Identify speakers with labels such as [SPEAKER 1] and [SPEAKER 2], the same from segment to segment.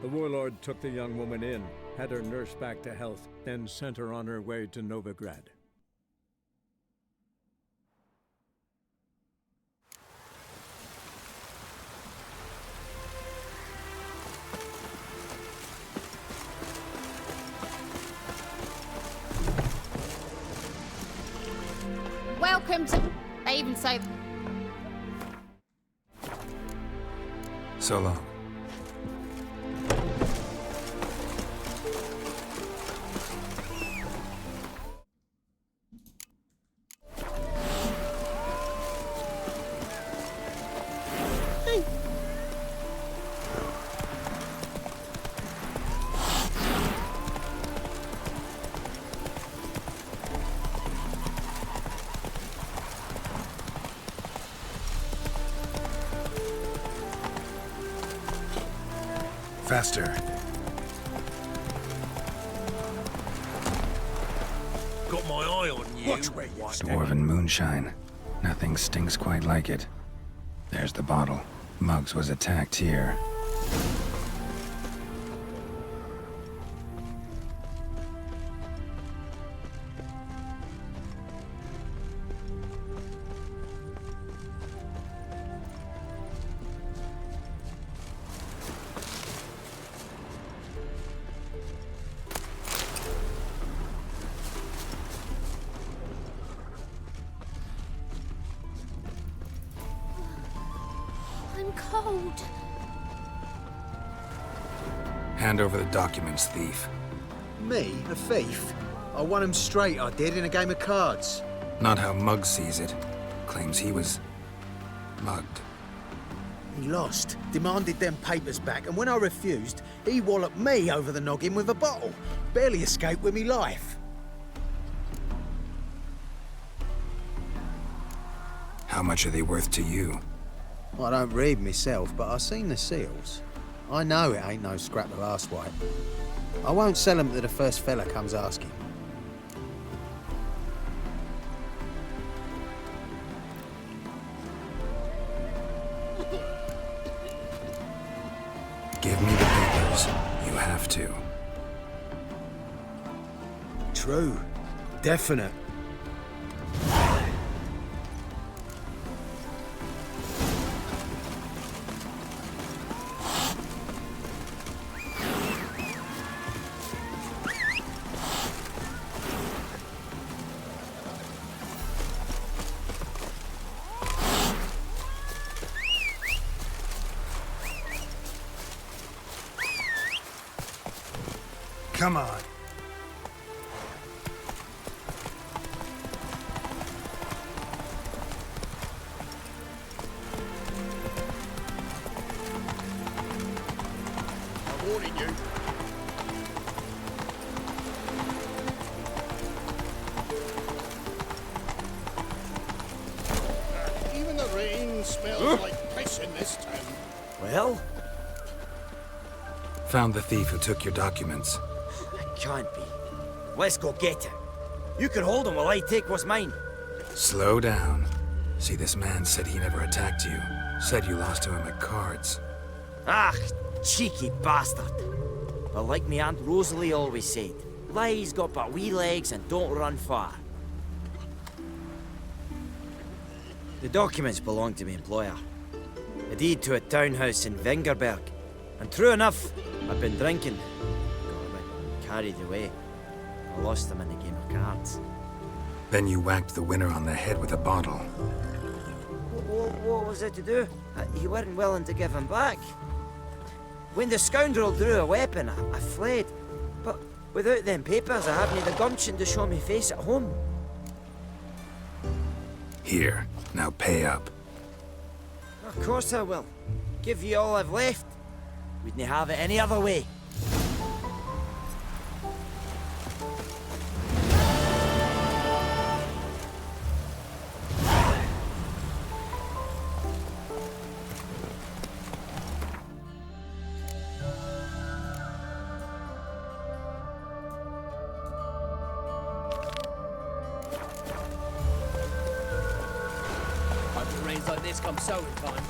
[SPEAKER 1] The warlord took the young woman in, had her nursed back to health, then sent her on her way to Novigrad.
[SPEAKER 2] Welcome to... I even say...
[SPEAKER 3] So long. Faster.
[SPEAKER 4] Got my eye on you.
[SPEAKER 5] Watch where you step.
[SPEAKER 3] Dwarven moonshine. Nothing stinks quite like it. There's the bottle. Muggs was attacked here.
[SPEAKER 2] I'm cold.
[SPEAKER 3] Hand over the documents, thief.
[SPEAKER 5] Me? A thief? I won him straight, I did, in a game of cards.
[SPEAKER 3] Not how Muggs sees it. Claims he was... mugged.
[SPEAKER 5] He lost, demanded them papers back, and when I refused, he walloped me over the noggin with a bottle. Barely escaped with me life.
[SPEAKER 3] How much are they worth to you?
[SPEAKER 5] I don't read myself, but I seen the seals. I know it ain't no scrap of arsewipe. I won't sell them to the first fella comes asking.
[SPEAKER 3] Give me the papers. You have to.
[SPEAKER 5] True. Definite.
[SPEAKER 3] Come on.
[SPEAKER 4] I'm warning you. Even the rain smells like piss in this town.
[SPEAKER 6] Well,
[SPEAKER 3] Found the thief who took your documents.
[SPEAKER 6] can't be. Let's go get him. You can hold him while I take what's mine.
[SPEAKER 3] Slow down. See, this man said he never attacked you. Said you lost to him at cards.
[SPEAKER 6] Ah, cheeky bastard. But like me Aunt Rosalie always said, lies got but wee legs and don't run far. The documents belong to my employer. A deed to a townhouse in Vengerberg. And true enough, I've been drinking. Got a bit carried away. I lost them in a game of cards.
[SPEAKER 3] Then you whacked the winner on the head with a bottle.
[SPEAKER 6] What was it to do? You weren't willing to give him back. When the scoundrel drew a weapon, I fled. But without them papers, I haven't the gumption to show me face at home.
[SPEAKER 3] Here, now pay up.
[SPEAKER 6] Of course I will. Give you all I've left. Wouldn't have it any other way.
[SPEAKER 7] Hope the rains like this come sowing time.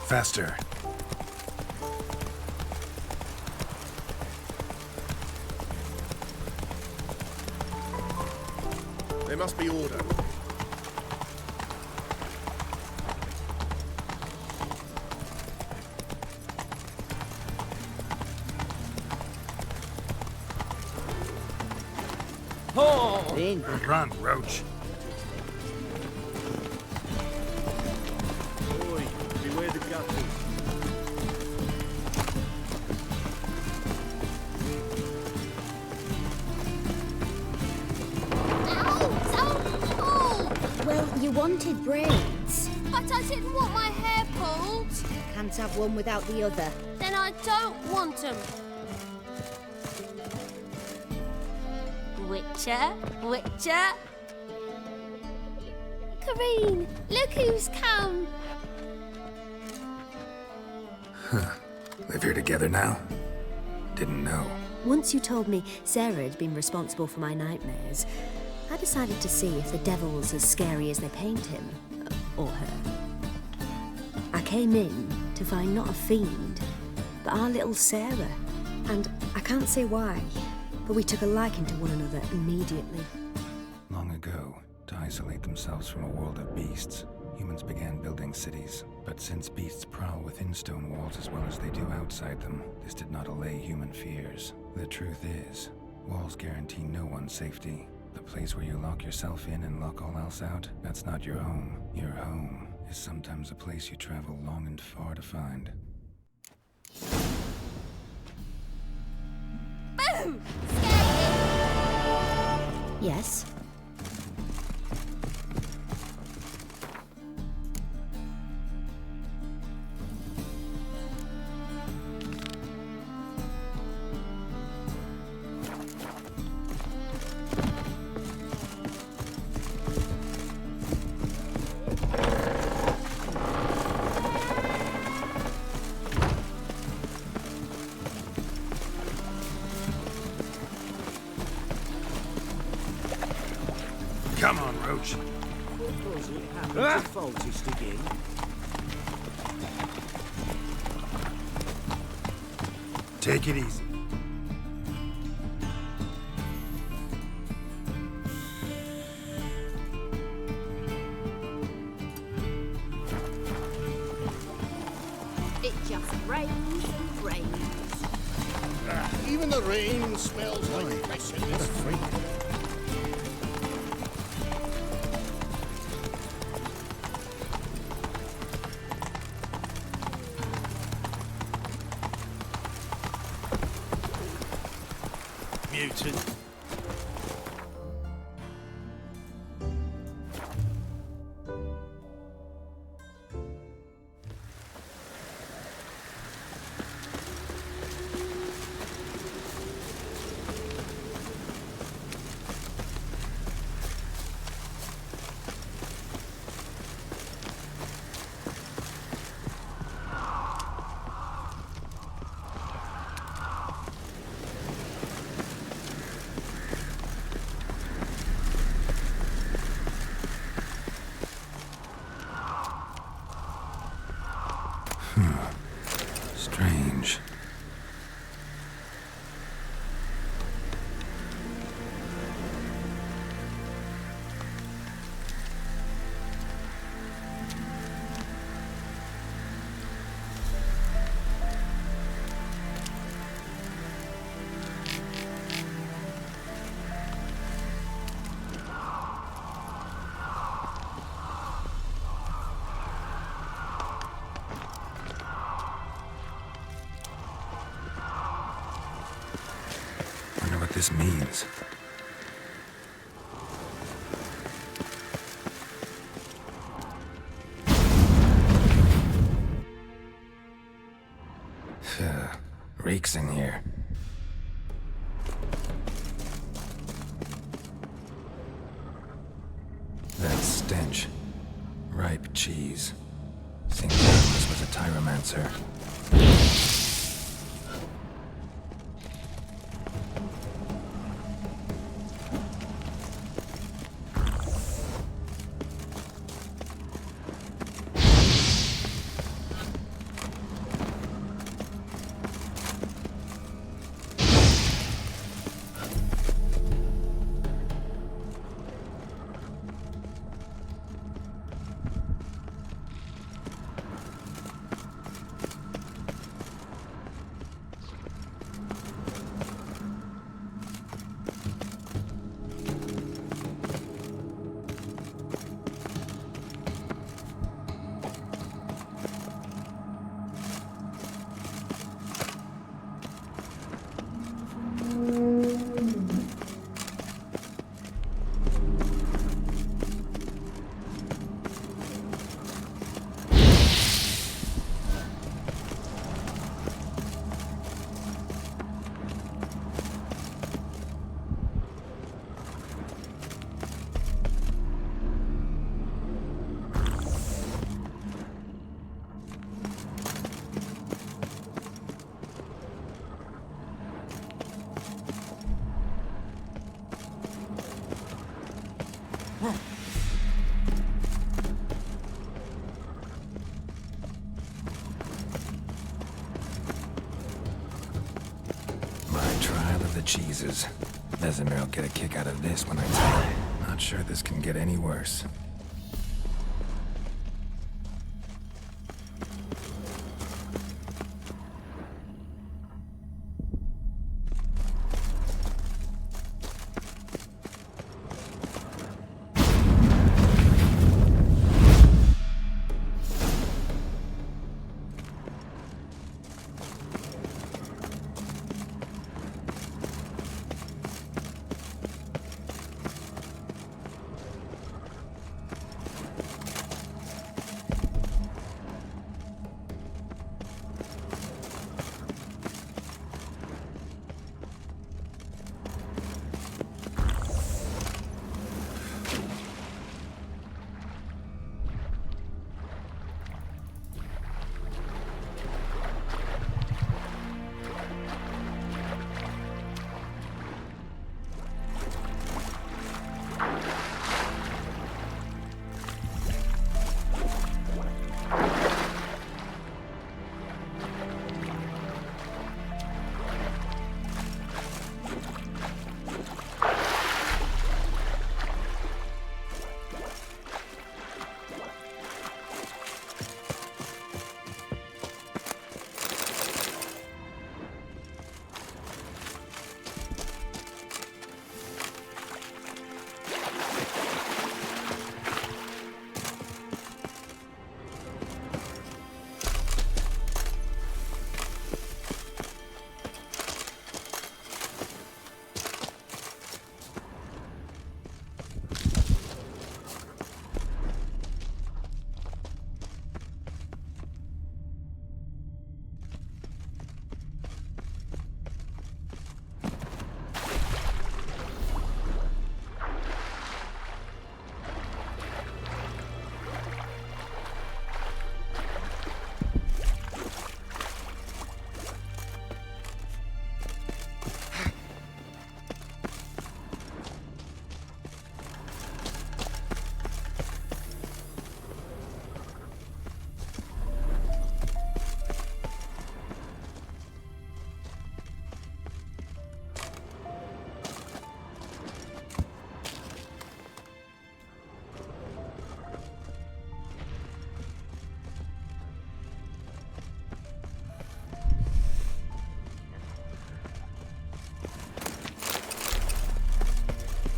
[SPEAKER 3] Faster.
[SPEAKER 4] There must be order.
[SPEAKER 7] Oh!
[SPEAKER 3] Run, Roach.
[SPEAKER 4] Oi, beware the gutters.
[SPEAKER 8] Well, you wanted braids.
[SPEAKER 2] But I didn't want my hair pulled.
[SPEAKER 8] Can't have one without the other.
[SPEAKER 2] Then I don't want them. Witcher, Witcher. Kareen, look who's come.
[SPEAKER 3] Live here together now? Didn't know.
[SPEAKER 8] Once you told me Sarah had been responsible for my nightmares, I decided to see if the devil was as scary as they paint him. Or her. I came in to find not a fiend, but our little Sarah. And I can't say why, but we took a liking to one another immediately.
[SPEAKER 3] Long ago, to isolate themselves from a world of beasts, humans began building cities. But since beasts prowl within stone walls as well as they do outside them, this did not allay human fears. The truth is, walls guarantee no one's safety. The place where you lock yourself in and lock all else out, that's not your home. Your home is sometimes a place you travel long and far to find.
[SPEAKER 2] Boom! Scary.
[SPEAKER 8] Yes?
[SPEAKER 3] Come on, Roach. Take it easy.
[SPEAKER 2] It just rains and rains.
[SPEAKER 4] Even the rain smells like piss in this freak. Mutant.
[SPEAKER 3] Strange. Wonder what this means. Reeks in here. That stench. Ripe cheese. St. Thomas was a tyromancer. cheeses. Vesemir will get a kick out of this when I tell him. Not sure this can get any worse.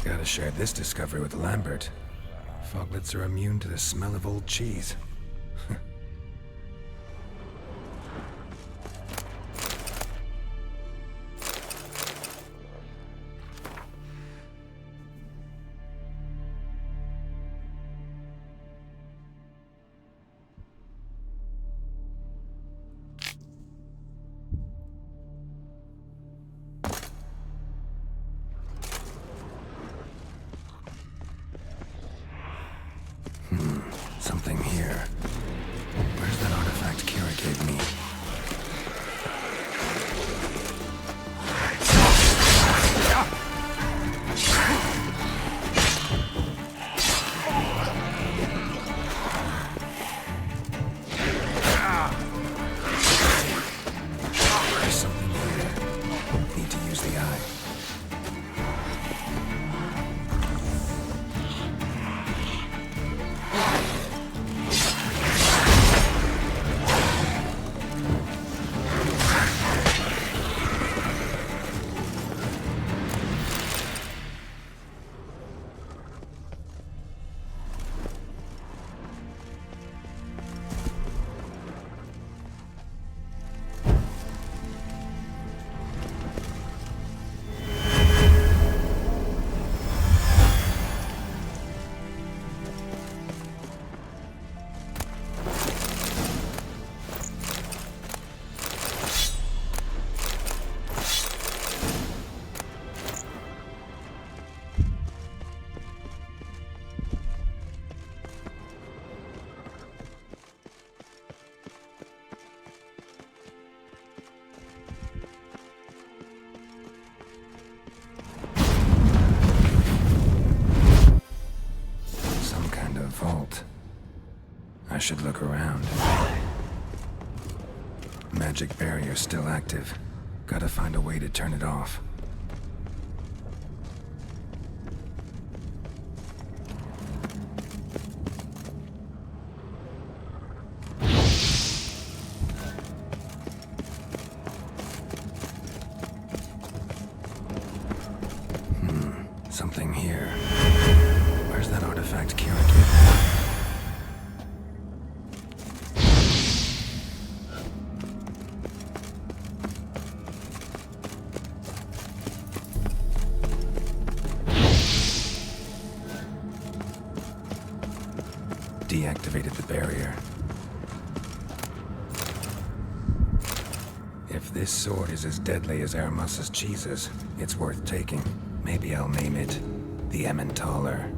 [SPEAKER 3] Gotta share this discovery with Lambert. Foglets are immune to the smell of old cheese. Something here. Where's that artifact Kira gave me? There's something here. Need to use the eye. Vault. I should look around. Magic barrier still active. Gotta find a way to turn it off. Something here. Where's that artifact Kira gave me? Deactivated the barrier. If this sword is as deadly as Aramus's cheeses, it's worth taking. Maybe I'll name it the Emmentaler.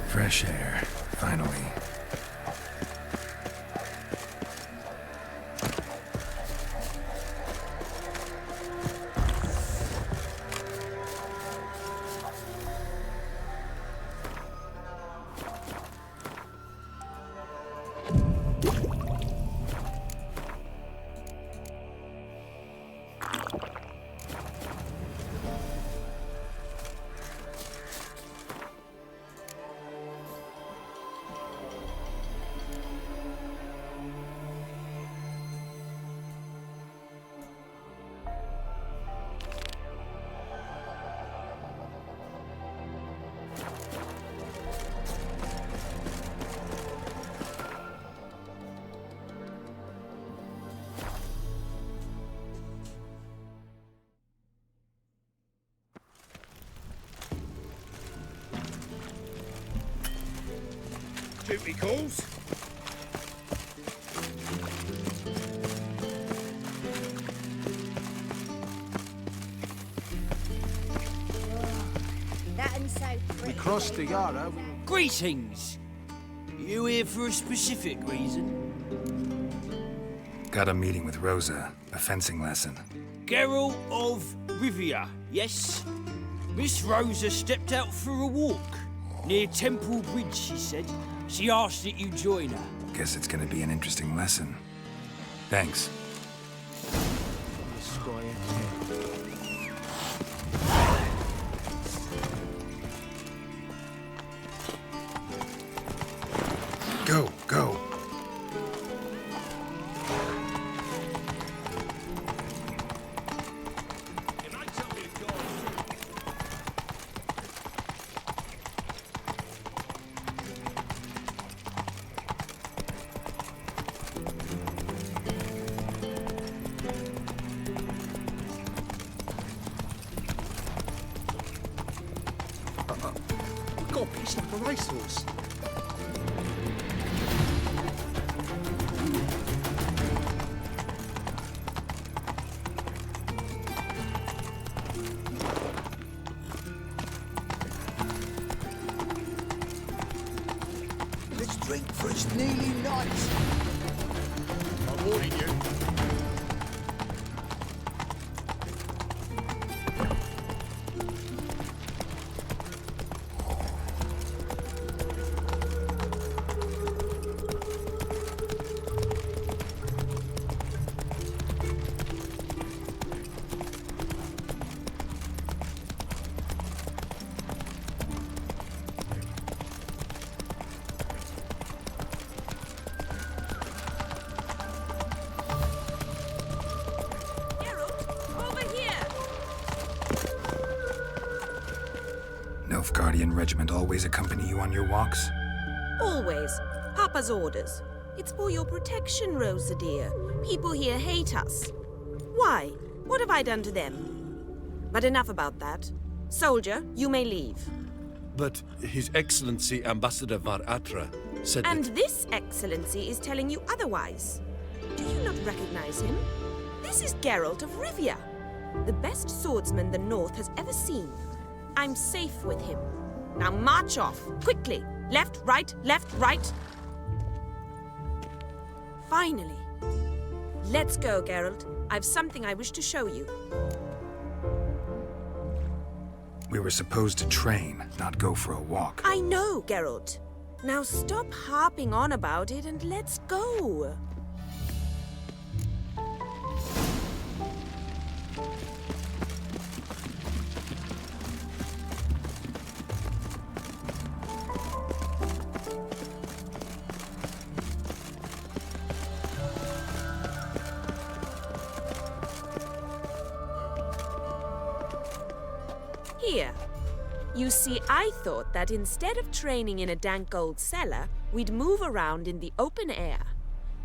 [SPEAKER 3] Fresh air, finally.
[SPEAKER 4] Duty calls.
[SPEAKER 2] That and so
[SPEAKER 9] We
[SPEAKER 2] pretty.
[SPEAKER 9] crossed the Yara.
[SPEAKER 7] Greetings! You here for a specific reason?
[SPEAKER 3] Got a meeting with Rosa, a fencing lesson.
[SPEAKER 7] Geralt of Rivia, yes? Miss Rosa stepped out for a walk. Near Temple Bridge, she said. She asked that you join her.
[SPEAKER 3] Guess it's gonna be an interesting lesson. Thanks. Go, go.
[SPEAKER 9] We've got a piece of a racehorse.
[SPEAKER 4] Let's drink for it's nearly night. I'm warning you.
[SPEAKER 3] Nilfgaardian regiment always accompany you on your walks?
[SPEAKER 10] Always. Papa's orders. It's for your protection, Rosa dear. People here hate us. Why? What have I done to them? But enough about that. Soldier, you may leave.
[SPEAKER 11] But His Excellency Ambassador Var Atra said
[SPEAKER 10] And
[SPEAKER 11] that...
[SPEAKER 10] this excellency is telling you otherwise. Do you not recognize him? This is Geralt of Rivia, the best swordsman the North has ever seen. I'm safe with him. Now march off, quickly! Left, right, left, right. Finally. Let's go, Geralt. I've something I wish to show you.
[SPEAKER 3] We were supposed to train, not go for a walk.
[SPEAKER 10] I know, Geralt. Now stop harping on about it and let's go. Here. You see, I thought that instead of training in a dank old cellar, we'd move around in the open air.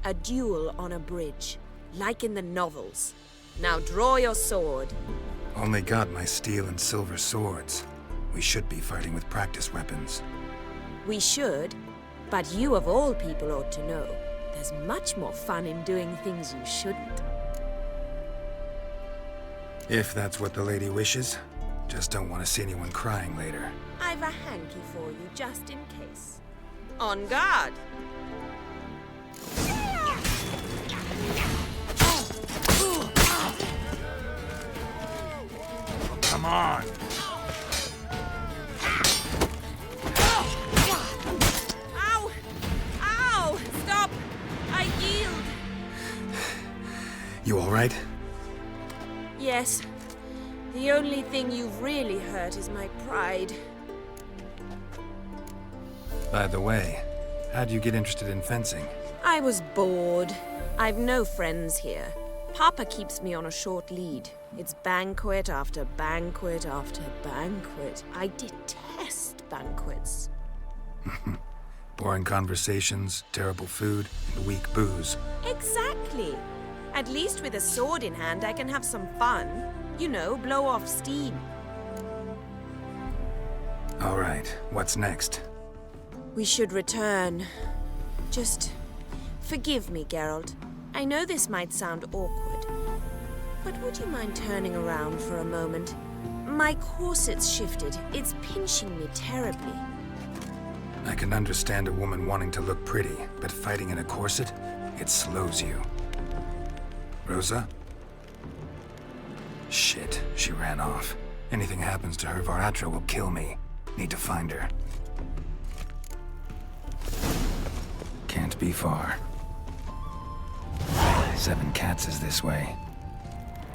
[SPEAKER 10] A duel on a bridge, like in the novels. Now draw your sword.
[SPEAKER 3] Only got my steel and silver swords. We should be fighting with practice weapons.
[SPEAKER 10] We should, but you of all people ought to know. There's much more fun in doing things you shouldn't.
[SPEAKER 3] If that's what the lady wishes. Just don't want to see anyone crying later.
[SPEAKER 10] I've a hanky for you, just in case. On guard!
[SPEAKER 3] Come on!
[SPEAKER 10] Ow! Ow! Stop! I yield!
[SPEAKER 3] You all right?
[SPEAKER 10] Yes. The only thing you've really hurt is my pride.
[SPEAKER 3] By the way, how'd you get interested in fencing?
[SPEAKER 10] I was bored. I've no friends here. Papa keeps me on a short lead. It's banquet after banquet after banquet. I detest banquets.
[SPEAKER 3] Boring conversations, terrible food, and weak booze.
[SPEAKER 10] Exactly. At least with a sword in hand, I can have some fun. You know, blow off steam.
[SPEAKER 3] All right, what's next?
[SPEAKER 10] We should return. Just forgive me, Geralt. I know this might sound awkward, but would you mind turning around for a moment? My corset's shifted. It's pinching me terribly.
[SPEAKER 3] I can understand a woman wanting to look pretty, but fighting in a corset, it slows you. Rosa? Shit, she ran off. Anything happens to her, Var Attre will kill me. Need to find her. Can't be far. 7 Cats is this way.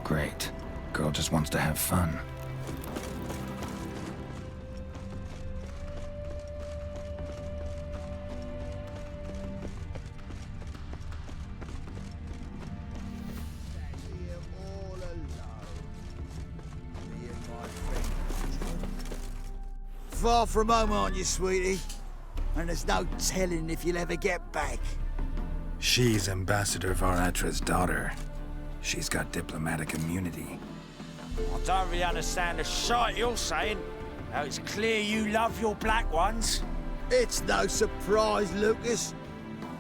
[SPEAKER 3] Great. Girl just wants to have fun.
[SPEAKER 12] Far from home, aren't you, sweetie? And there's no telling if you'll ever get back.
[SPEAKER 3] She's Ambassador Var Attre's daughter. She's got diplomatic immunity.
[SPEAKER 7] I don't really understand the shite you're saying. Now it's clear you love your black ones.
[SPEAKER 12] It's no surprise, Lucas.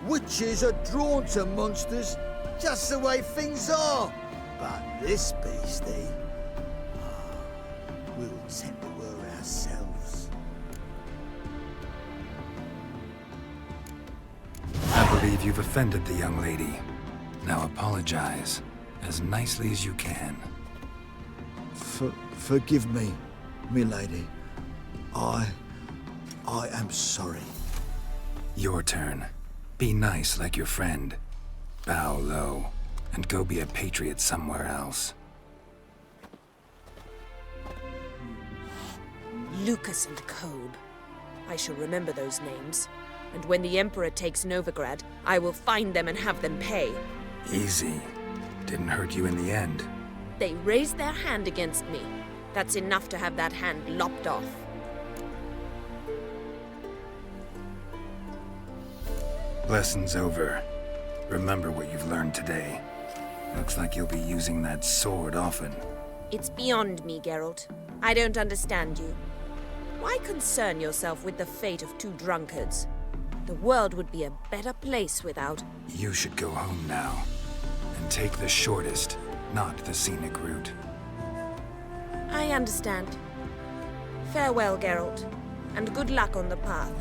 [SPEAKER 12] Witches are drawn to monsters, just the way things are. But this beastie, we'll tend to her ourselves.
[SPEAKER 3] I believe you've offended the young lady. Now apologize, as nicely as you can.
[SPEAKER 12] Forgive me, milady. I am sorry.
[SPEAKER 3] Your turn. Be nice like your friend. Bow low, and go be a patriot somewhere else.
[SPEAKER 10] Lucas and Kobe. I shall remember those names. And when the Emperor takes Novigrad, I will find them and have them pay.
[SPEAKER 3] Easy. Didn't hurt you in the end.
[SPEAKER 10] They raised their hand against me. That's enough to have that hand lopped off.
[SPEAKER 3] Lesson's over. Remember what you've learned today. Looks like you'll be using that sword often.
[SPEAKER 10] It's beyond me, Geralt. I don't understand you. Why concern yourself with the fate of 2 drunkards? The world would be a better place without...
[SPEAKER 3] You should go home now. And take the shortest, not the scenic route.
[SPEAKER 10] I understand. Farewell, Geralt. And good luck on the path.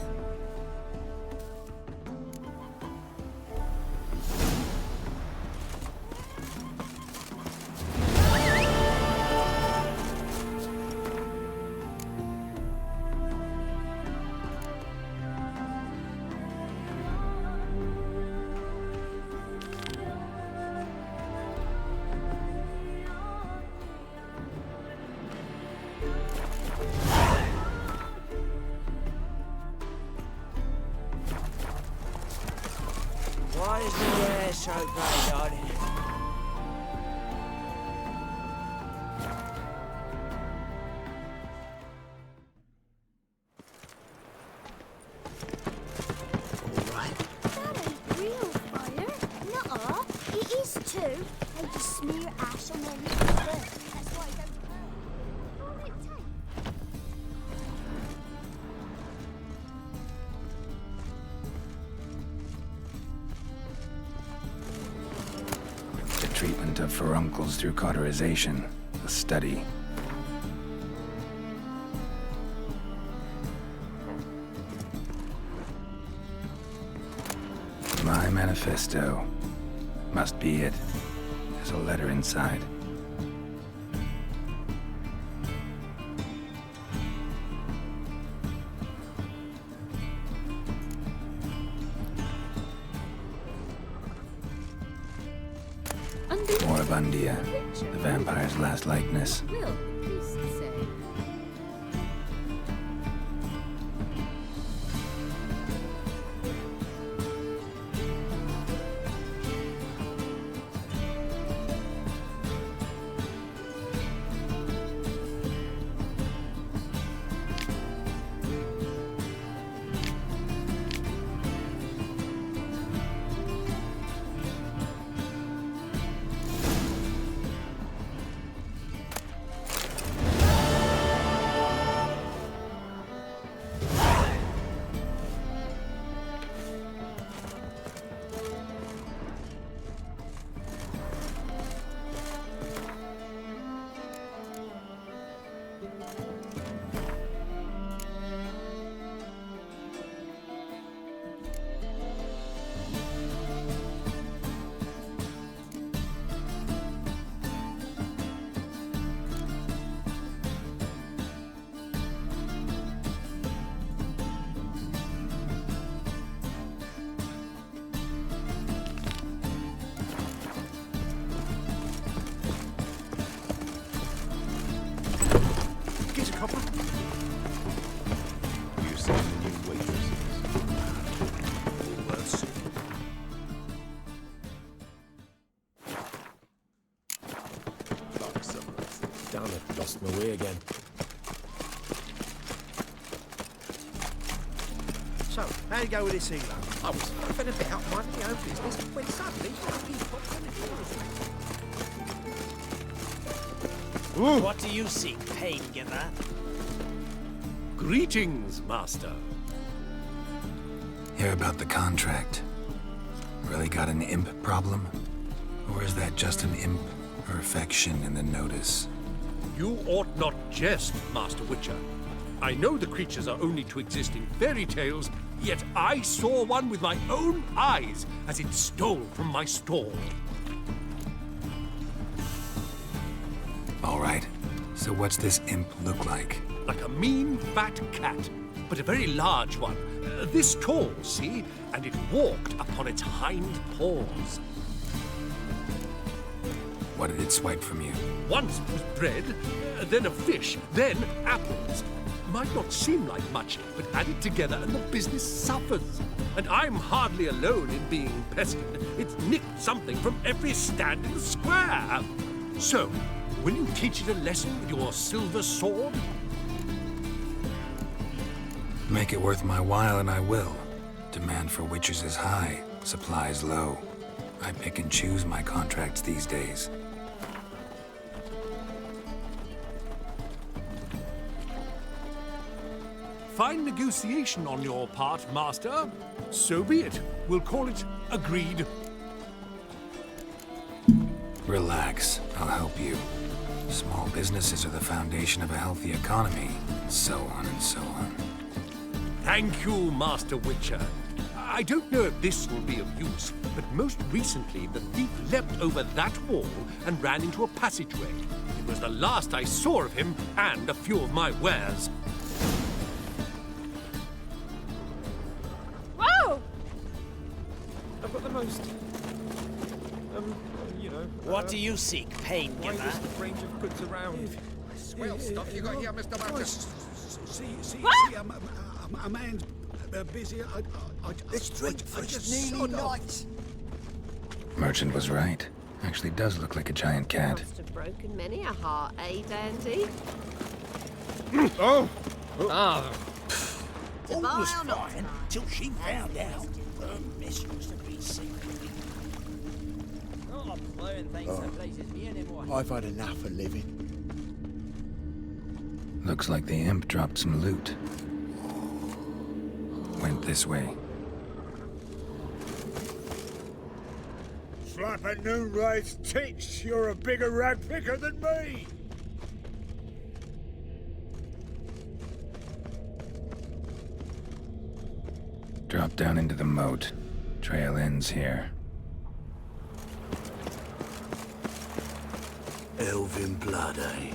[SPEAKER 2] your ash and then you burn. That's why I don't burn. What will it take?
[SPEAKER 3] The treatment of furuncles through cauterization. A study. My manifesto. Must be it. There's a letter inside. Moribundia, the vampire's last likeness.
[SPEAKER 2] Will, please say.
[SPEAKER 13] Lost my way again.
[SPEAKER 9] So, how you go with this Elo? I was faffing about minding my own business when suddenly he popped in the door.
[SPEAKER 7] What do you seek, pain giver?
[SPEAKER 11] Greetings, Master.
[SPEAKER 3] Hear about the contract. Really got an imp problem? Or is that just an imp or affection in the notice?
[SPEAKER 11] You ought not jest, Master Witcher. I know the creatures are only to exist in fairy tales, yet I saw one with my own eyes as it stole from my stall.
[SPEAKER 3] All right. So what's this imp look like?
[SPEAKER 11] Like a mean, fat cat, but a very large one. This tall, see? And it walked upon its hind paws.
[SPEAKER 3] What did it swipe from you?
[SPEAKER 11] Once it was bread, then a fish, then apples. Might not seem like much, but add it together and the business suffers. And I'm hardly alone in being pestered. It's nicked something from every stand in the square. So, will you teach it a lesson with your silver sword?
[SPEAKER 3] Make it worth my while and I will. Demand for witches is high, supplies low. I pick and choose my contracts these days.
[SPEAKER 11] Fine negotiation on your part, Master. So be it. We'll call it agreed.
[SPEAKER 3] Relax, I'll help you. Small businesses are the foundation of a healthy economy, and so on and so on.
[SPEAKER 11] Thank you, Master Witcher. I don't know if this will be of use, but most recently the thief leapt over that wall and ran into a passageway. It was the last I saw of him and a few of my wares.
[SPEAKER 2] Whoa!
[SPEAKER 13] I've got the most,
[SPEAKER 7] What do you seek, pain giver?
[SPEAKER 13] widest range of goods around.
[SPEAKER 12] Swell stuff you got here, Mr. Marcus.
[SPEAKER 4] See, a man's busy.
[SPEAKER 12] It's Dreadful. It's nearly night.
[SPEAKER 3] Merchant was right. Actually does look like a giant cat.
[SPEAKER 2] Must have broken many a heart, eh, Dandy?
[SPEAKER 4] Oh!
[SPEAKER 13] Ah,
[SPEAKER 7] All was fine till she found out her mistress had been secretly.
[SPEAKER 12] I've had enough of living.
[SPEAKER 3] Looks like the imp dropped some loot. Went this way.
[SPEAKER 4] Slap at Noonraid's tits, you're a bigger rag picker than me!
[SPEAKER 3] Drop down into the moat. Trail ends here.
[SPEAKER 12] Elven blood, eh?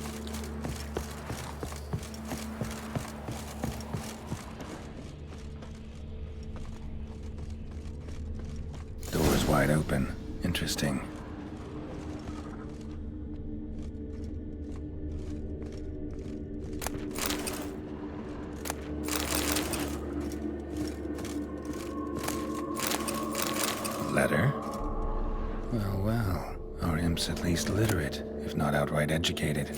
[SPEAKER 3] Door's wide open. Interesting. Letter? Well, well. Our imp's at least literate, if not outright educated.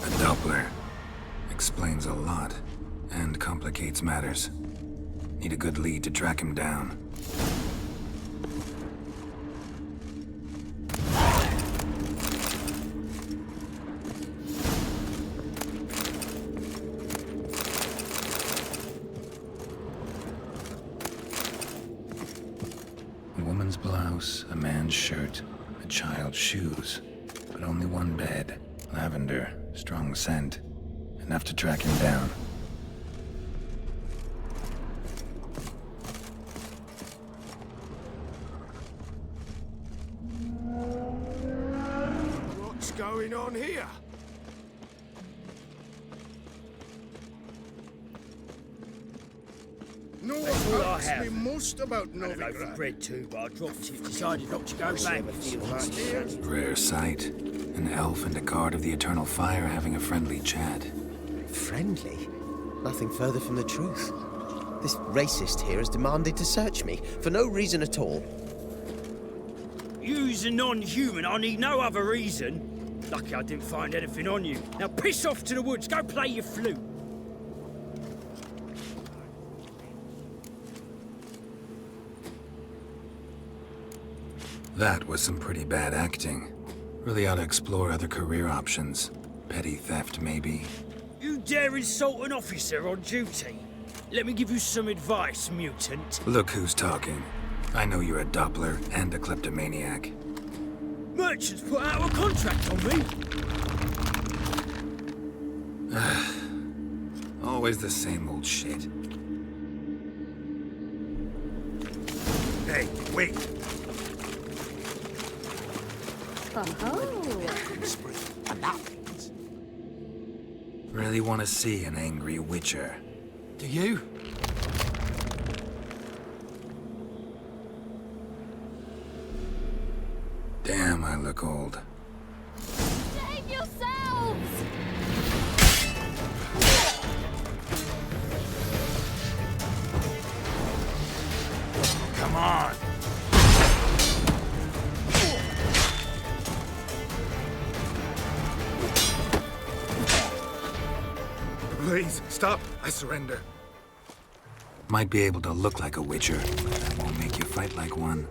[SPEAKER 3] A Doppler. Explains a lot, and complicates matters. Need a good lead to track him down. A woman's blouse, a man's shirt, a child's shoes, but only one bed. Lavender, strong scent. Enough to track him down.
[SPEAKER 4] What's going on here? No one asked me most about
[SPEAKER 7] I had a loaf of
[SPEAKER 4] Novigrad.
[SPEAKER 7] bread too, but I dropped it. Decided not to go back.
[SPEAKER 3] Rare sight. An elf and a guard of the Eternal Fire having a friendly chat.
[SPEAKER 5] Friendly? Nothing further from the truth. This racist here has demanded to search me, for no reason at all.
[SPEAKER 7] You's a non-human. I need no other reason. Lucky I didn't find anything on you. Now piss off to the woods. Go play your flute.
[SPEAKER 3] That was some pretty bad acting. Really ought to explore other career options. Petty theft, maybe.
[SPEAKER 7] You dare insult an officer on duty? Let me give you some advice, mutant.
[SPEAKER 3] Look who's talking. I know you're a Doppler and a kleptomaniac.
[SPEAKER 7] Merchants put out a contract on me.
[SPEAKER 3] Always the same old shit.
[SPEAKER 4] Hey, wait.
[SPEAKER 3] Really want to see an angry witcher.
[SPEAKER 9] Do you?
[SPEAKER 3] Damn, I look old.
[SPEAKER 2] Save yourselves!
[SPEAKER 7] Come on.
[SPEAKER 3] Please, stop. I surrender. Might be able to look like a witcher, but that won't make you fight like one.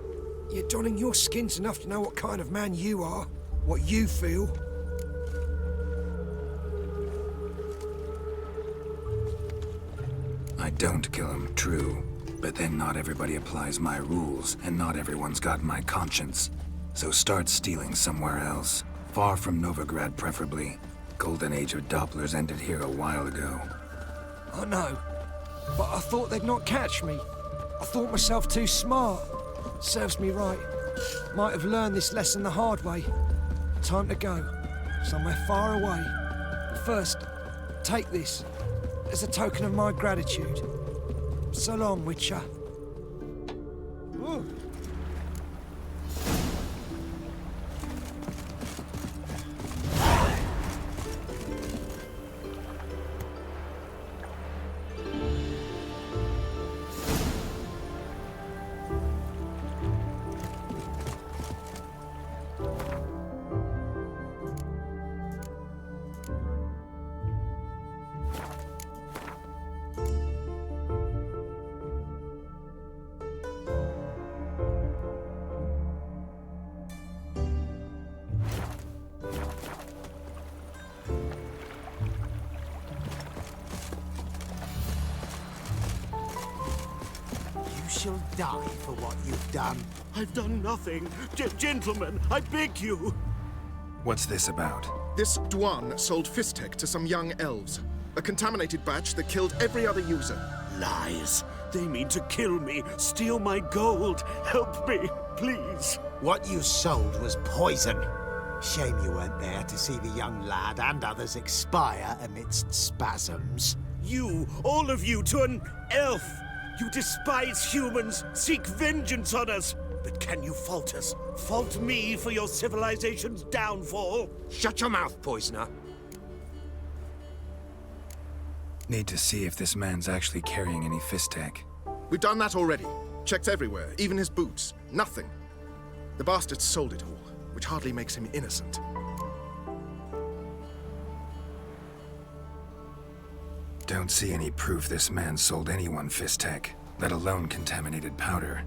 [SPEAKER 9] You're donning your skins enough to know what kind of man you are, what you feel.
[SPEAKER 3] I don't kill him, true. But then not everybody applies my rules, and not everyone's got my conscience. So start stealing somewhere else. Far from Novigrad, preferably. Golden age of Dopplers ended here a while ago.
[SPEAKER 9] I know, but I thought they'd not catch me. I thought myself too smart. Serves me right. Might have learned this lesson the hard way. Time to go. Somewhere far away. But first, take this as a token of my gratitude. So long, Witcher.
[SPEAKER 12] shall die for what you've done.
[SPEAKER 4] I've done nothing. Gentlemen, I beg you.
[SPEAKER 3] What's this about?
[SPEAKER 14] This Dwan sold Fistek to some young elves. A contaminated batch that killed every other user.
[SPEAKER 4] Lies. They mean to kill me, steal my gold. Help me, please.
[SPEAKER 12] What you sold was poison. Shame you weren't there to see the young lad and others expire amidst spasms.
[SPEAKER 4] You, all of you, to an elf. You despise humans, seek vengeance on us. But can you fault us? Fault me for your civilization's downfall?
[SPEAKER 9] Shut your mouth, poisoner.
[SPEAKER 3] Need to see if this man's actually carrying any Fistek.
[SPEAKER 14] We've done that already. Checked everywhere, even his boots. Nothing. The bastard sold it all, which hardly makes him innocent.
[SPEAKER 3] Don't see any proof this man sold anyone Fistek, let alone contaminated powder.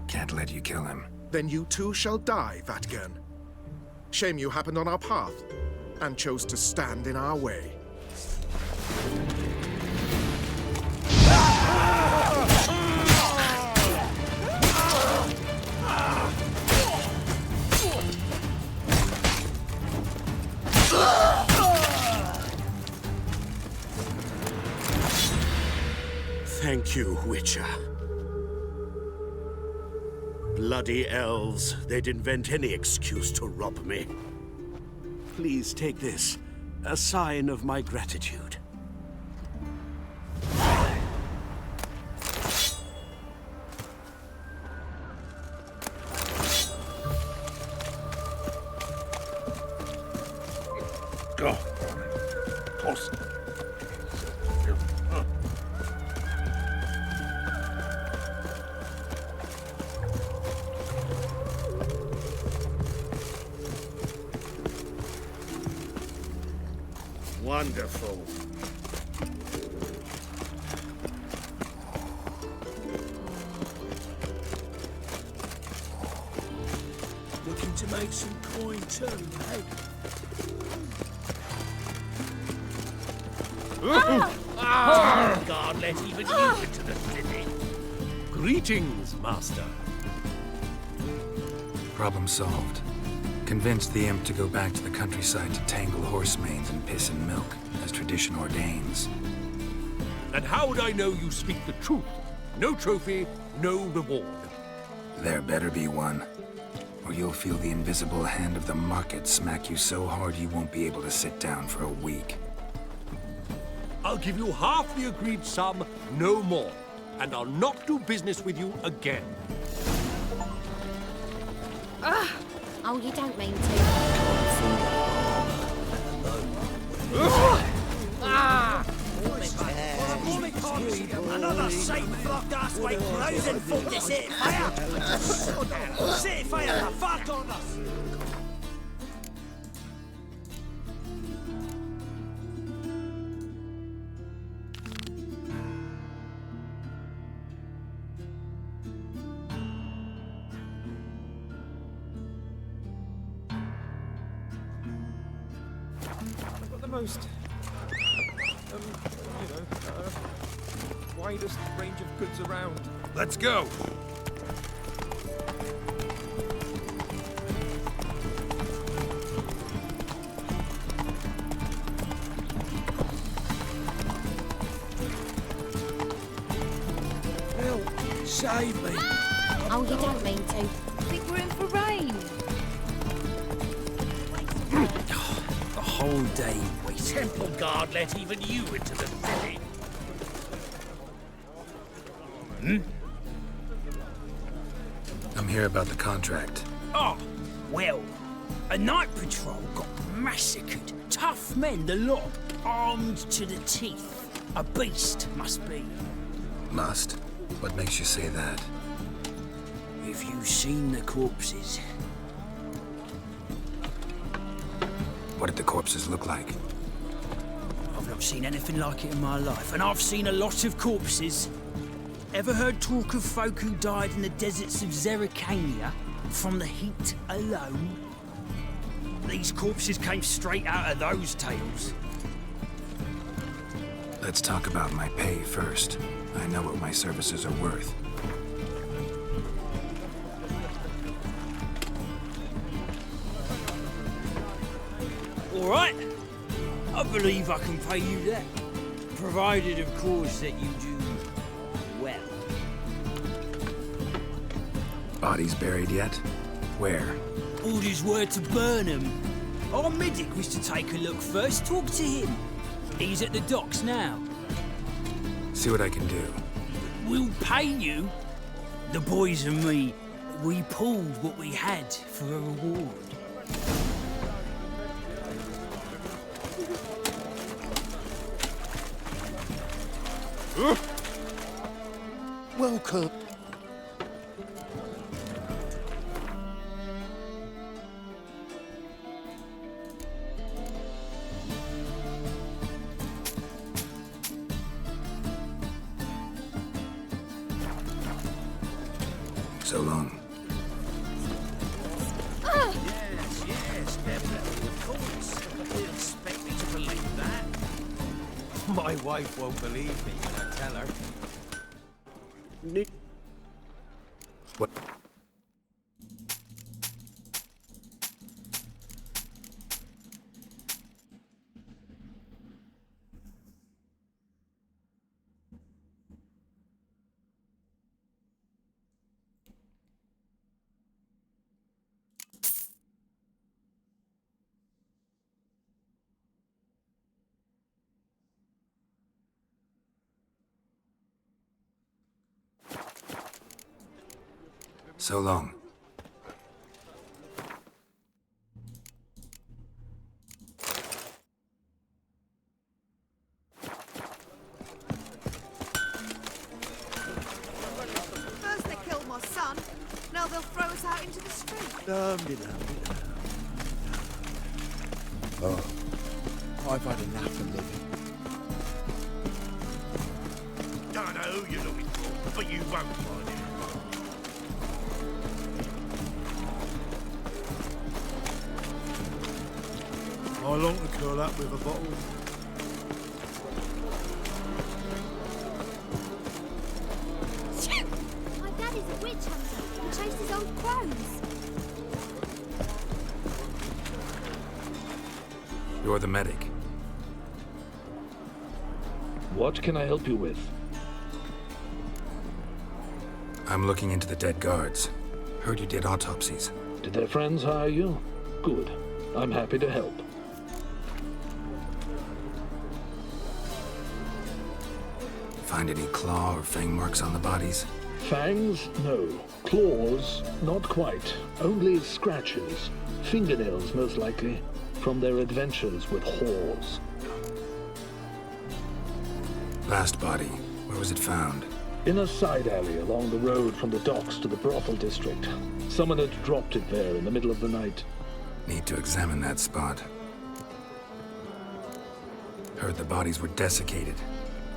[SPEAKER 3] Can't let you kill him.
[SPEAKER 14] Then you too shall die, Vatgern. Shame you happened on our path, and chose to stand in our way.
[SPEAKER 4] Thank you, Witcher. Bloody elves. They'd invent any excuse to rob me. Please take this, a sign of my gratitude.
[SPEAKER 11] Close.
[SPEAKER 4] Wonderful.
[SPEAKER 7] Looking to make some coin too, eh?
[SPEAKER 11] God, let even you into the city. Greetings, Master.
[SPEAKER 3] Problem solved. Convinced the imp to go back to the countryside to tangle horse manes and piss and milk, as tradition ordains.
[SPEAKER 11] And how would I know you speak the truth? No trophy, no reward.
[SPEAKER 3] There better be one, or you'll feel the invisible hand of the market smack you so hard you won't be able to sit down for a week.
[SPEAKER 11] I'll give you half the agreed sum, no more. And I'll not do business with you again.
[SPEAKER 2] Oh, you don't mean to.
[SPEAKER 7] Another Satan flocked us way frozen for to set fire! Set fire the fuck on us!
[SPEAKER 13] I've got the most, widest range of goods around.
[SPEAKER 11] Let's go.
[SPEAKER 7] Help! Save me!
[SPEAKER 2] Oh, you don't mean to. I think we're in for rain.
[SPEAKER 7] The whole day waiting. Temple Guard let even you into the city.
[SPEAKER 3] I'm here about the contract.
[SPEAKER 7] Oh, well, a night patrol got massacred. Tough men, the lot, armed to the teeth. A beast, must be.
[SPEAKER 3] Must? What makes you say that?
[SPEAKER 7] If you've seen the corpses.
[SPEAKER 3] What did the corpses look like?
[SPEAKER 7] I've not seen anything like it in my life, and I've seen a lot of corpses. Ever heard talk of folk who died in the deserts of Zerrikania from the heat alone? These corpses came straight out of those tales.
[SPEAKER 3] Let's talk about my pay first. I know what my services are worth.
[SPEAKER 7] All right. I believe I can pay you that. Provided, of course, that you do well.
[SPEAKER 3] Bodies buried yet? Where?
[SPEAKER 7] Orders were to burn them. Our medic was to take a look first, talk to him. He's at the docks now.
[SPEAKER 3] See what I can do.
[SPEAKER 7] We'll pay you. The boys and me, we pulled what we had for a reward.
[SPEAKER 12] Welcome.
[SPEAKER 3] So long.
[SPEAKER 15] Yes, definitely, of course. You expect me to believe that?
[SPEAKER 16] My wife won't believe me when I tell her.
[SPEAKER 3] What? So long.
[SPEAKER 2] First they killed my son, now they'll throw us out into the street.
[SPEAKER 12] Oh, I've had enough of living.
[SPEAKER 4] Don't know who you're looking for, but you won't find him.
[SPEAKER 12] I long to curl up with a bottle.
[SPEAKER 2] My daddy's a witch hunter and chases old crows.
[SPEAKER 3] You're the medic.
[SPEAKER 11] What can I help you with?
[SPEAKER 3] I'm looking into the dead guards. Heard you did autopsies.
[SPEAKER 11] Did their friends hire you? Good. I'm happy to help.
[SPEAKER 3] Find any claw or fang marks on the bodies?
[SPEAKER 11] Fangs? No. Claws? Not quite. Only scratches. Fingernails, most likely. From their adventures with whores.
[SPEAKER 3] Last body. Where was it found?
[SPEAKER 11] In a side alley along the road from the docks to the brothel district. Someone had dropped it there in the middle of the night.
[SPEAKER 3] Need to examine that spot. Heard the bodies were desiccated.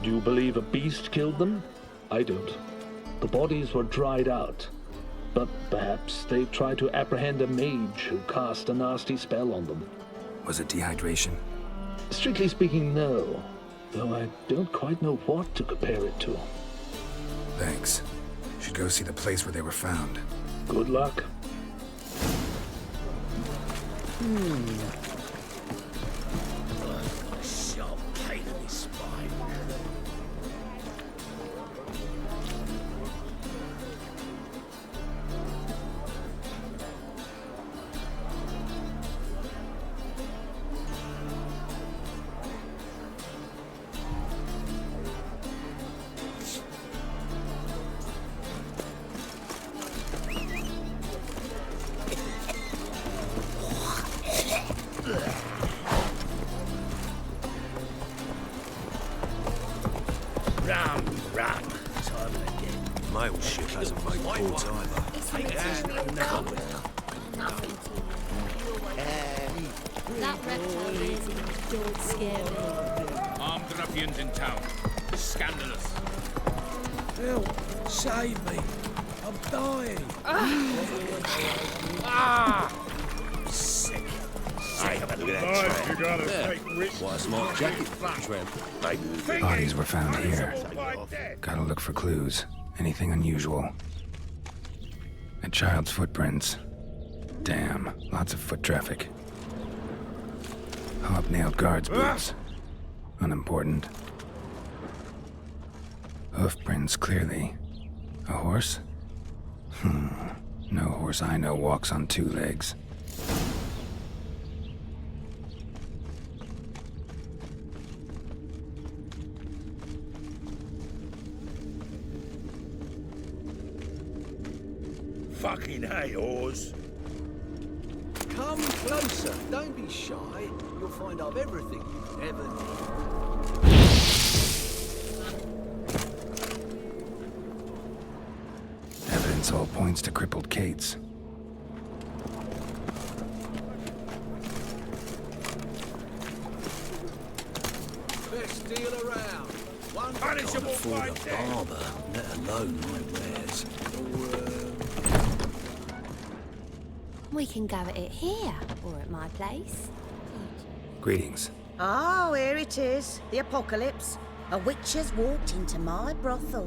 [SPEAKER 11] Do you believe a beast killed them? I don't. The bodies were dried out. But perhaps they tried to apprehend a mage who cast a nasty spell on them.
[SPEAKER 3] Was it dehydration?
[SPEAKER 11] Strictly speaking, no. Though I don't quite know what to compare it to.
[SPEAKER 3] Thanks. Should go see the place where they were found.
[SPEAKER 11] Good luck.
[SPEAKER 15] A sharp pain in his spine. Rum. Time again.
[SPEAKER 16] Mail ship hasn't made ports either.
[SPEAKER 2] It's literally nothing to me. That reptile is don't scare me.
[SPEAKER 15] Armed ruffians in town. Scandalous.
[SPEAKER 9] Help! Save me! I'm dying!
[SPEAKER 15] Sick.
[SPEAKER 12] Look at that
[SPEAKER 4] You gotta take risks.
[SPEAKER 16] What a smart jacket, Trev.
[SPEAKER 3] Bodies were found here. Gotta look for clues. Anything unusual. A child's footprints. Damn, lots of foot traffic. Hobnailed guards' boots. Unimportant. Hoof prints, clearly. A horse? No horse I know walks on two legs.
[SPEAKER 15] Fucking hey, Oz.
[SPEAKER 16] Come closer. Don't be shy. You'll find I've everything you ever need.
[SPEAKER 3] Evidence all points to crippled Kate's.
[SPEAKER 16] Best deal around. One
[SPEAKER 15] Punishable
[SPEAKER 16] can't afford
[SPEAKER 15] fight
[SPEAKER 16] a
[SPEAKER 15] then.
[SPEAKER 16] barber, let alone my wares.
[SPEAKER 2] We can go at it here, or at my place.
[SPEAKER 3] Greetings.
[SPEAKER 17] Oh, here it is. The apocalypse. A witch has walked into my brothel.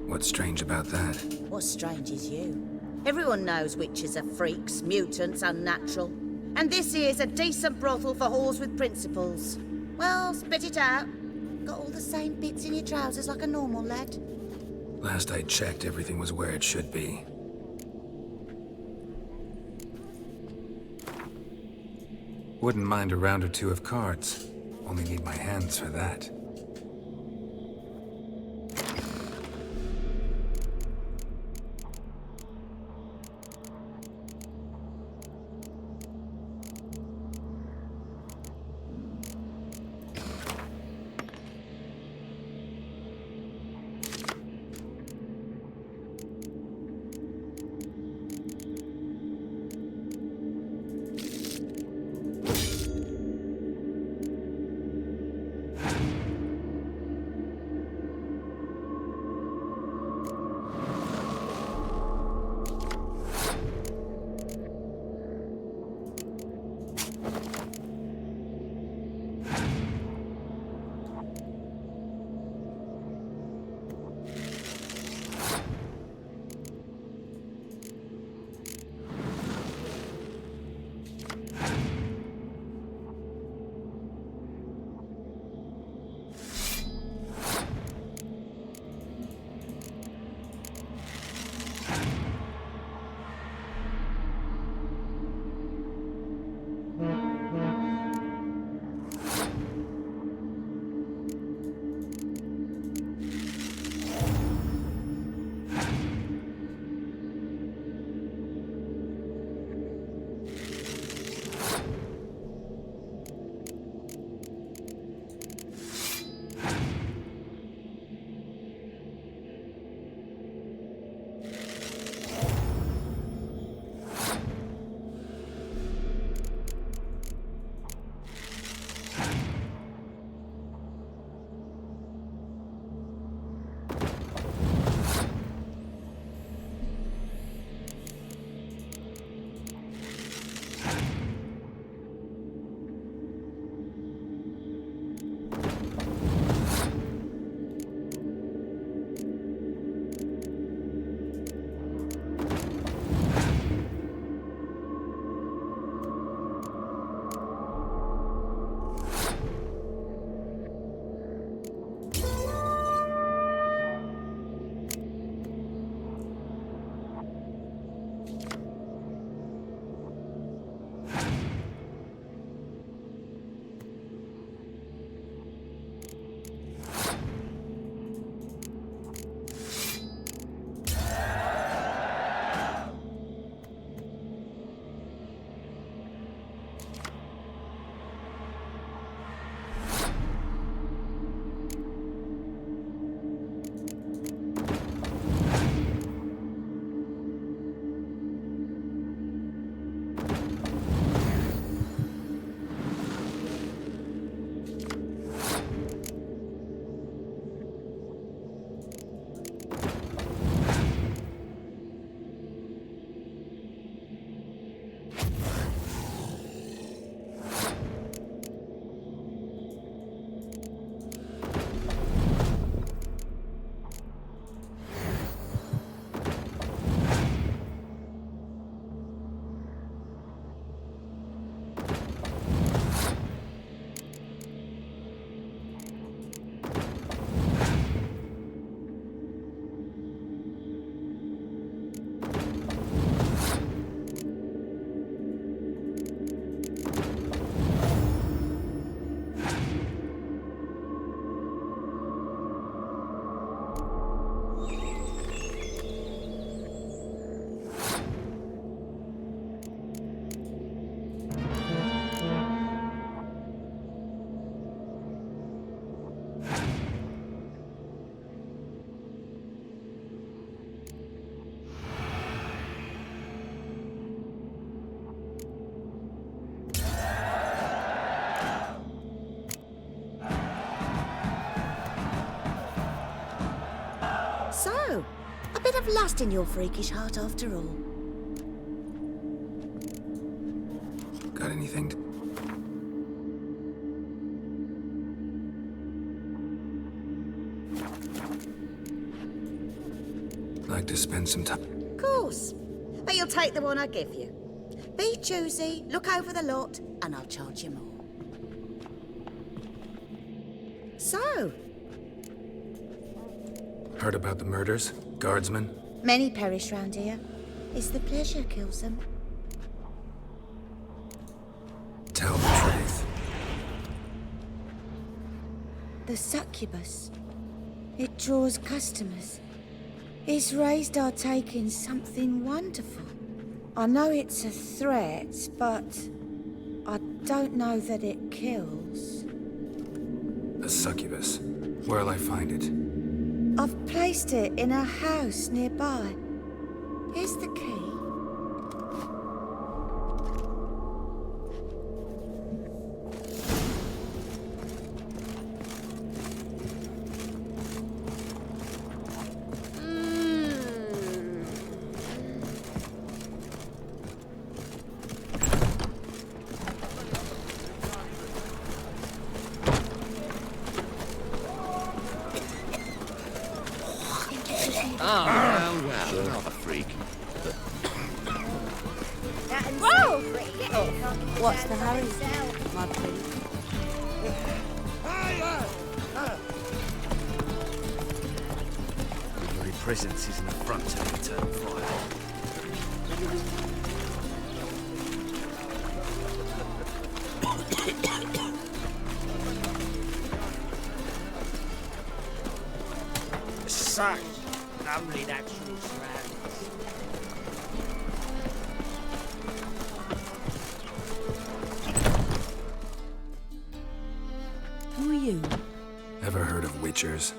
[SPEAKER 3] What's strange about that?
[SPEAKER 17] What's strange is you. Everyone knows witches are freaks, mutants, unnatural. And this here's a decent brothel for whores with principles. Well, spit it out. Got all the same bits in your trousers like a normal lad.
[SPEAKER 3] Last I checked, everything was where it should be. Wouldn't mind a round or two of cards. Only need my hands for that.
[SPEAKER 17] So, a bit of lust in your freakish heart after all.
[SPEAKER 3] Got anything to... Like to spend some time...
[SPEAKER 17] Of course. But you'll take the one I give you. Be choosy, look over the lot, and I'll charge you more. So,
[SPEAKER 3] Heard about the murders? Guardsmen?
[SPEAKER 17] many perish round here. It's the pleasure kills them.
[SPEAKER 3] Tell the truth.
[SPEAKER 17] The succubus. It draws customers. It's raised our take in something wonderful. I know it's a threat, but I don't know that it kills.
[SPEAKER 3] A succubus. Where'll I find it?
[SPEAKER 17] I've placed it in a house nearby. Here's the key.
[SPEAKER 15] Oh, well, not a freak.
[SPEAKER 2] Whoa!
[SPEAKER 17] What's the hurry, my prince?
[SPEAKER 15] Your very presence is an affront to the eternal fire.
[SPEAKER 7] Such lovely natural surroundings.
[SPEAKER 18] Who are you?
[SPEAKER 3] Ever heard of Witchers?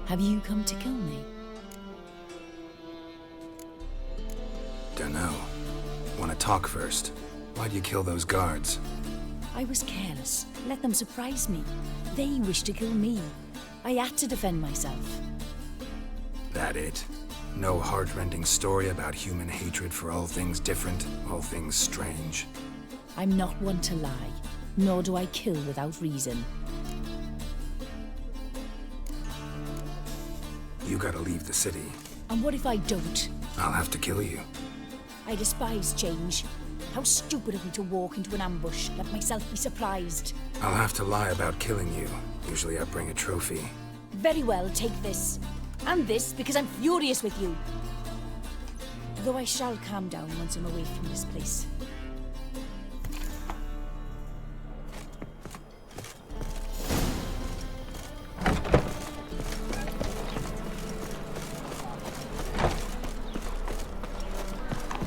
[SPEAKER 18] Have you come to kill me?
[SPEAKER 3] Dunno. Want to talk first? Why'd you kill those guards?
[SPEAKER 18] I was careless. Let them surprise me. They wished to kill me. I had to defend myself.
[SPEAKER 3] That it? No heart-rending story about human hatred for all things different, all things strange?
[SPEAKER 18] I'm not one to lie, nor do I kill without reason.
[SPEAKER 3] You gotta leave the city.
[SPEAKER 18] And what if I don't?
[SPEAKER 3] I'll have to kill you.
[SPEAKER 18] I despise change. How stupid of me to walk into an ambush, let myself be surprised.
[SPEAKER 3] I'll have to lie about killing you. Usually I bring a trophy.
[SPEAKER 18] Very well, take this. And this, because I'm furious with you. Though I shall calm down once I'm away from this place.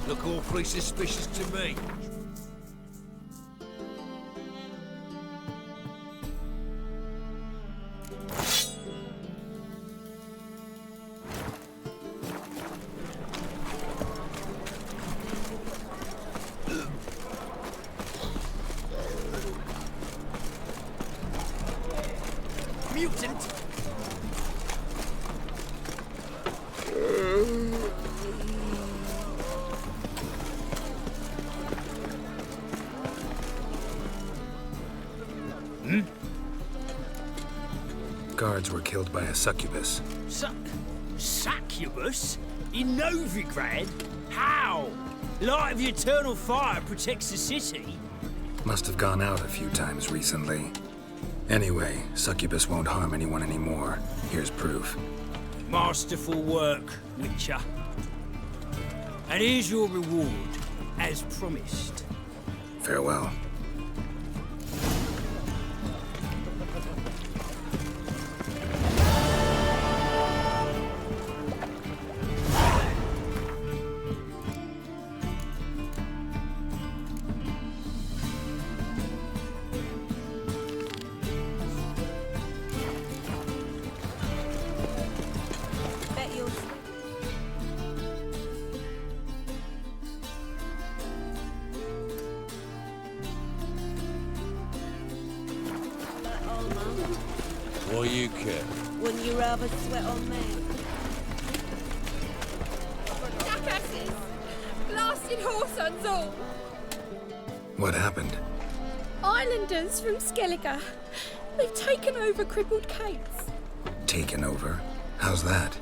[SPEAKER 15] Look awfully suspicious to me. Mutant!
[SPEAKER 3] Guards were killed by a succubus.
[SPEAKER 7] Succubus? In Novigrad? How? Light of the eternal fire protects the city?
[SPEAKER 3] Must have gone out a few times recently. Anyway, succubus won't harm anyone anymore. Here's proof.
[SPEAKER 7] Masterful work, Witcher. And here's your reward, as promised.
[SPEAKER 3] Farewell.
[SPEAKER 10] Bet you'll...
[SPEAKER 15] What you care?
[SPEAKER 10] Wouldn't you rather sweat on me?
[SPEAKER 2] Jackasses! Blasted whoresons all!
[SPEAKER 3] What happened?
[SPEAKER 2] Islanders from Skellige. They've taken over crippled Kate's.
[SPEAKER 3] Taken over? How's that?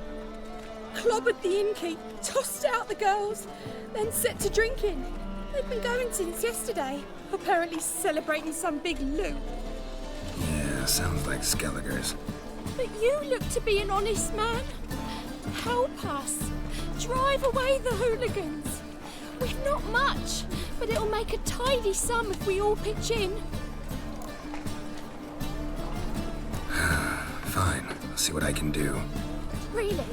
[SPEAKER 2] Clobbered the innkeep, tossed out the girls, then set to drinking. They've been going since yesterday, apparently celebrating some big loot.
[SPEAKER 3] Yeah, sounds like Skellige's.
[SPEAKER 2] But you look to be an honest man. Help us. Drive away the hooligans. We've not much, but it'll make a tidy sum if we all pitch in.
[SPEAKER 3] Fine, I'll see what I can do.
[SPEAKER 2] Really?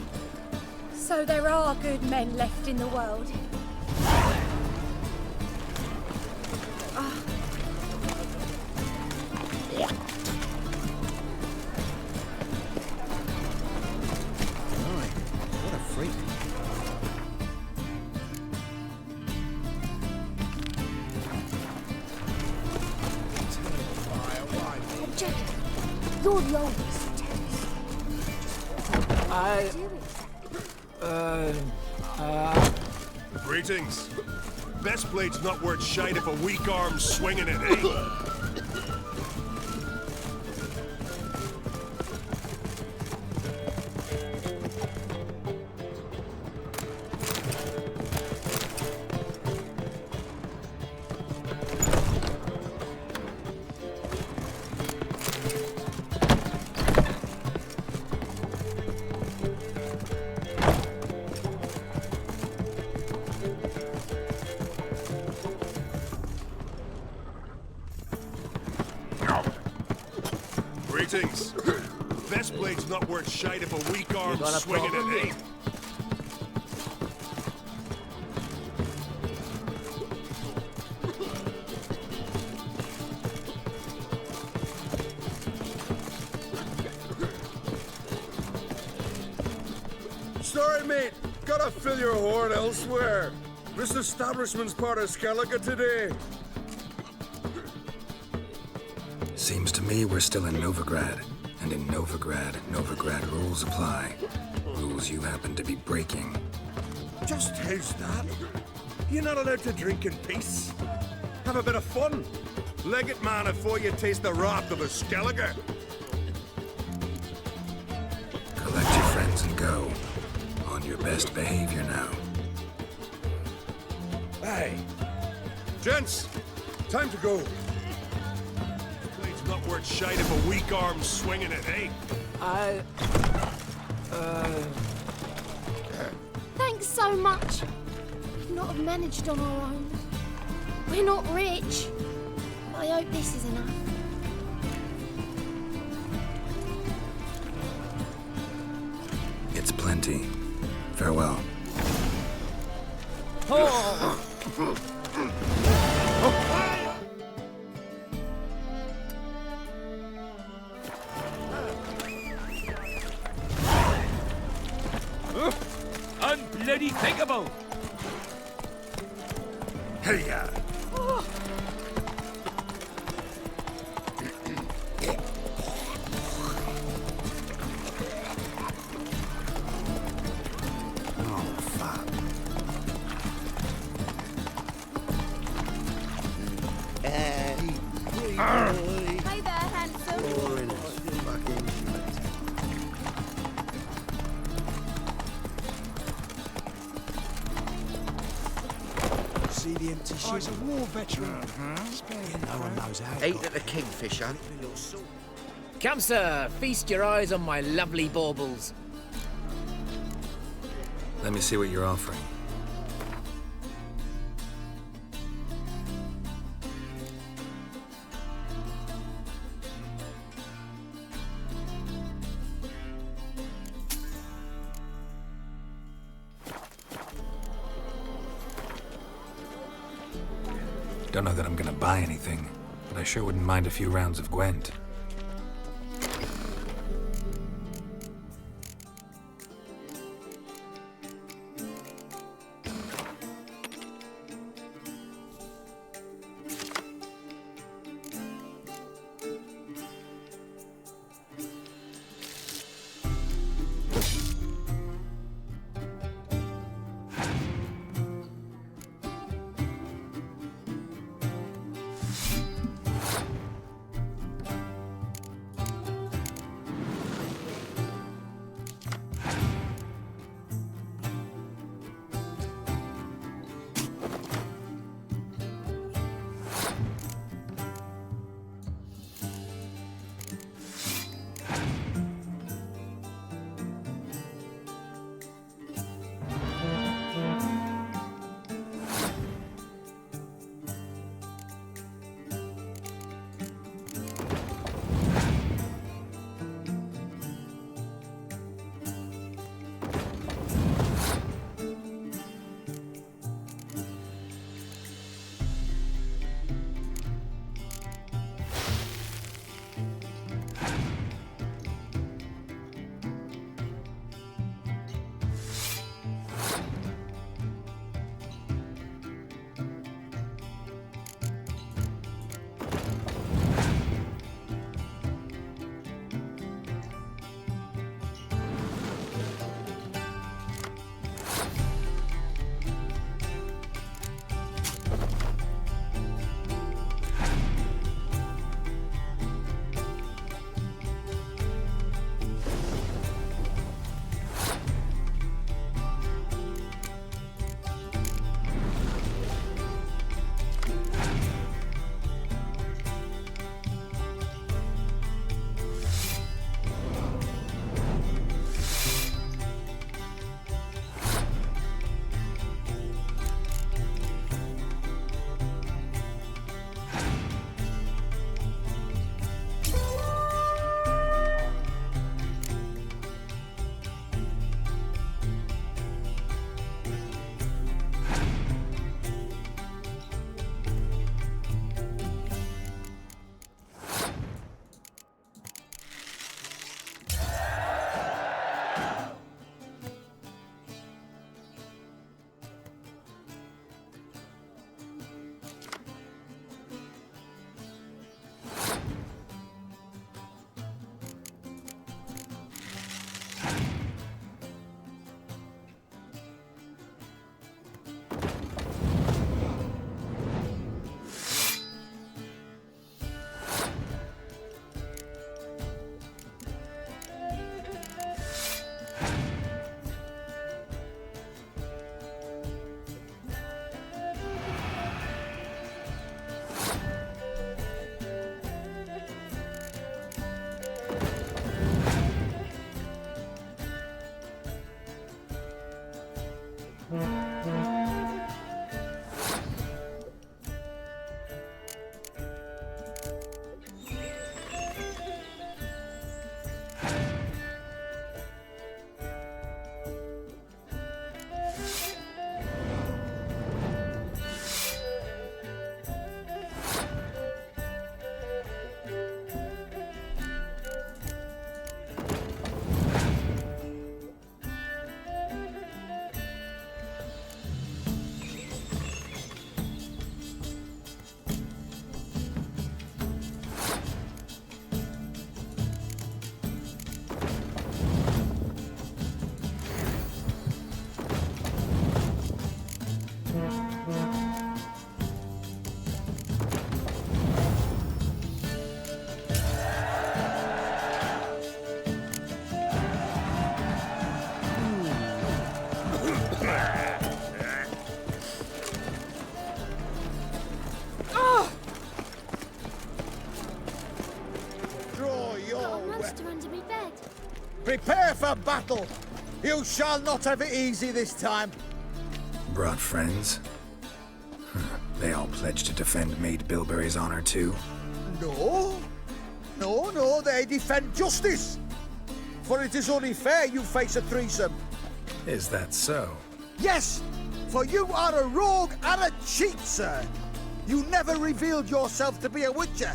[SPEAKER 2] So there are good men left in the world.
[SPEAKER 5] What a freak.
[SPEAKER 18] Objective. You're the oldest.
[SPEAKER 4] Greetings. Best blade's not worth shite if a weak arm's swinging it, eh? Greetings. Best blade's not worth shite if a weak arm's swinging it, eh?
[SPEAKER 19] Sorry, mate. Gotta fill your horn elsewhere. This establishment's part of Skellige today.
[SPEAKER 3] Seems to me we're still in Novigrad. And in Novigrad, Novigrad rules apply. Rules you happen to be breaking.
[SPEAKER 4] Just how's that? You're not allowed to drink in peace. Have a bit of fun. Leg it, man, before you taste the wrath of a Skellige.
[SPEAKER 3] Collect your friends and go. On your best behavior now.
[SPEAKER 4] Hey. Gents, time to go. Blade's not worth shite if a weak arm's swinging it, eh?
[SPEAKER 2] Thanks so much. We'd not have managed on our own. We're not rich. I hope this is enough.
[SPEAKER 3] It's plenty. Farewell.
[SPEAKER 15] Unbloody thinkable!
[SPEAKER 4] Hey, ya!
[SPEAKER 2] Hey there, handsome.
[SPEAKER 5] Boring as fucking shit.
[SPEAKER 9] See the empty ship? He's a war veteran. No one knows how.
[SPEAKER 15] Ate at the Kingfisher. Come, sir, feast your eyes on my lovely baubles.
[SPEAKER 3] Let me see what you're offering. Don't know that I'm gonna buy anything, but I sure wouldn't mind a few rounds of Gwent.
[SPEAKER 12] Prepare for battle! You shall not have it easy this time.
[SPEAKER 3] Brought friends? They all pledged to defend Maid Bilberry's honor too?
[SPEAKER 12] No. No, they defend justice. For it is only fair you face a threesome.
[SPEAKER 3] Is that so?
[SPEAKER 12] Yes, for you are a rogue and a cheat, sir. You never revealed yourself to be a witcher.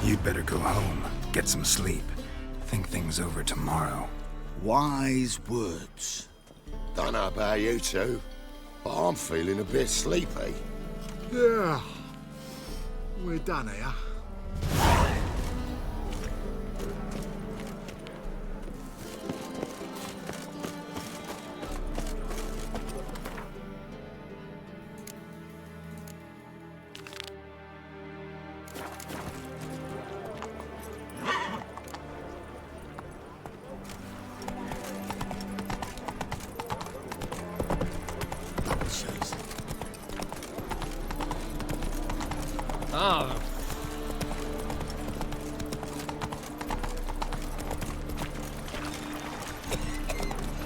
[SPEAKER 3] You'd better go home, get some sleep, think things over tomorrow.
[SPEAKER 12] Wise words.
[SPEAKER 19] Don't know about you two, but I'm feeling a bit sleepy.
[SPEAKER 20] Yeah. We're done here.
[SPEAKER 13] Ah.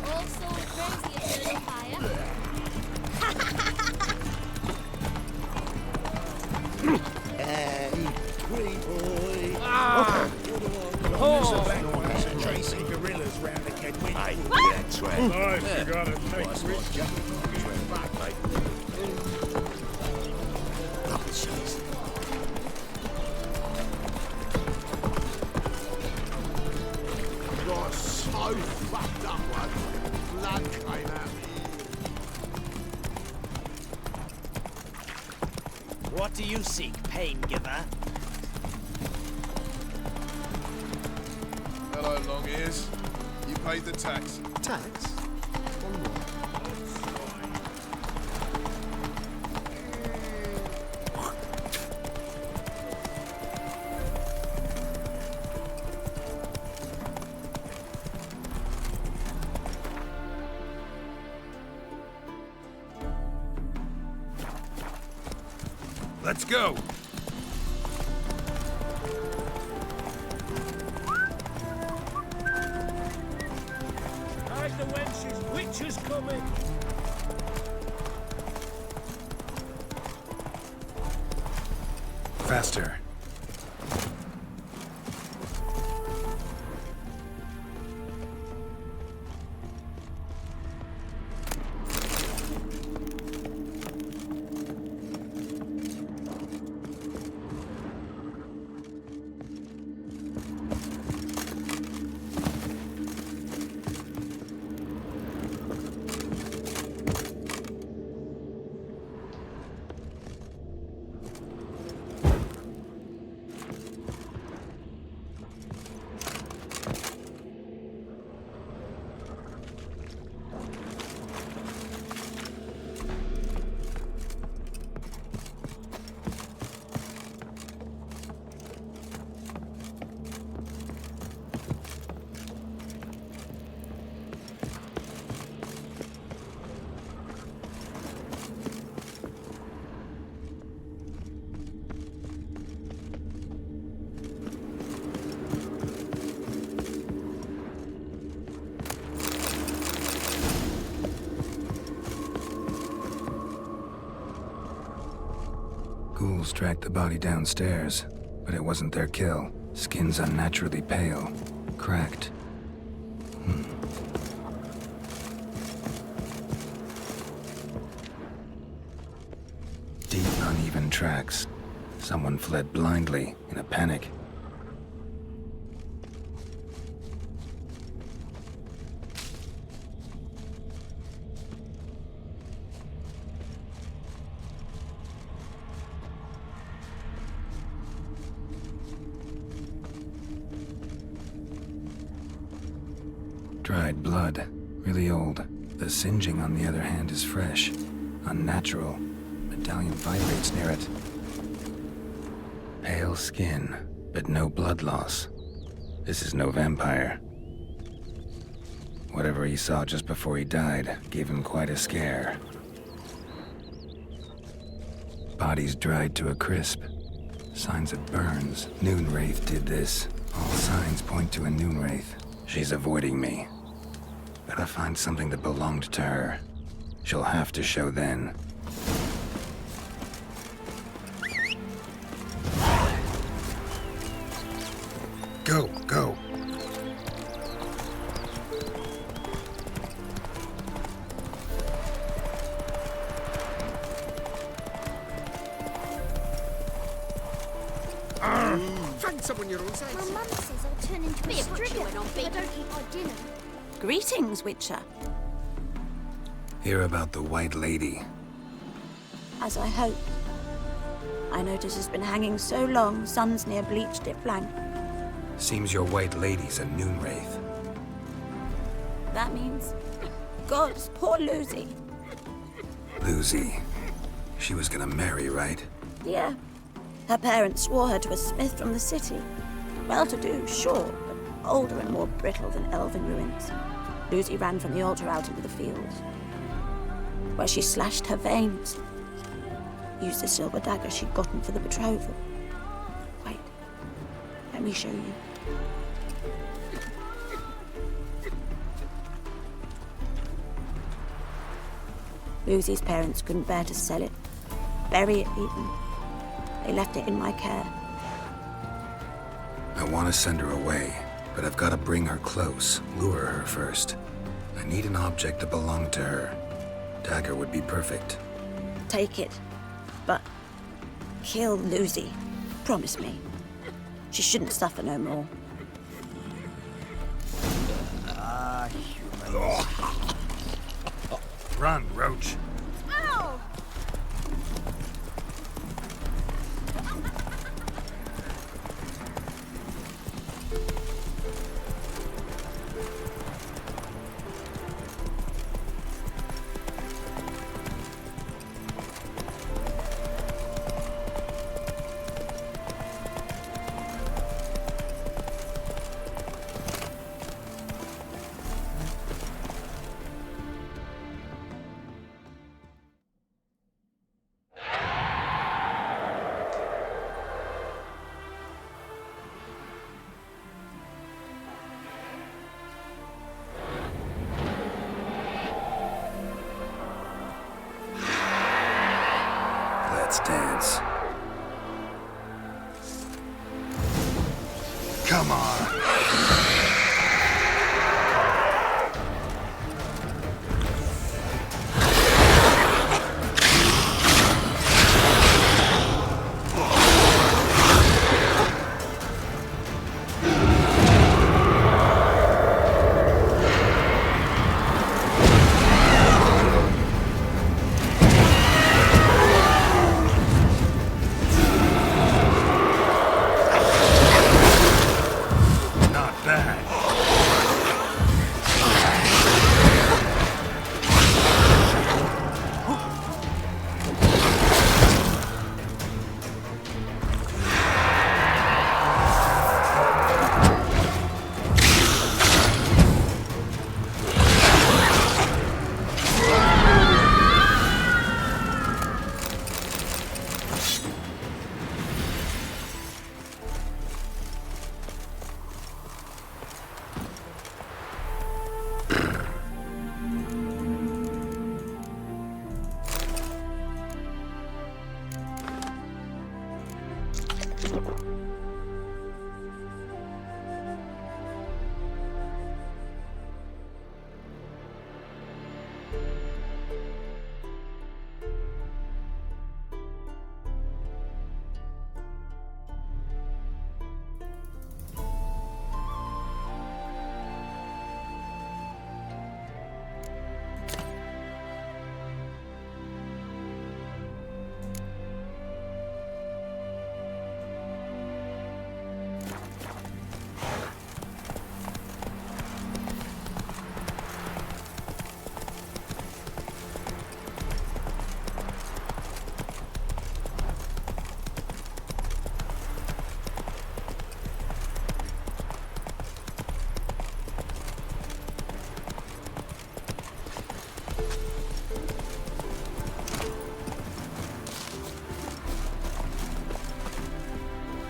[SPEAKER 2] All so crazy at little fire.
[SPEAKER 4] Hey, pretty boy.
[SPEAKER 13] Ah.
[SPEAKER 4] Oh. Tracing gorillas round the Ked Winnie. Hey, that trap.
[SPEAKER 1] Nice, you got it. Thanks, Rich.
[SPEAKER 4] Double chase. Got so fucked up once. Blood came out of the ear.
[SPEAKER 6] What do you seek, pain giver?
[SPEAKER 19] Hello, long ears. You paid the tax.
[SPEAKER 20] Tax? On what?
[SPEAKER 19] Let's go.
[SPEAKER 15] Hide the wenches, witches coming!
[SPEAKER 3] Faster. tracked the body downstairs, but it wasn't their kill. Skin's unnaturally pale, cracked. Deep, uneven tracks. Someone fled blindly, in a panic. Dried blood, really old. The singeing, on the other hand, is fresh, unnatural. Medallion vibrates near it. Pale skin, but no blood loss. This is no vampire. Whatever he saw just before he died gave him quite a scare. Body's dried to a crisp. Signs of burns. Noonwraith did this. All signs point to a Noonwraith. She's avoiding me. Gotta find something that belonged to her. She'll have to show then. Go, go.
[SPEAKER 14] Find someone your own size.
[SPEAKER 2] My mum says I'll turn into a stringer if I don't eat my dinner.
[SPEAKER 10] Greetings, Witcher.
[SPEAKER 3] Hear about the White Lady.
[SPEAKER 21] As I hoped. I notice it's been hanging so long, sun's near bleached it blank.
[SPEAKER 3] Seems your White Lady's a Noonwraith.
[SPEAKER 21] That means... Gods, poor Lucy.
[SPEAKER 3] Lucy. She was gonna marry, right?
[SPEAKER 21] Yeah. Her parents swore her to a smith from the city. Well-to-do, sure, but older and more brittle than elven ruins. Lucy ran from the altar out into the fields, where she slashed her veins. Used the silver dagger she'd gotten for the betrothal. Wait, let me show you. Lucy's parents couldn't bear to sell it, bury it even. They left it in my care.
[SPEAKER 3] I want to send her away, but I've got to bring her close, lure her first. I need an object that belonged to her. Dagger would be perfect.
[SPEAKER 21] Take it, but kill Lucy. Promise me. She shouldn't suffer no more.
[SPEAKER 3] Run, Roach.
[SPEAKER 2] Ow!
[SPEAKER 3] Let's dance. Come on.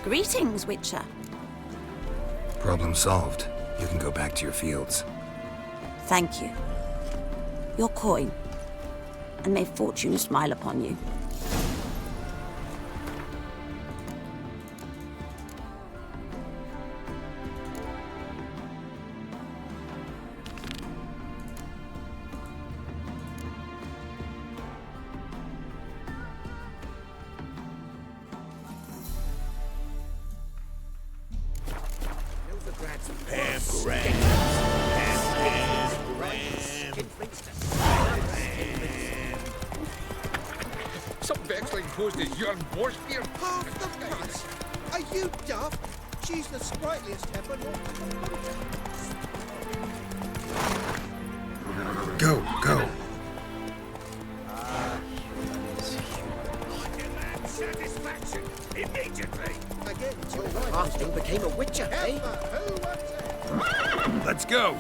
[SPEAKER 21] Greetings, Witcher.
[SPEAKER 3] Problem solved. You can go back to your fields.
[SPEAKER 21] Thank you. Your coin. And may fortune smile upon you.
[SPEAKER 19] Some Vexling posted young Borskier.
[SPEAKER 12] Half the price? Are you daft? She's the sprightliest heifer north of the
[SPEAKER 3] Go, go.
[SPEAKER 15] Satisfaction immediately.
[SPEAKER 12] Again,
[SPEAKER 15] Austin became a witcher, eh?
[SPEAKER 19] Let's go.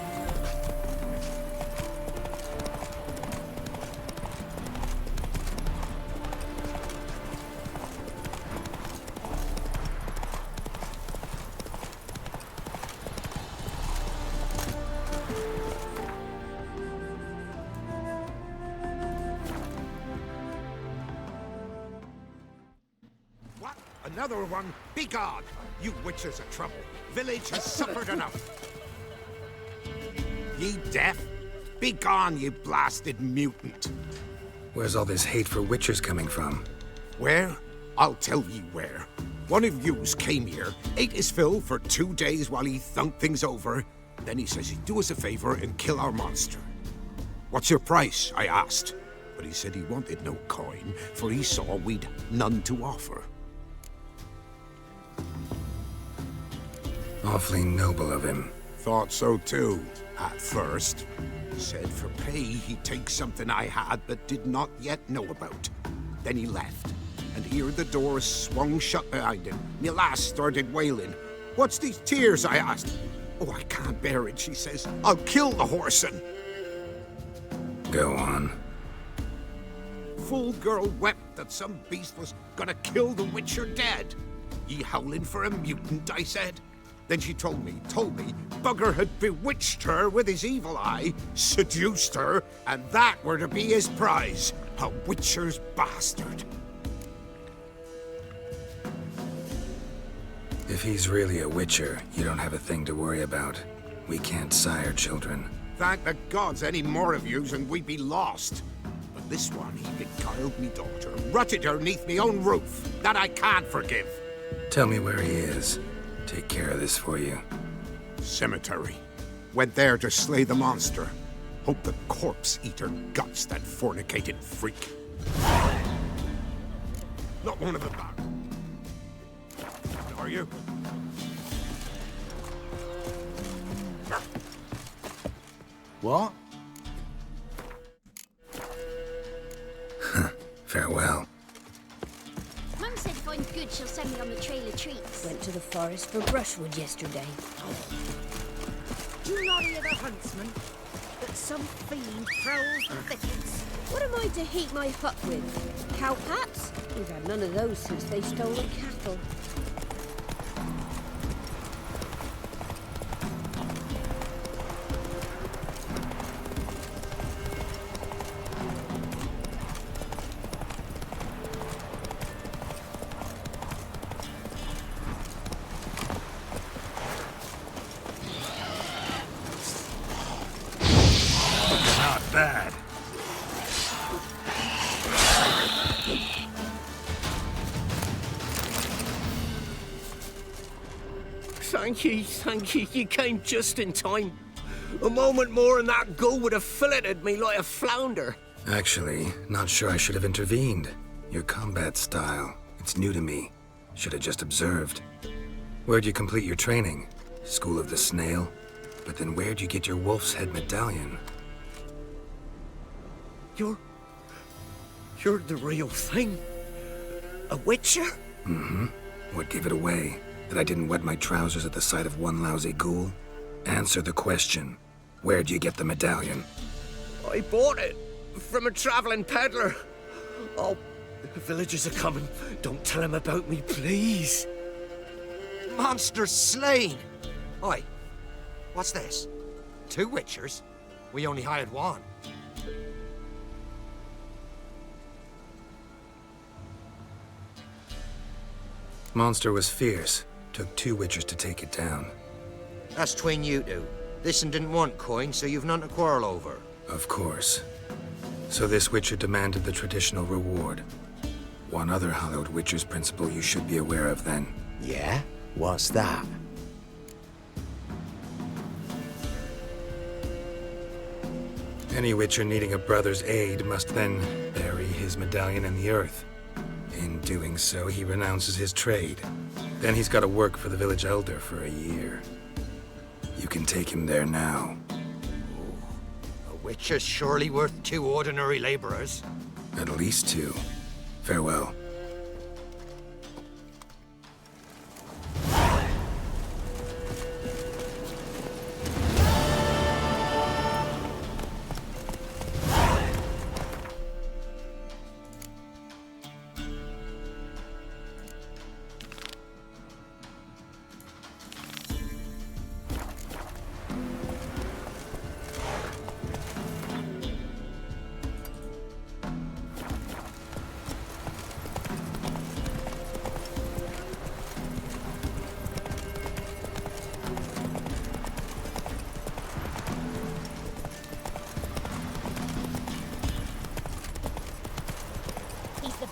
[SPEAKER 4] What? Another one? Begone! You witches of trouble. Village has suffered enough. Ye deaf? Begone, you blasted mutant.
[SPEAKER 3] Where's all this hate for witchers coming from?
[SPEAKER 4] Where? I'll tell ye where. One of yous came here, ate his fill for 2 days while he thunked things over. Then he says he'd do us a favor and kill our monster. What's your price? I asked. But he said he wanted no coin, for he saw we'd none to offer.
[SPEAKER 3] Awfully noble of him.
[SPEAKER 4] Thought so too, at first. Said for pay he'd take something I had but did not yet know about. Then he left, and here the door swung shut behind him. Me lass started wailing. What's these tears? I asked. Oh, I can't bear it, she says. I'll kill the whoreson.
[SPEAKER 3] Go on.
[SPEAKER 4] Fool girl wept that some beast was gonna kill the witcher dead. Ye howling for a mutant, I said. Then she told me, Bugger had bewitched her with his evil eye, seduced her, and that were to be his prize, a witcher's bastard.
[SPEAKER 3] If he's really a witcher, you don't have a thing to worry about. We can't sire children.
[SPEAKER 4] Thank the gods any more of yous and we'd be lost. But this one, he beguiled me daughter, rutted her neath me own roof. That I can't forgive.
[SPEAKER 3] Tell me where he is. Take care of this for you.
[SPEAKER 4] Cemetery. Went there to slay the monster. Hope the corpse eat her guts, that fornicated freak. Not one of them back. Are you?
[SPEAKER 12] What?
[SPEAKER 3] Farewell.
[SPEAKER 8] Mum said if I'm good, she'll send me on the trail of treats.
[SPEAKER 18] Went to the forest for brushwood yesterday.
[SPEAKER 22] Do you not hear the huntsman? That some fiend prowls the thickets.
[SPEAKER 2] What am I to heat my hut with? Cowpats?
[SPEAKER 18] We've had none of those since they stole the cattle.
[SPEAKER 11] Thank ye. You came just in time. A moment more and that gull would have filleted me like a flounder.
[SPEAKER 3] Actually, not sure I should have intervened. Your combat style, it's new to me. Should have just observed. Where'd you complete your training? School of the Snail? But then where'd you get your wolf's head medallion?
[SPEAKER 11] You're the real thing? A witcher?
[SPEAKER 3] Mm-hmm. What gave it away? That I didn't wet my trousers at the sight of one lousy ghoul? Answer the question. Where'd you get the medallion?
[SPEAKER 11] I bought it from a traveling peddler. Oh, the villagers are coming. Don't tell them about me, please.
[SPEAKER 16] Monster slain! Oi, what's this? 2 witchers? We only hired 1.
[SPEAKER 3] Monster was fierce. Took 2 witchers to take it down.
[SPEAKER 16] That's tween you two. This one didn't want coin, so you've none to quarrel over.
[SPEAKER 3] Of course. So this witcher demanded the traditional reward. One other hallowed witcher's principle you should be aware of then.
[SPEAKER 5] Yeah? What's that?
[SPEAKER 3] Any witcher needing a brother's aid must then bury his medallion in the earth. In doing so, he renounces his trade. Then he's got to work for the village elder for a year. You can take him there now.
[SPEAKER 16] A witcher's surely worth 2 ordinary laborers.
[SPEAKER 3] At least 2. Farewell.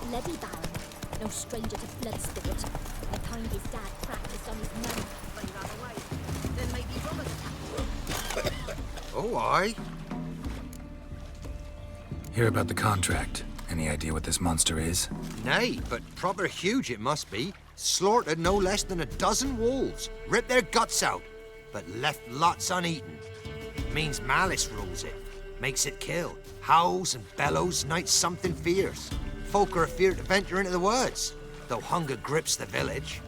[SPEAKER 8] Bloody Baron, no stranger to blood sport. The kind his dad practiced on his mum.
[SPEAKER 22] They ran away. Then maybe robbers attacked.
[SPEAKER 16] Oh, aye.
[SPEAKER 3] Hear about the contract. Any idea what this monster is?
[SPEAKER 16] Nay, but proper huge it must be. Slaughtered no less than 12 wolves. Ripped their guts out, but left lots uneaten. Means malice rules it. Makes it kill. Howls and bellows, nights something fierce. Folk are afeard to venture into the woods, though hunger grips the village.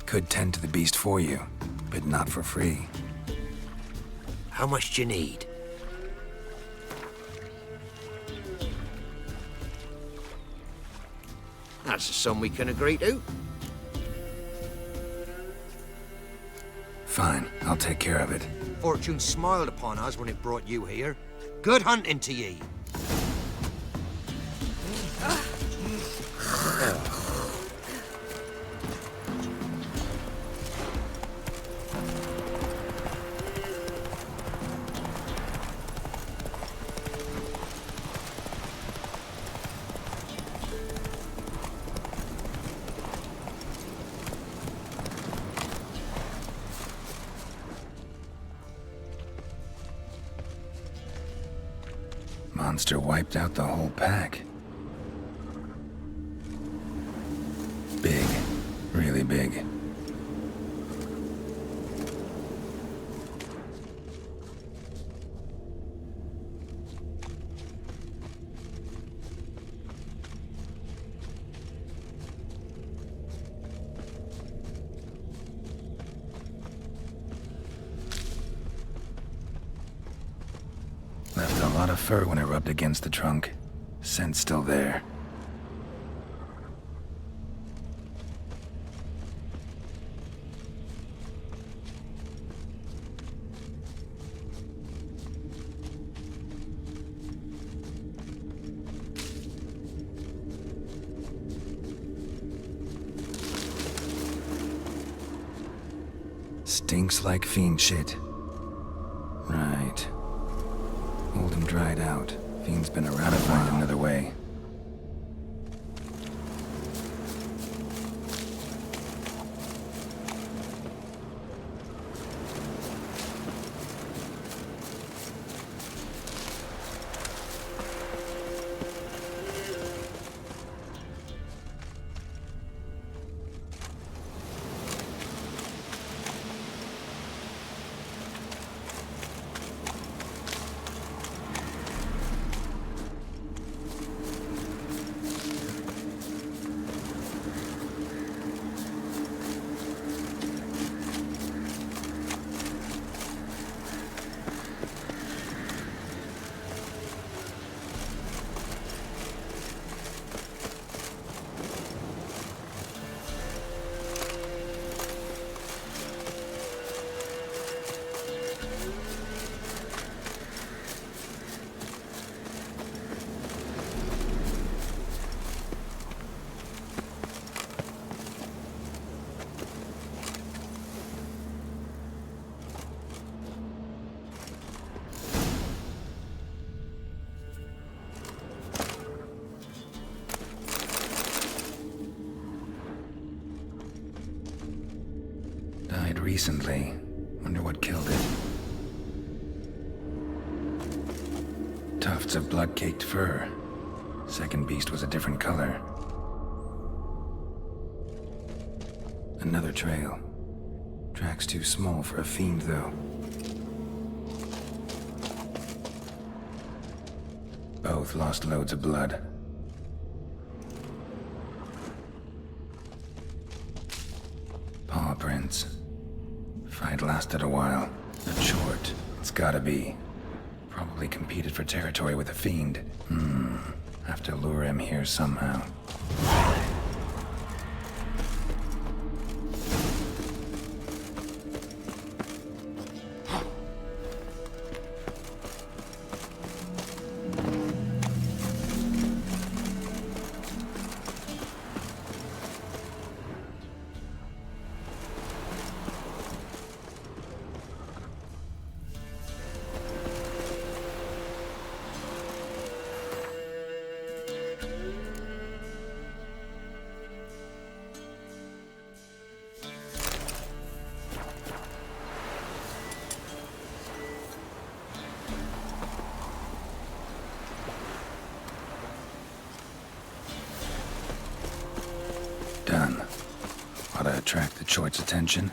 [SPEAKER 3] Could tend to the beast for you, but not for free.
[SPEAKER 16] How much do you need? That's a sum we can agree to.
[SPEAKER 3] Fine, I'll take care of it.
[SPEAKER 16] Fortune smiled upon us when it brought you here. Good hunting to ye.
[SPEAKER 3] Monster wiped out the whole pack. Big. Really big. Left a lot of fur when I rubbed against the trunk. Scent's still there. Stinks like fiend shit. Right. Old and dried out. Fiend's been around to find another way. Died recently. Wonder what killed it. Tufts of blood-caked fur. Second beast was a different color. Another trail. Tracks too small for a fiend, though. Both lost loads of blood. Paw prints. Fight lasted a while. Not short. It's gotta be. Probably competed for territory with a fiend. Have to lure him here somehow. Done. Ought to attract the Choit's attention.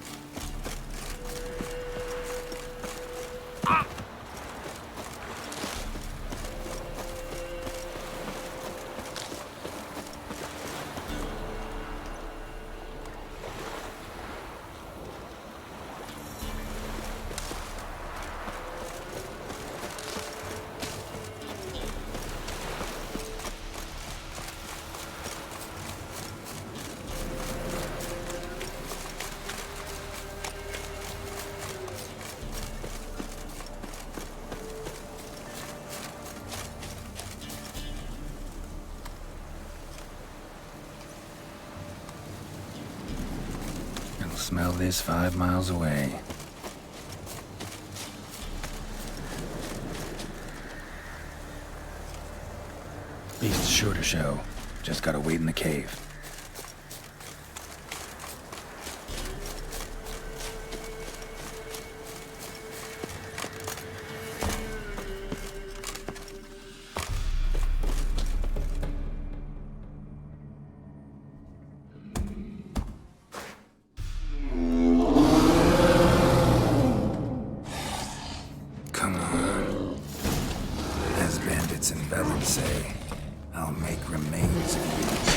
[SPEAKER 3] Smell this 5 miles away. Beast's sure to show. Just gotta wait in the cave. Say, I'll make remains of you.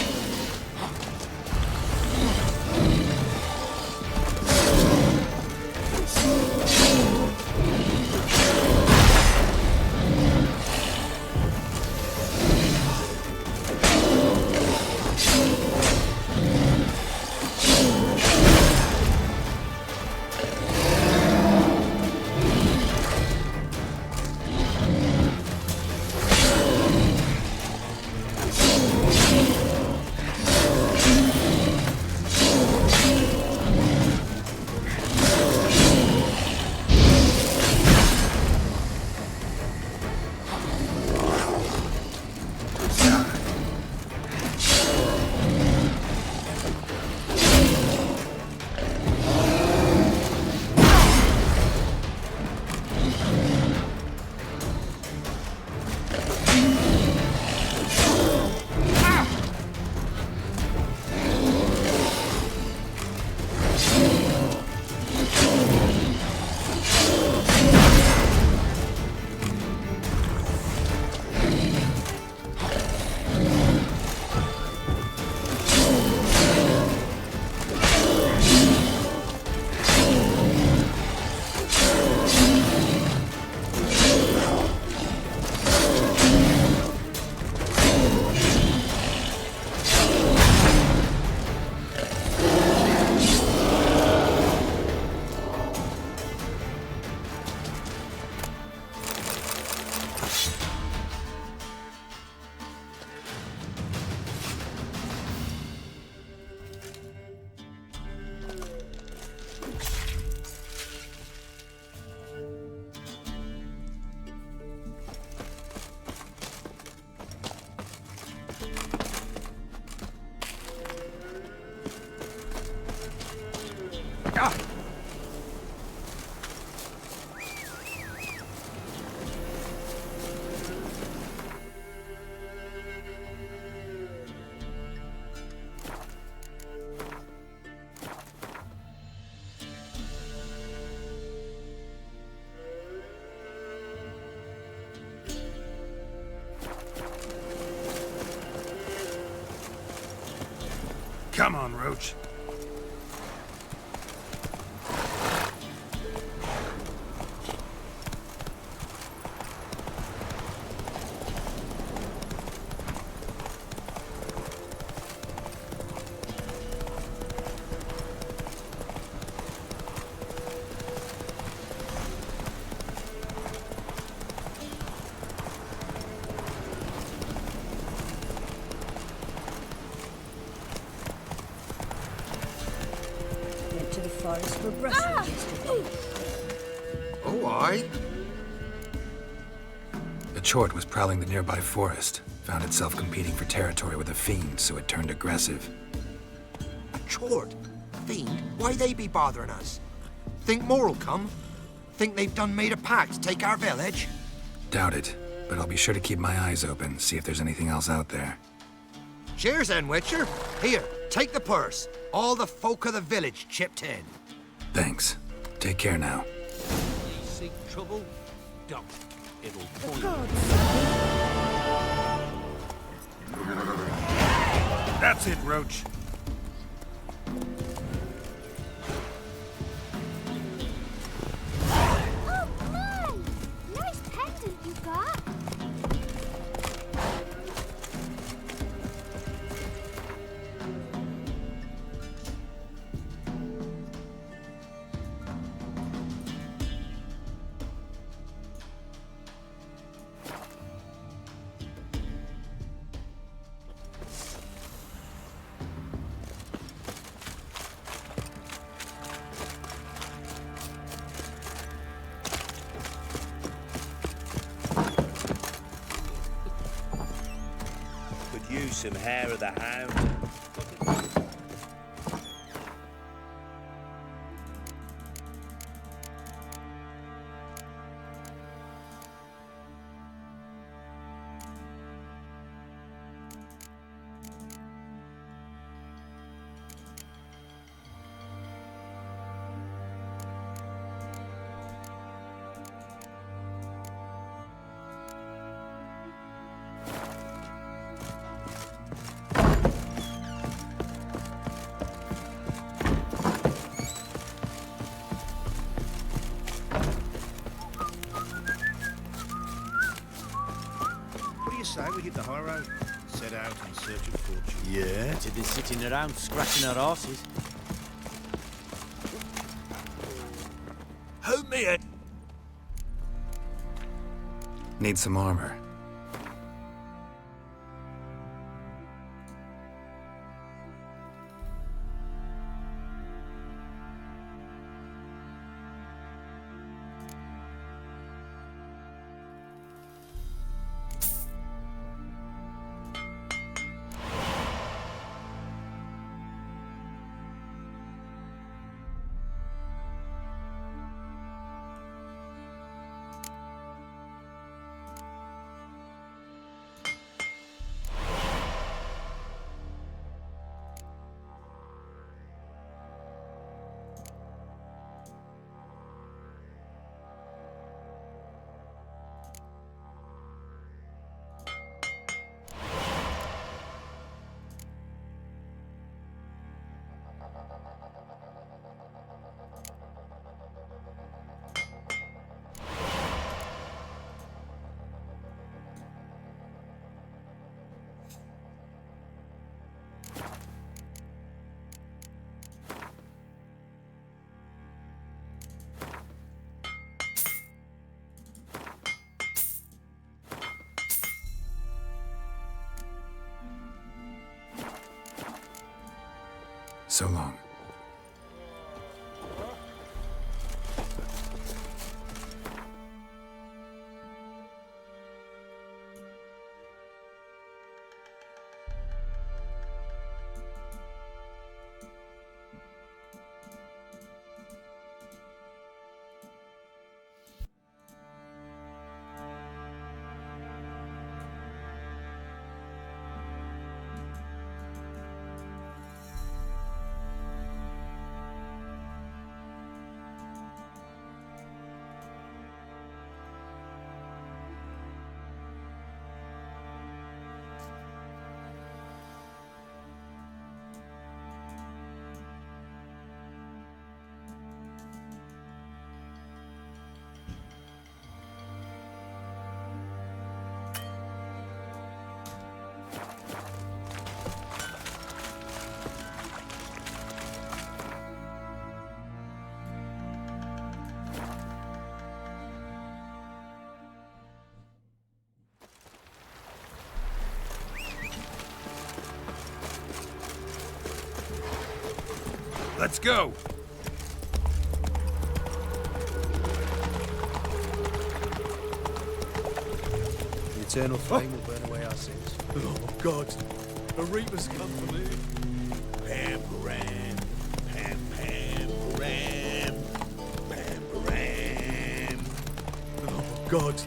[SPEAKER 3] Come on, Roach.
[SPEAKER 18] Went to the forest for brushwood yesterday.
[SPEAKER 16] Oh, aye.
[SPEAKER 3] A chort was prowling the nearby forest. Found itself competing for territory with a fiend, so it turned aggressive.
[SPEAKER 16] A chort? Fiend? Why they be bothering us? Think more'll come? Think they've done made a pact to take our village?
[SPEAKER 3] Doubt it, but I'll be sure to keep my eyes open, see if there's anything else out there.
[SPEAKER 16] Cheers then, Witcher. Here, take the purse. All the folk of the village chipped in.
[SPEAKER 3] Thanks. Take care now.
[SPEAKER 15] You seek trouble? Don't. It'll point.
[SPEAKER 3] That's it, Roach.
[SPEAKER 2] Oh my! Nice pendant you got.
[SPEAKER 15] Could use some hair of the hound.
[SPEAKER 7] What do you say we hit the high road? Set out in search of fortune.
[SPEAKER 6] Yeah. To be sitting around scratching our asses.
[SPEAKER 16] Help me it.
[SPEAKER 3] Need some armor. So long. Let's go!
[SPEAKER 5] The eternal flame will burn away our sins.
[SPEAKER 19] Oh, God. A reaper's come for me.
[SPEAKER 4] Pam Param. Pam Pam Param. Pam Param.
[SPEAKER 19] Oh, God.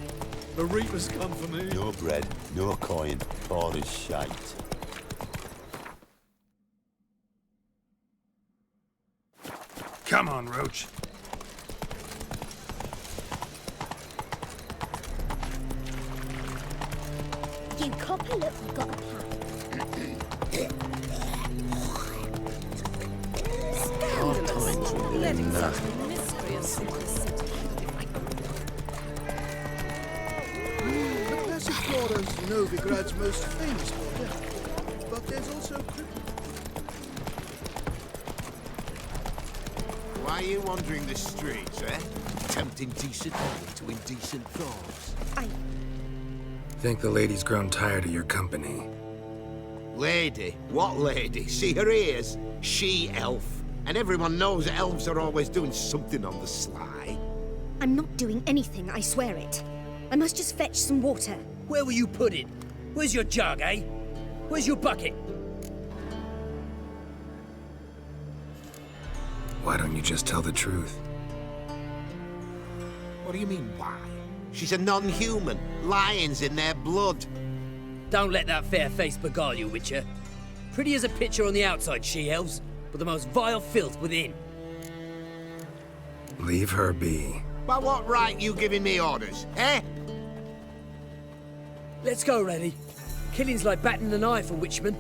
[SPEAKER 19] A reaper's come for me.
[SPEAKER 9] No bread, no coin, all is shite.
[SPEAKER 3] Come on, Roach.
[SPEAKER 8] You copper, look, you've got a plan.
[SPEAKER 10] Scandalous. Letting such mystery of simplicity.
[SPEAKER 12] The Passiflora is Novigrad's most famous border, but there's also
[SPEAKER 4] Why are you wandering the streets, eh? Tempting decent men to indecent thoughts.
[SPEAKER 3] Think the lady's grown tired of your company.
[SPEAKER 4] Lady? What lady? See her ears? She-elf. And everyone knows elves are always doing something on the sly.
[SPEAKER 18] I'm not doing anything, I swear it. I must just fetch some water.
[SPEAKER 15] Where will you put it? Where's your jug, eh? Where's your bucket?
[SPEAKER 3] Why don't you just tell the truth?
[SPEAKER 4] What do you mean, why? She's a non-human. Lions in their blood.
[SPEAKER 15] Don't let that fair face beguile you, Witcher. Pretty as a picture on the outside, she-elves, but the most vile filth within.
[SPEAKER 3] Leave her be.
[SPEAKER 4] By what right you giving me orders, eh?
[SPEAKER 15] Let's go, Rennie. Killing's like batting an eye for Witchman.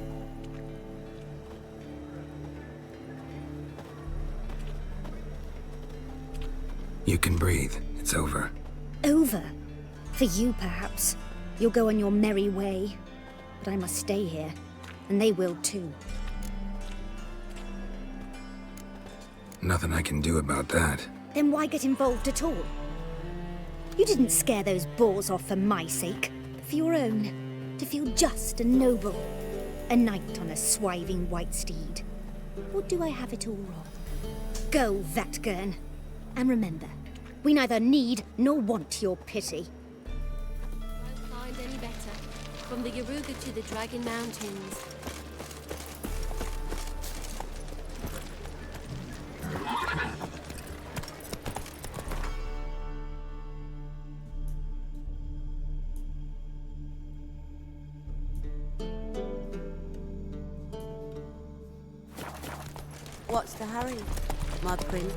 [SPEAKER 3] You can breathe. It's over.
[SPEAKER 18] Over? For you, perhaps. You'll go on your merry way. But I must stay here, and they will too.
[SPEAKER 3] Nothing I can do about that.
[SPEAKER 18] Then why get involved at all? You didn't scare those boars off for my sake, but for your own. To feel just and noble. A knight on a swiving white steed. Or do I have it all wrong? Go, Vatgern. And remember, we neither need nor want your pity.
[SPEAKER 2] Won't find any better. From the Yaruga to the Dragon Mountains.
[SPEAKER 21] What's the hurry, Mud Queen?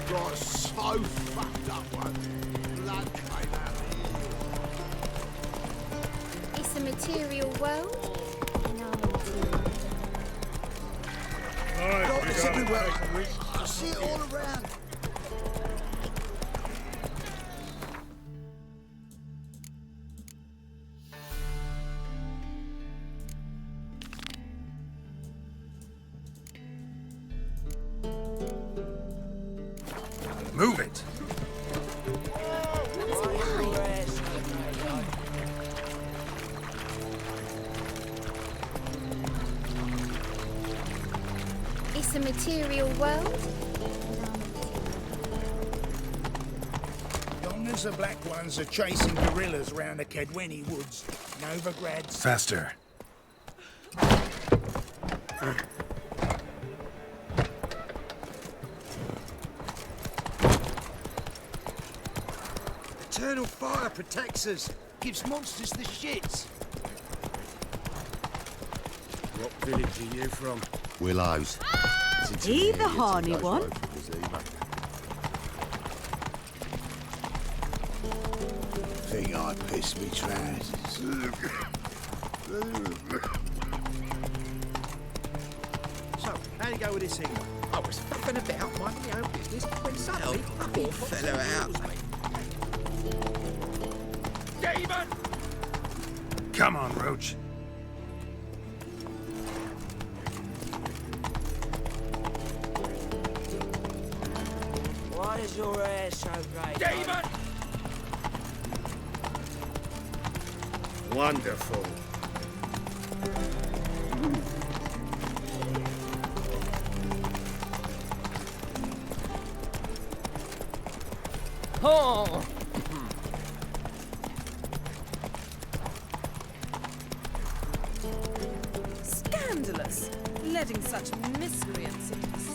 [SPEAKER 4] Got so fucked up one. Blood came out of
[SPEAKER 2] It's a material world.
[SPEAKER 12] Doctors everywhere. I see it all around.
[SPEAKER 3] Move it!
[SPEAKER 2] It's a material world.
[SPEAKER 7] Long as the Black Ones are chasing guerrillas round the Kedweni woods, Novigrad's...
[SPEAKER 3] Faster.
[SPEAKER 16] Eternal fire protects us. Gives monsters the shits.
[SPEAKER 19] What village are you from?
[SPEAKER 9] Willows.
[SPEAKER 21] He the horny one?
[SPEAKER 12] Think I pissed me trousers.
[SPEAKER 11] So, how you go with this thing? I was fucking about minding my own business when suddenly a poor fellow out.
[SPEAKER 19] Demon!
[SPEAKER 3] Come on, Roach.
[SPEAKER 6] What is your air so great?
[SPEAKER 19] Demon! Wonderful.
[SPEAKER 15] Oh!
[SPEAKER 10] Scandalous, letting such miscreants into the city.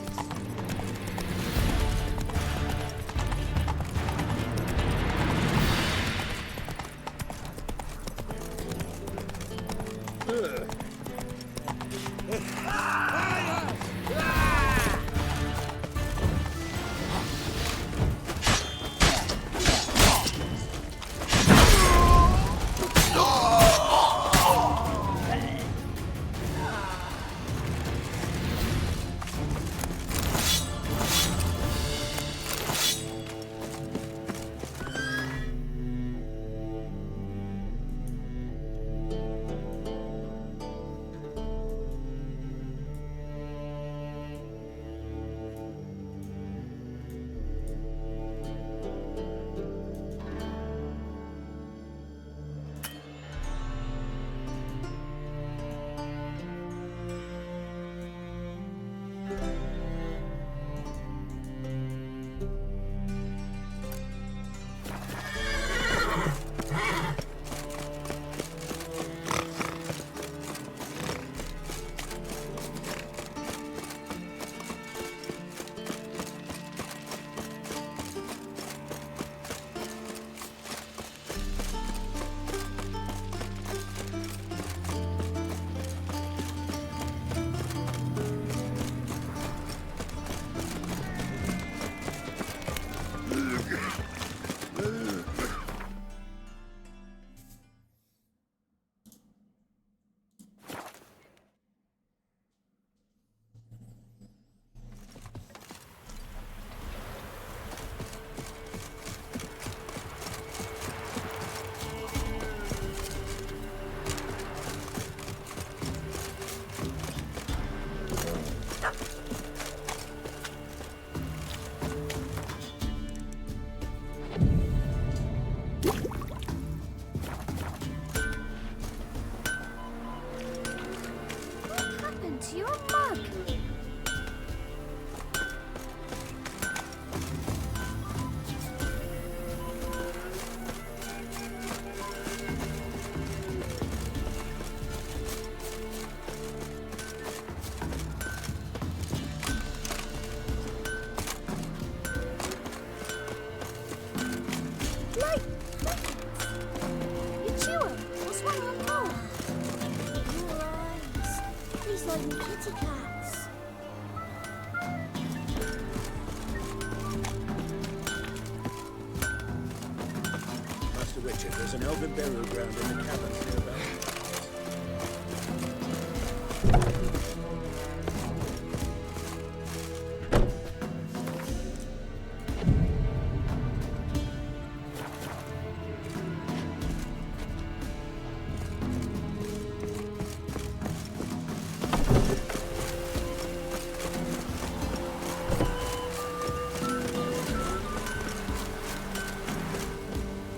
[SPEAKER 7] Master Richard, there's an elven burial ground in the caverns nearby.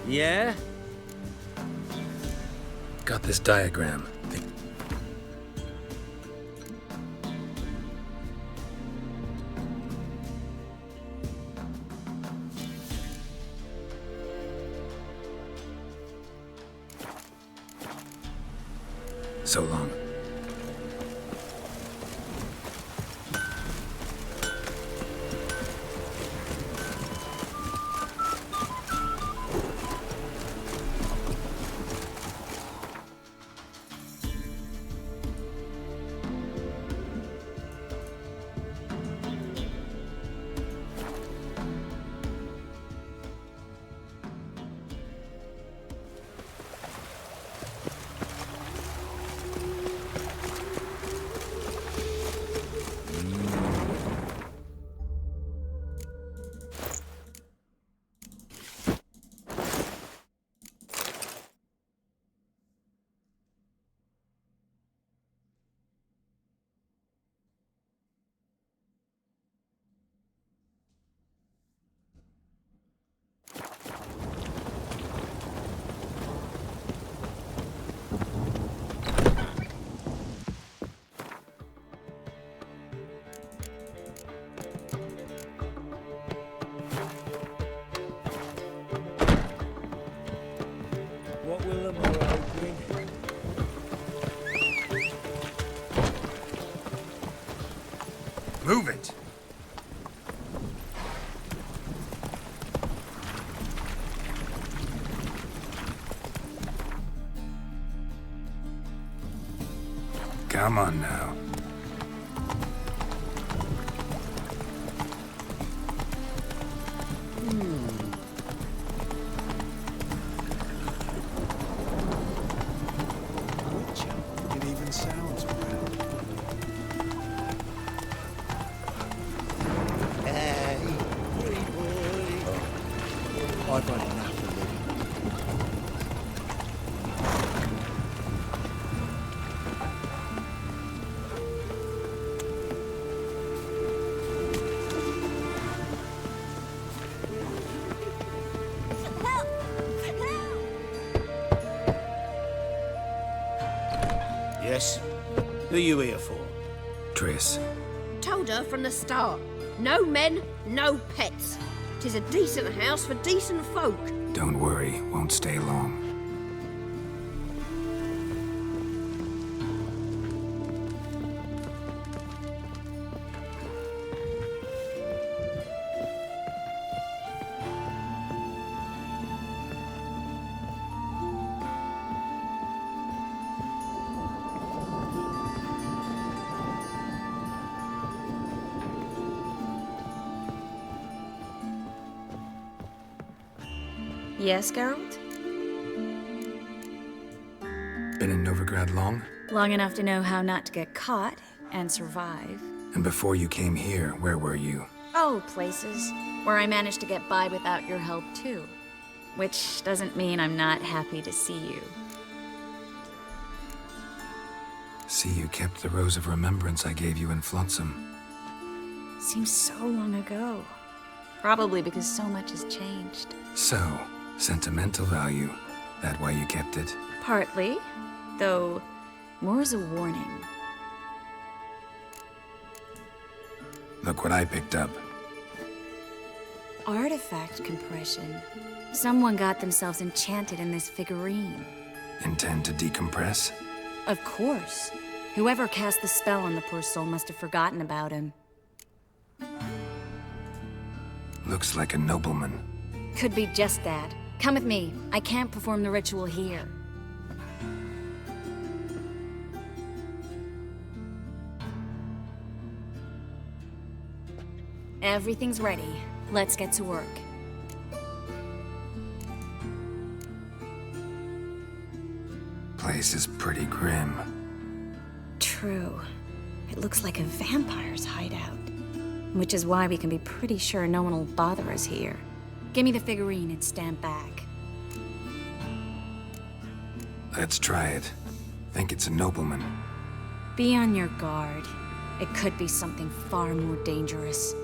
[SPEAKER 15] Yeah?
[SPEAKER 3] Got this diagram. So long. Move it! Come on now.
[SPEAKER 20] It even sounds proud. Hey, pretty boy. I've had enough of living.
[SPEAKER 7] Yes? Who you here for?
[SPEAKER 3] Triss.
[SPEAKER 22] Told her from the start. No men, no pets. 'Tis a decent house for decent folk.
[SPEAKER 3] Don't worry, won't stay long.
[SPEAKER 13] Yes, Geralt?
[SPEAKER 3] Been in Novigrad long?
[SPEAKER 13] Long enough to know how not to get caught and survive.
[SPEAKER 3] And before you came here, where were you?
[SPEAKER 13] Oh, places where I managed to get by without your help, too. Which doesn't mean I'm not happy to see you.
[SPEAKER 3] See, you kept the Rose of Remembrance I gave you in Flotsam.
[SPEAKER 13] Seems so long ago. Probably because so much has changed.
[SPEAKER 3] So, sentimental value. That why you kept it?
[SPEAKER 13] Partly, though more as a warning.
[SPEAKER 3] Look what I picked up.
[SPEAKER 13] Artifact compression. Someone got themselves enchanted in this figurine.
[SPEAKER 3] Intend to decompress?
[SPEAKER 13] Of course. Whoever cast the spell on the poor soul must have forgotten about him.
[SPEAKER 3] Looks like a nobleman.
[SPEAKER 13] Could be just that. Come with me. I can't perform the ritual here. Everything's ready. Let's get to work.
[SPEAKER 3] Place is pretty grim.
[SPEAKER 13] True. It looks like a vampire's hideout. Which is why we can be pretty sure no one will bother us here. Give me the figurine and stand back.
[SPEAKER 3] Let's try it. Think it's a nobleman.
[SPEAKER 13] Be on your guard. It could be something far more dangerous.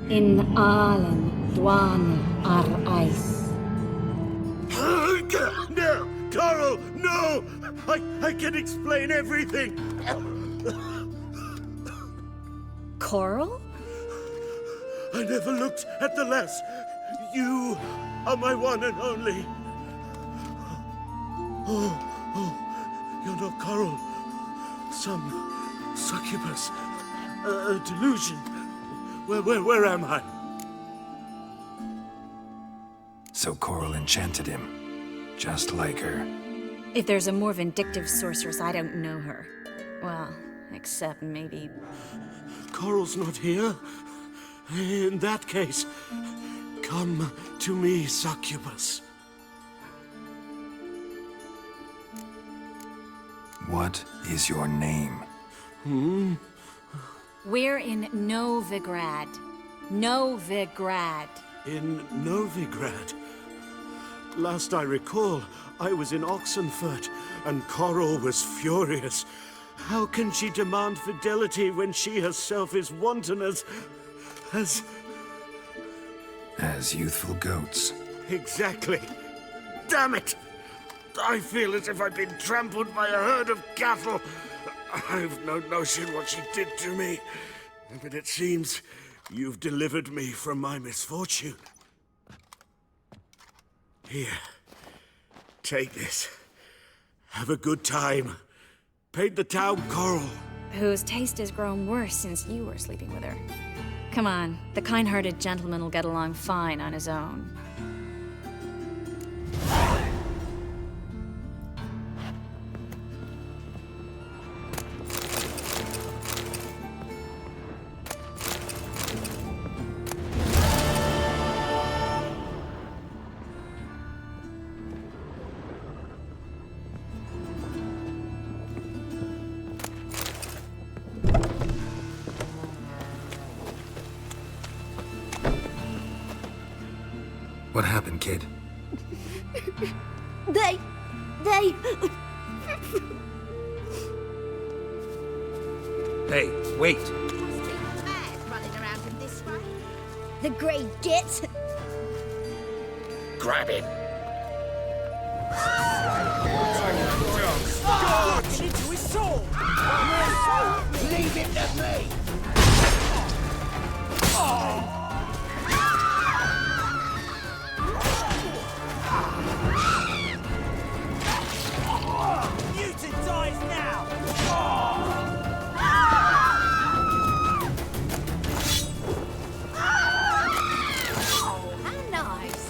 [SPEAKER 13] In Allen, Dwan, Ar-Ice.
[SPEAKER 7] No! Carl, no! I can explain everything!
[SPEAKER 13] Coral?
[SPEAKER 7] I never looked at the lass. You are my one and only. Oh, you're not Coral. Some succubus. A delusion. Where am I?
[SPEAKER 3] So Coral enchanted him. Just like her.
[SPEAKER 13] If there's a more vindictive sorceress, I don't know her. Well, except maybe...
[SPEAKER 7] Coral's not here. In that case, come to me, succubus.
[SPEAKER 3] What is your name?
[SPEAKER 13] We're in Novigrad. Novigrad.
[SPEAKER 7] In Novigrad? Last I recall, I was in Oxenfurt, and Coral was furious. How can she demand fidelity when she herself is wanton as
[SPEAKER 3] youthful goats.
[SPEAKER 7] Exactly. Damn it! I feel as if I've been trampled by a herd of cattle. I've no notion what she did to me, but it seems you've delivered me from my misfortune. Here, take this. Have a good time. Paint the town coral.
[SPEAKER 13] Whose taste has grown worse since you were sleeping with her. Come on, the kind-hearted gentleman will get along fine on his own.
[SPEAKER 3] What happened, kid?
[SPEAKER 18] They...
[SPEAKER 4] Hey, wait.
[SPEAKER 22] Running around in this way.
[SPEAKER 18] The Grey Git.
[SPEAKER 4] Grab him.
[SPEAKER 12] God! Into his sword! Leave it to me! Newton dies now!
[SPEAKER 22] Oh, how nice.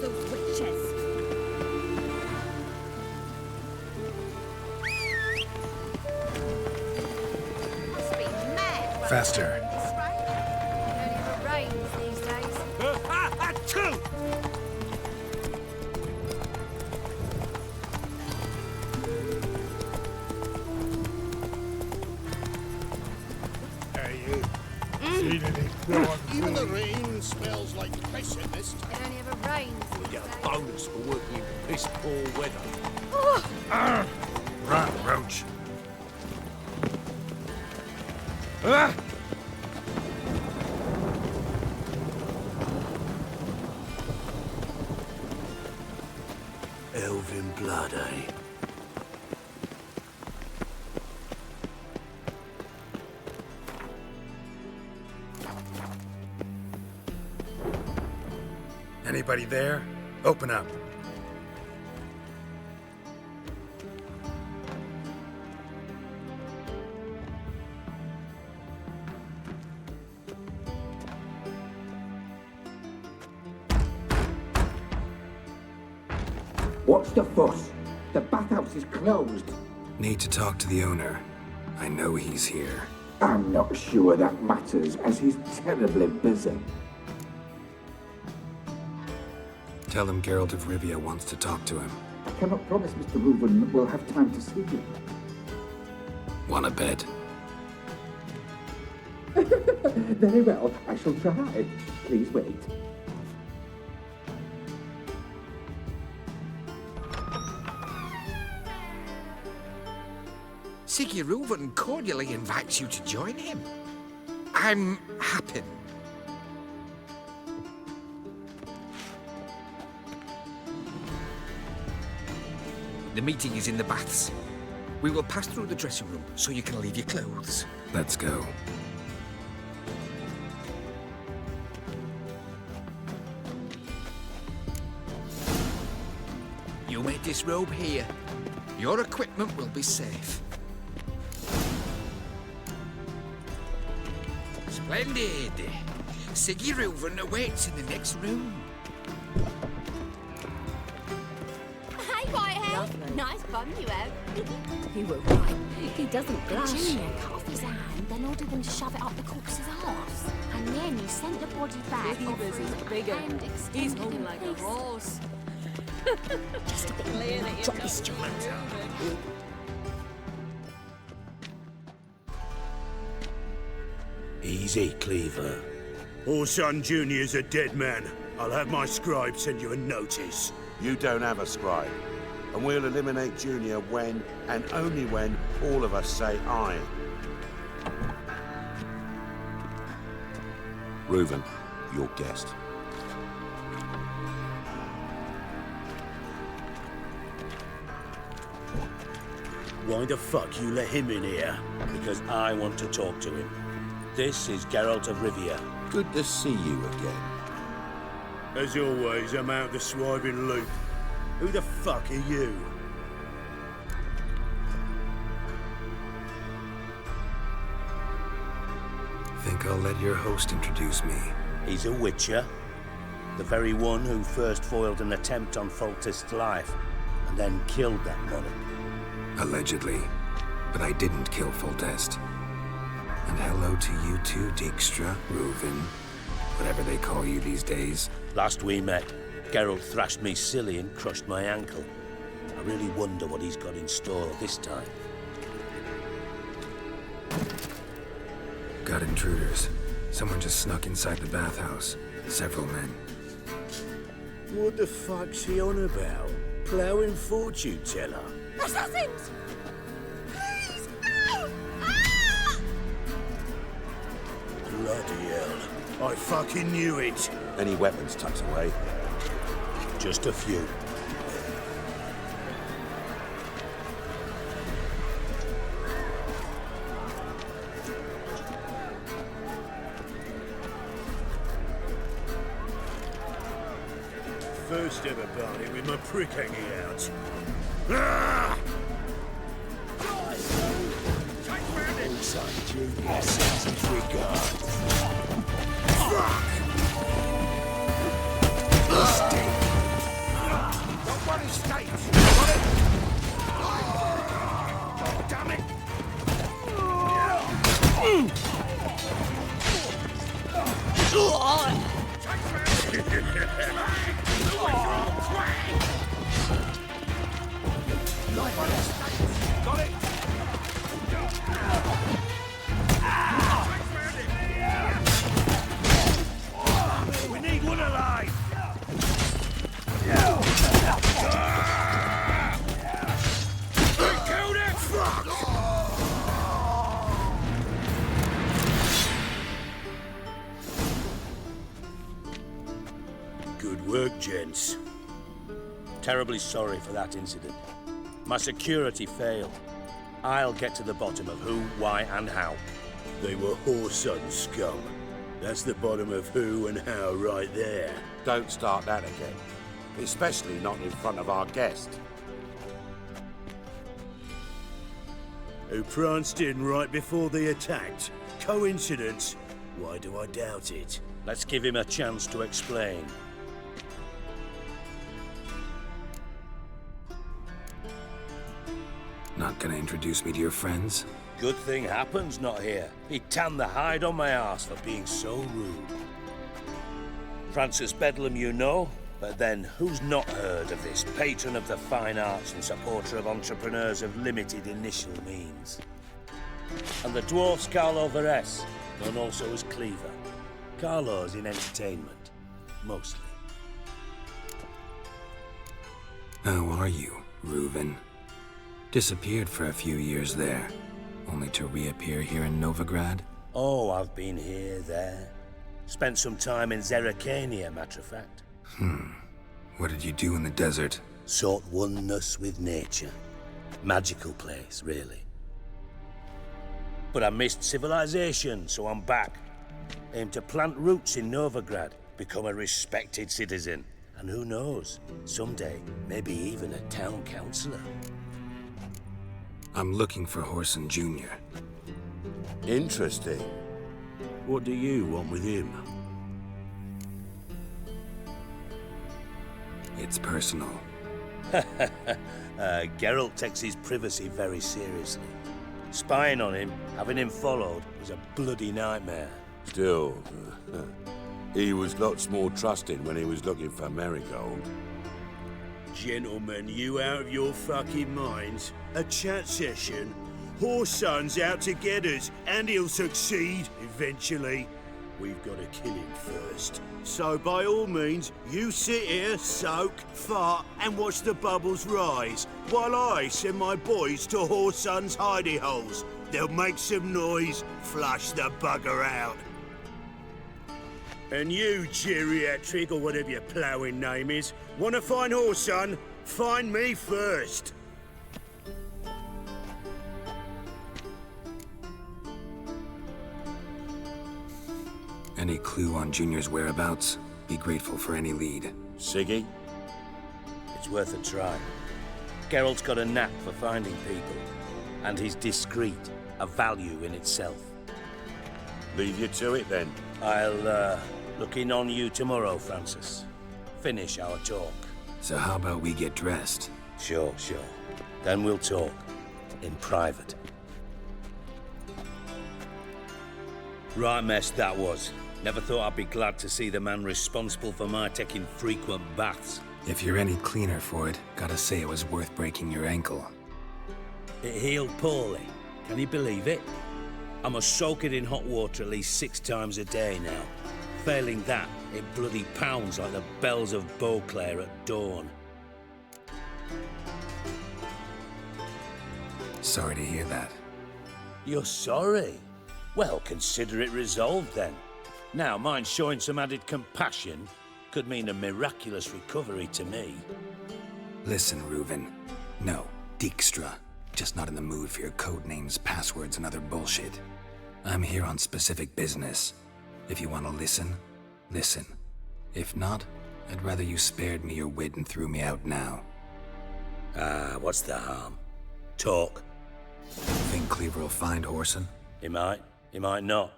[SPEAKER 18] Those witches.
[SPEAKER 22] Must be mad.
[SPEAKER 3] Faster.
[SPEAKER 22] This way. It only ever rains these days.
[SPEAKER 7] Achoo!
[SPEAKER 19] Hey, you. Seen any Even the rain smells like piss in this town.
[SPEAKER 22] It only ever rains
[SPEAKER 4] We
[SPEAKER 22] these
[SPEAKER 4] get a
[SPEAKER 22] days.
[SPEAKER 4] bonus for working in piss poor weather.
[SPEAKER 3] Run, Roach.
[SPEAKER 7] Elven blood, eh?
[SPEAKER 3] Anybody there? Open up.
[SPEAKER 1] What's the fuss? The bathhouse is closed.
[SPEAKER 3] Need to talk to the owner. I know he's here.
[SPEAKER 1] I'm not sure that matters, as he's terribly busy.
[SPEAKER 3] Tell him Geralt of Rivia wants to talk to him.
[SPEAKER 1] I cannot promise Mr. Reuven will have time to see you.
[SPEAKER 3] Want a bed?
[SPEAKER 1] Very well, I shall try. Please wait.
[SPEAKER 4] Siggy Reuven cordially invites you to join him. I'm happy. The meeting is in the baths. We will pass through the dressing room so you can leave your clothes.
[SPEAKER 3] Let's go.
[SPEAKER 4] You may disrobe here. Your equipment will be safe. Splendid. Siggy Reuven awaits in the next room.
[SPEAKER 22] Hey, Whitehead. Nice bum you have. You were right. He doesn't blush.
[SPEAKER 8] Junior cut off his hand, then ordered them to shove it up the corpse's arse. And then he sent the body back.
[SPEAKER 22] Beavers is bigger. He's hung like a horse.
[SPEAKER 18] Just a bit more. Drop this joint.
[SPEAKER 7] Easy, Cleaver. Orson Jr.'s a dead man. I'll have my scribe send you a notice.
[SPEAKER 19] You don't have a scribe. And we'll eliminate Junior when, and only when, all of us say aye. Reuven, your guest.
[SPEAKER 7] Why the fuck you let him in here? Because I want to talk to him. This is Geralt of Rivia.
[SPEAKER 19] Good to see you again.
[SPEAKER 7] As always, I'm out the swiving loop. Who the fuck are you?
[SPEAKER 3] Think I'll let your host introduce me.
[SPEAKER 7] He's a witcher. The very one who first foiled an attempt on Foltest's life, and then killed that monarch.
[SPEAKER 3] Allegedly. But I didn't kill Foltest. And hello to you too, Dijkstra, Reuven, whatever they call you these days.
[SPEAKER 7] Last we met, Geralt thrashed me silly and crushed my ankle. I really wonder what he's got in store this time.
[SPEAKER 3] Got intruders. Someone just snuck inside the bathhouse. Several men.
[SPEAKER 7] What the fuck's he on about? Plowing fortune teller?
[SPEAKER 2] Assassins! Please, no! Ah!
[SPEAKER 7] Bloody hell. I fucking knew it.
[SPEAKER 19] Any weapons tucked away?
[SPEAKER 7] Just a few. First ever party with my prick hanging out. Ah! Son, Junior sends his regards. Fuck!
[SPEAKER 4] Nobody escapes! Got it? Oh, damn it! Got it? We need one alive! Killed it! Fuck!
[SPEAKER 7] Good work, gents. Terribly sorry for that incident. My security failed. I'll get to the bottom of who, why, and how. They were Whoreson scum. That's the bottom of who and how right there.
[SPEAKER 19] Don't start that again. Especially not in front of our guest.
[SPEAKER 7] Who pranced in right before they attacked. Coincidence? Why do I doubt it? Let's give him a chance to explain.
[SPEAKER 3] Not gonna introduce me to your friends?
[SPEAKER 7] Good thing Happen's not here. He tanned the hide on my ass for being so rude. Francis Bedlam you know, but then who's not heard of this patron of the fine arts and supporter of entrepreneurs of limited initial means? And the dwarf's Carlo Veres, known also as Cleaver. Carlo's in entertainment, mostly.
[SPEAKER 3] How are you, Reuven? Disappeared for a few years there, only to reappear here in Novigrad?
[SPEAKER 7] Oh, I've been here, there. Spent some time in Zerrikania, matter of fact.
[SPEAKER 3] What did you do in the desert?
[SPEAKER 7] Sought oneness with nature. Magical place, really. But I missed civilization, so I'm back. Aim to plant roots in Novigrad, become a respected citizen. And who knows, someday, maybe even a town councillor.
[SPEAKER 3] I'm looking for Whoreson Jr.
[SPEAKER 19] Interesting.
[SPEAKER 7] What do you want with him?
[SPEAKER 3] It's personal.
[SPEAKER 7] Geralt takes his privacy very seriously. Spying on him, having him followed, was a bloody nightmare.
[SPEAKER 19] Still, he was lots more trusting when he was looking for Marigold.
[SPEAKER 7] Gentlemen, you out of your fucking minds? A chat session? Whoreson's out to get us, and he'll succeed eventually. We've got to kill him first. So by all means, you sit here, soak, fart, and watch the bubbles rise, while I send my boys to Whoreson's hidey holes. They'll make some noise, flush the bugger out. And you, geriatric, or whatever your ploughing name is, want to find Whoreson? Find me first.
[SPEAKER 3] Any clue on Junior's whereabouts? Be grateful for any lead.
[SPEAKER 14] Siggy? It's worth a try. Geralt's got a knack for finding people, and he's discreet, a value in itself.
[SPEAKER 9] Leave you to it then.
[SPEAKER 14] I'll look in on you tomorrow, Francis. Finish our talk.
[SPEAKER 3] So how about we get dressed?
[SPEAKER 14] Sure. Then we'll talk. In private. Right mess that was. Never thought I'd be glad to see the man responsible for my taking frequent baths.
[SPEAKER 3] If you're any cleaner for it, gotta say it was worth breaking your ankle.
[SPEAKER 14] It healed poorly. Can you believe it? I must soak it in hot water at least 6 times a day now. Failing that, it bloody pounds like the bells of Beauclair at dawn.
[SPEAKER 3] Sorry to hear that.
[SPEAKER 14] You're sorry? Well, consider it resolved then. Now, mind showing some added compassion could mean a miraculous recovery to me.
[SPEAKER 3] Listen, Reuven. No, Dijkstra. Just not in the mood for your code names, passwords, and other bullshit. I'm here on specific business. If you want to listen, listen. If not, I'd rather you spared me your wit and threw me out now.
[SPEAKER 14] What's the harm? Talk.
[SPEAKER 3] Think Cleaver will find Whoreson?
[SPEAKER 14] He might not.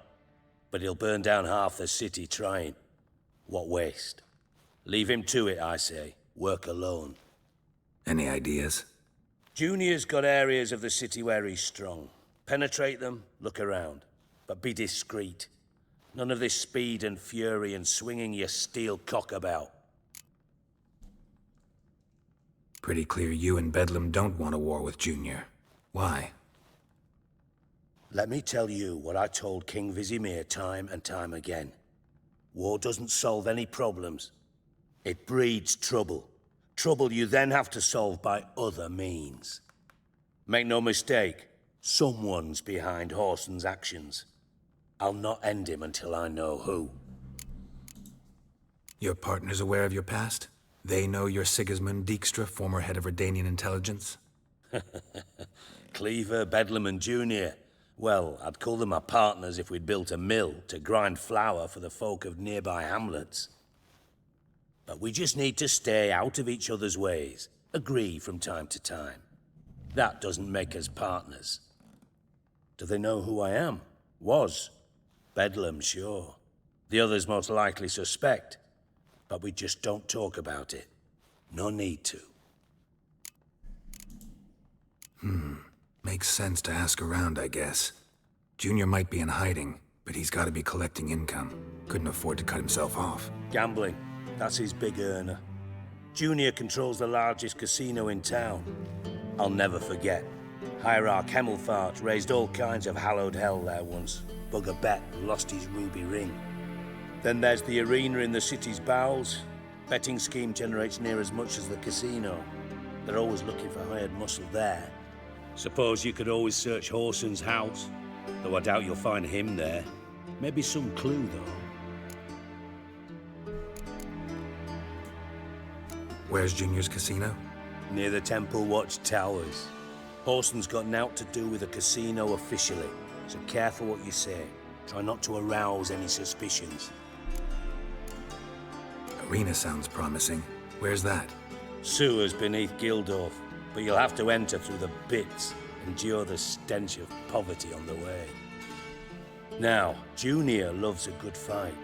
[SPEAKER 14] But he'll burn down half the city trying. What waste? Leave him to it, I say. Work alone.
[SPEAKER 3] Any ideas?
[SPEAKER 14] Junior's got areas of the city where he's strong. Penetrate them, look around. But be discreet. None of this speed and fury and swinging your steel cock about.
[SPEAKER 3] Pretty clear you and Bedlam don't want a war with Junior. Why?
[SPEAKER 14] Let me tell you what I told King Vizimir time and time again. War doesn't solve any problems. It breeds trouble. Trouble you then have to solve by other means. Make no mistake, someone's behind Whoreson's actions. I'll not end him until I know who.
[SPEAKER 3] Your partner's aware of your past? They know you're Sigismund Dijkstra, former head of Redanian intelligence?
[SPEAKER 14] Cleaver, Bedlam, and Junior. Well, I'd call them my partners if we'd built a mill to grind flour for the folk of nearby hamlets. But we just need to stay out of each other's ways, agree from time to time. That doesn't make us partners. Do they know who I am? Was. Bedlam, sure. The others most likely suspect. But we just don't talk about it. No need to.
[SPEAKER 3] Makes sense to ask around, I guess. Junior might be in hiding, but he's gotta be collecting income. Couldn't afford to cut himself off.
[SPEAKER 14] Gambling. That's his big earner. Junior controls the largest casino in town. I'll never forget. Hierarch Hemmelfart raised all kinds of hallowed hell there once. Bugger bet lost his ruby ring. Then there's the arena in the city's bowels. Betting scheme generates near as much as the casino. They're always looking for hired muscle there. Suppose you could always search Whoreson's house, though I doubt you'll find him there. Maybe some clue, though.
[SPEAKER 3] Where's Junior's casino?
[SPEAKER 14] Near the Temple Watch Towers. Whoreson's got nought to do with the casino officially, so careful what you say. Try not to arouse any suspicions.
[SPEAKER 3] Arena sounds promising. Where's that?
[SPEAKER 14] Sewers beneath Gildorf, but you'll have to enter through the bits, endure the stench of poverty on the way. Now, Junior loves a good fight.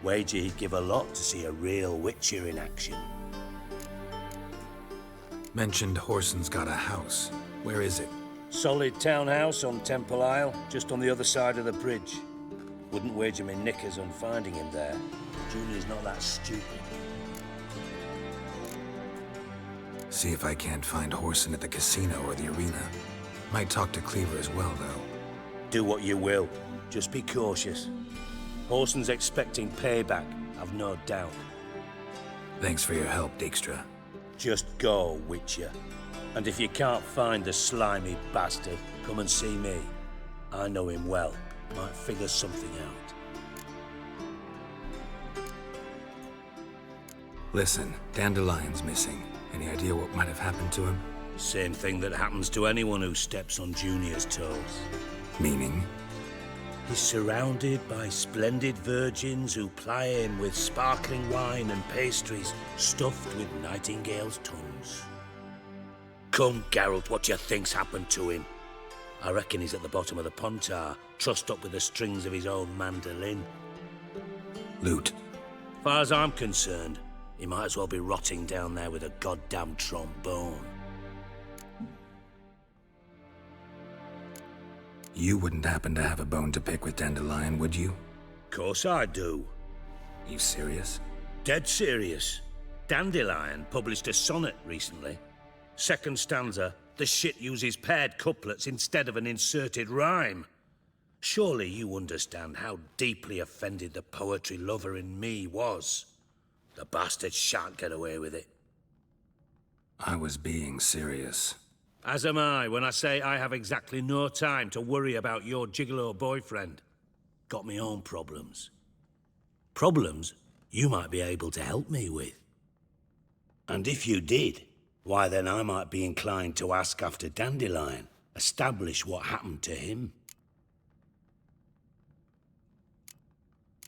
[SPEAKER 14] Wager he'd give a lot to see a real Witcher in action.
[SPEAKER 3] Mentioned Whoreson's got a house. Where is it?
[SPEAKER 14] Solid townhouse on Temple Isle, just on the other side of the bridge. Wouldn't wager me knickers on finding him there. Junior's not that stupid.
[SPEAKER 3] See if I can't find Whoreson at the casino or the arena. Might talk to Cleaver as well, though.
[SPEAKER 14] Do what you will. Just be cautious. Horson's expecting payback, I've no doubt.
[SPEAKER 3] Thanks for your help, Dijkstra.
[SPEAKER 14] Just go, Witcher. And if you can't find the slimy bastard, come and see me. I know him well. Might figure something out.
[SPEAKER 3] Listen, Dandelion's missing. Any idea what might have happened to him?
[SPEAKER 14] Same thing that happens to anyone who steps on Junior's toes.
[SPEAKER 3] Meaning?
[SPEAKER 14] He's surrounded by splendid virgins who ply him with sparkling wine and pastries stuffed with nightingales' tongues. Come, Geralt, what do you think's happened to him? I reckon he's at the bottom of the Pontar, trussed up with the strings of his own mandolin.
[SPEAKER 3] Loot.
[SPEAKER 14] Far as I'm concerned, he might as well be rotting down there with a goddamn trombone.
[SPEAKER 3] You wouldn't happen to have a bone to pick with Dandelion, would you?
[SPEAKER 14] Course I do.
[SPEAKER 3] You serious?
[SPEAKER 14] Dead serious. Dandelion published a sonnet recently. Second stanza, the shit uses paired couplets instead of an inserted rhyme. Surely you understand how deeply offended the poetry lover in me was. The bastard shan't get away with it.
[SPEAKER 3] I was being serious.
[SPEAKER 14] As am I when I say I have exactly no time to worry about your gigolo boyfriend. Got me own problems. Problems you might be able to help me with. And if you did, why then I might be inclined to ask after Dandelion, establish what happened to him.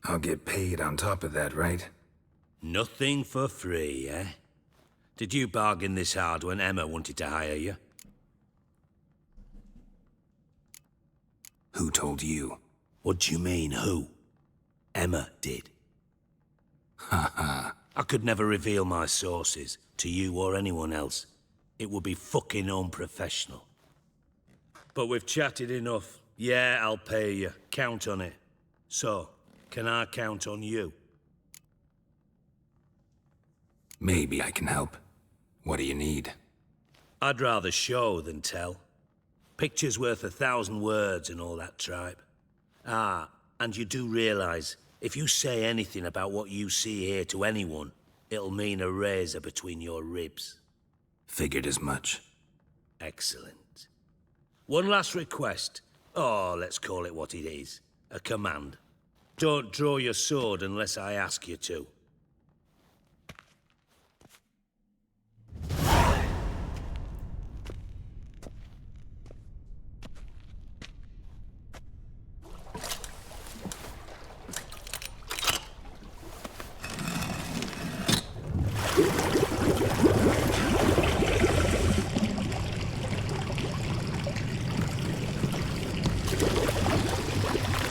[SPEAKER 3] I'll get paid on top of that, right?
[SPEAKER 14] Nothing for free, eh? Did you bargain this hard when Emma wanted to hire you?
[SPEAKER 3] Who told you?
[SPEAKER 14] What do you mean, who? Emma did.
[SPEAKER 3] Ha ha.
[SPEAKER 14] I could never reveal my sources to you or anyone else. It would be fucking unprofessional. But we've chatted enough. Yeah, I'll pay you. Count on it. So, can I count on you?
[SPEAKER 3] Maybe I can help. What do you need?
[SPEAKER 14] I'd rather show than tell. Picture's worth 1,000 words and all that tripe. Ah, and you do realize, if you say anything about what you see here to anyone, it'll mean a razor between your ribs.
[SPEAKER 3] Figured as much.
[SPEAKER 14] Excellent. One last request. Oh, let's call it what it is. A command. Don't draw your sword unless I ask you to.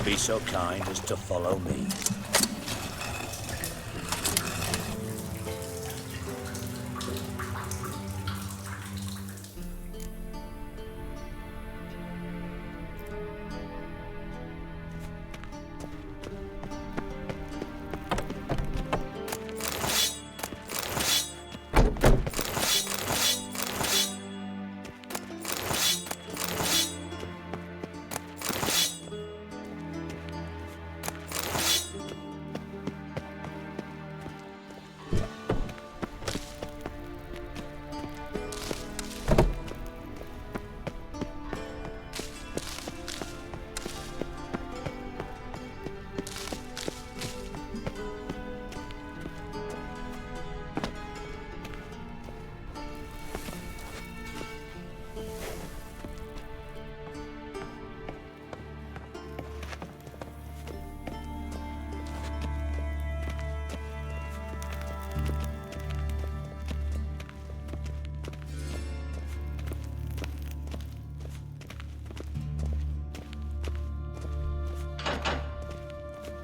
[SPEAKER 14] Be so kind as to follow me.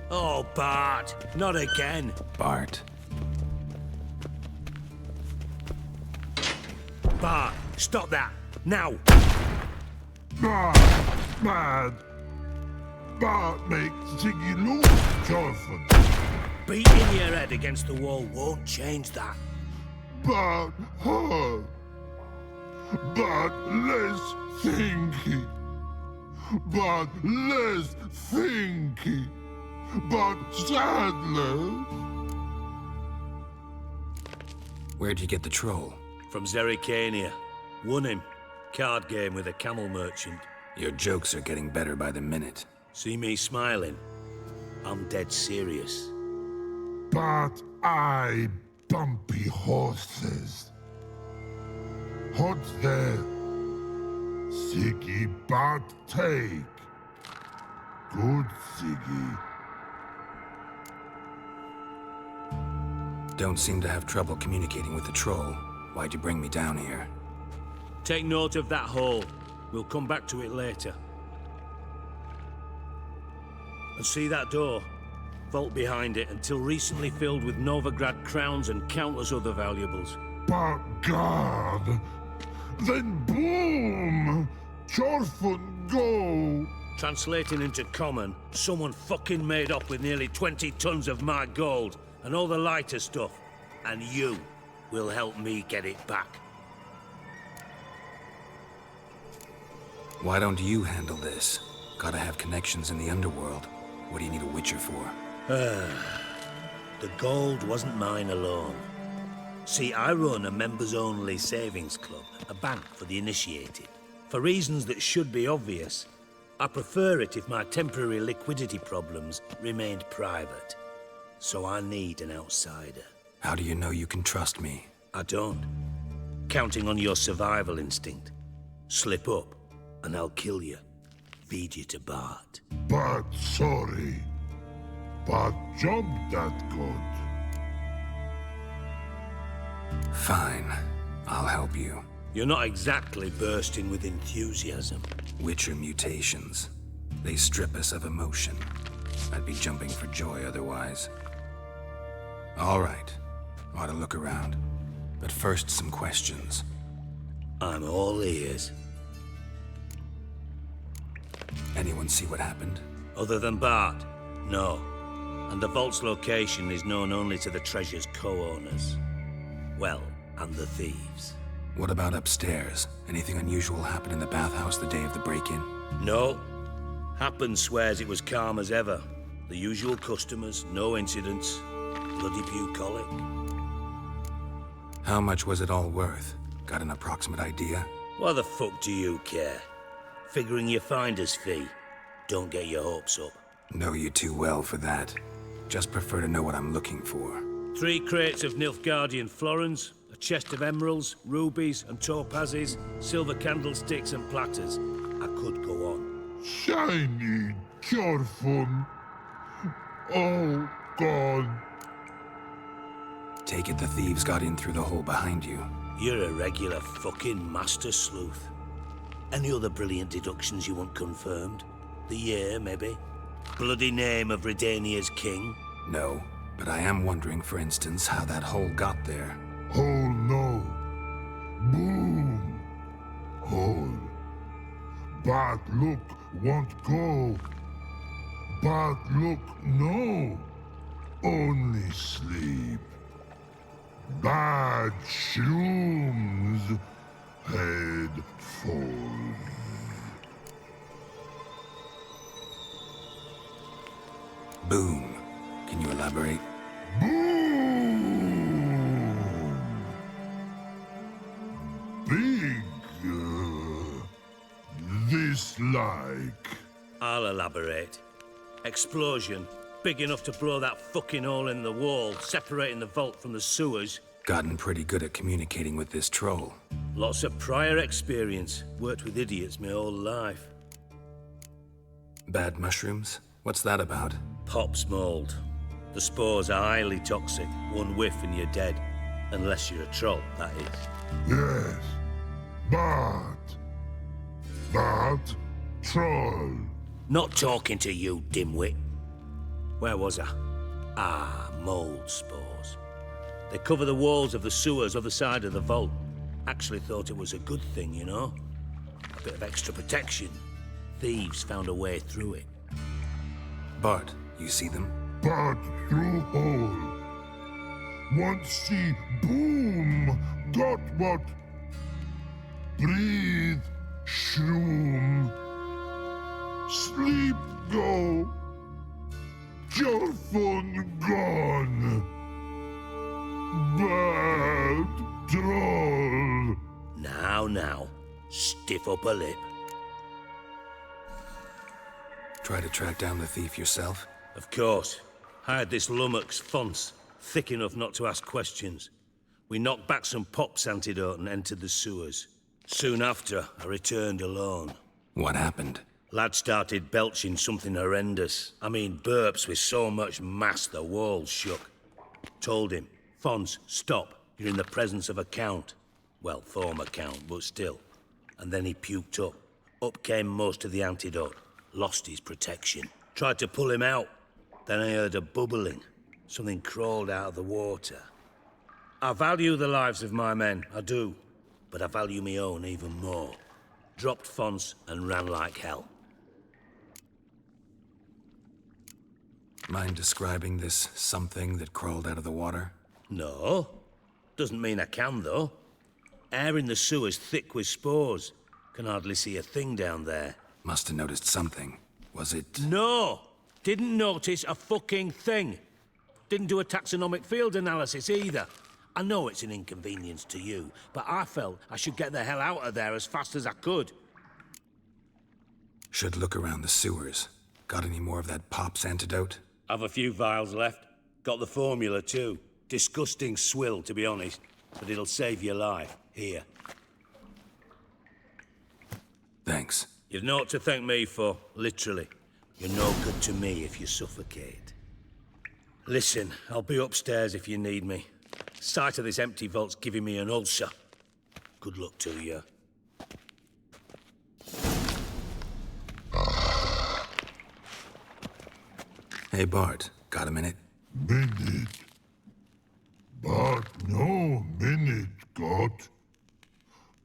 [SPEAKER 14] Oh, Bart, not again.
[SPEAKER 3] Bart.
[SPEAKER 14] Bart, stop that, now.
[SPEAKER 5] Bart, mad. Bart makes Ziggy lose, Jonathan.
[SPEAKER 14] Beating your head against the wall won't change that.
[SPEAKER 5] Bart hurt. but less thinky. But less thinky. But sadly...
[SPEAKER 3] Where'd you get the troll?
[SPEAKER 14] From Zerrikania. Won him. Card game with a camel merchant.
[SPEAKER 3] Your jokes are getting better by the minute.
[SPEAKER 14] See me smiling? I'm dead serious.
[SPEAKER 5] But I bumpy horses. Hot there. Siggy but take. Good Siggy.
[SPEAKER 3] Don't seem to have trouble communicating with the troll. Why'd you bring me down here?
[SPEAKER 14] Take note of that hole. We'll come back to it later. And see that door? Vault behind it, until recently filled with Novigrad crowns and countless other valuables.
[SPEAKER 5] But God! Then boom! Chorfun go!
[SPEAKER 14] Translating into common, someone fucking made up with nearly 20 tons of my gold, and all the lighter stuff. And you will help me get it back.
[SPEAKER 3] Why don't you handle this? Gotta have connections in the underworld. What do you need a Witcher for?
[SPEAKER 14] The gold wasn't mine alone. See, I run a members-only savings club, a bank for the initiated. For reasons that should be obvious, I prefer it if my temporary liquidity problems remained private. So I need an outsider.
[SPEAKER 3] How do you know you can trust me?
[SPEAKER 14] I don't. Counting on your survival instinct. Slip up, and I'll kill you. Feed you to Bart.
[SPEAKER 5] But sorry. But job that good.
[SPEAKER 3] Fine. I'll help you.
[SPEAKER 14] You're not exactly bursting with enthusiasm.
[SPEAKER 3] Witcher mutations. They strip us of emotion. I'd be jumping for joy otherwise. All right. Ought to look around. But first, some questions.
[SPEAKER 14] I'm all ears.
[SPEAKER 3] Anyone see what happened?
[SPEAKER 14] Other than Bart? No. And the vault's location is known only to the treasure's co-owners. Well, and the thieves.
[SPEAKER 3] What about upstairs? Anything unusual happen in the bathhouse the day of the break-in?
[SPEAKER 14] No. Happen swears it was calm as ever. The usual customers, no incidents. Bloody bucolic.
[SPEAKER 3] How much was it all worth? Got an approximate idea?
[SPEAKER 14] Why the fuck do you care? Figuring your finder's fee. Don't get your hopes up.
[SPEAKER 3] Know you too well for that. Just prefer to know what I'm looking for.
[SPEAKER 14] 3 crates of Nilfgaardian florins, a chest of emeralds, rubies and topazes, silver candlesticks and platters. I could go on.
[SPEAKER 5] Shiny Chorfun. Oh, God.
[SPEAKER 3] Take it the thieves got in through the hole behind you.
[SPEAKER 14] You're a regular fucking master sleuth. Any other brilliant deductions you want confirmed? The year, maybe? Bloody name of Redania's king?
[SPEAKER 3] No, but I am wondering, for instance, how that hole got there.
[SPEAKER 5] Hole no. Boom. Hole. But look won't go. But look no. Only sleep. Bad shrooms. Head falls.
[SPEAKER 3] Boom. Can you elaborate?
[SPEAKER 5] Boom! Big. This like.
[SPEAKER 14] I'll elaborate. Explosion. Big enough to blow that fucking hole in the wall, separating the vault from the sewers.
[SPEAKER 3] Gotten pretty good at communicating with this troll.
[SPEAKER 14] Lots of prior experience. Worked with idiots my whole life.
[SPEAKER 3] Bad mushrooms? What's that about?
[SPEAKER 14] Pops mold. The spores are highly toxic. One whiff and you're dead. Unless you're a troll, that is.
[SPEAKER 5] Yes. But troll.
[SPEAKER 14] Not talking to you, dimwit. Where was I? Ah, mold spores. They cover the walls of the sewers other side of the vault. Actually thought it was a good thing, you know? A bit of extra protection. Thieves found a way through it.
[SPEAKER 3] Bart, you see them?
[SPEAKER 5] But through hole. Once see boom. Got what? breathe, shroom. Sleep go. Your fun gone. Bad troll.
[SPEAKER 14] Now, stiff up a lip.
[SPEAKER 3] Try to track down the thief yourself?
[SPEAKER 14] Of course. Hired this lummox Fons, thick enough not to ask questions. We knocked back some Pop's antidote and entered the sewers. Soon after, I returned alone.
[SPEAKER 3] What happened?
[SPEAKER 14] Lad started belching something horrendous. I mean, burps with so much mass the walls shook. Told him, Fons, stop. You're in the presence of a count. Well, former count, but still. And then he puked up. Up came most of the antidote. Lost his protection. Tried to pull him out. Then I heard a bubbling. Something crawled out of the water. I value the lives of my men, I do. But I value my own even more. Dropped Fons and ran like hell.
[SPEAKER 3] Mind describing this something that crawled out of the water?
[SPEAKER 14] No. Doesn't mean I can, though. Air in the sewer's thick with spores. Can hardly see a thing down there.
[SPEAKER 3] Must have noticed something. Was it...
[SPEAKER 14] No! Didn't notice a fucking thing. Didn't do a taxonomic field analysis either. I know it's an inconvenience to you, but I felt I should get the hell out of there as fast as I could.
[SPEAKER 3] Should look around the sewers. Got any more of that Pop's antidote?
[SPEAKER 14] Have a few vials left. Got the formula too. Disgusting swill, to be honest. But it'll save your life. Here.
[SPEAKER 3] Thanks.
[SPEAKER 14] You've naught to thank me for, literally. You're no good to me if you suffocate. Listen, I'll be upstairs if you need me. Sight of this empty vault's giving me an ulcer. Good luck to you.
[SPEAKER 3] Hey, Bart. Got a minute?
[SPEAKER 5] Minute. But no minute, got.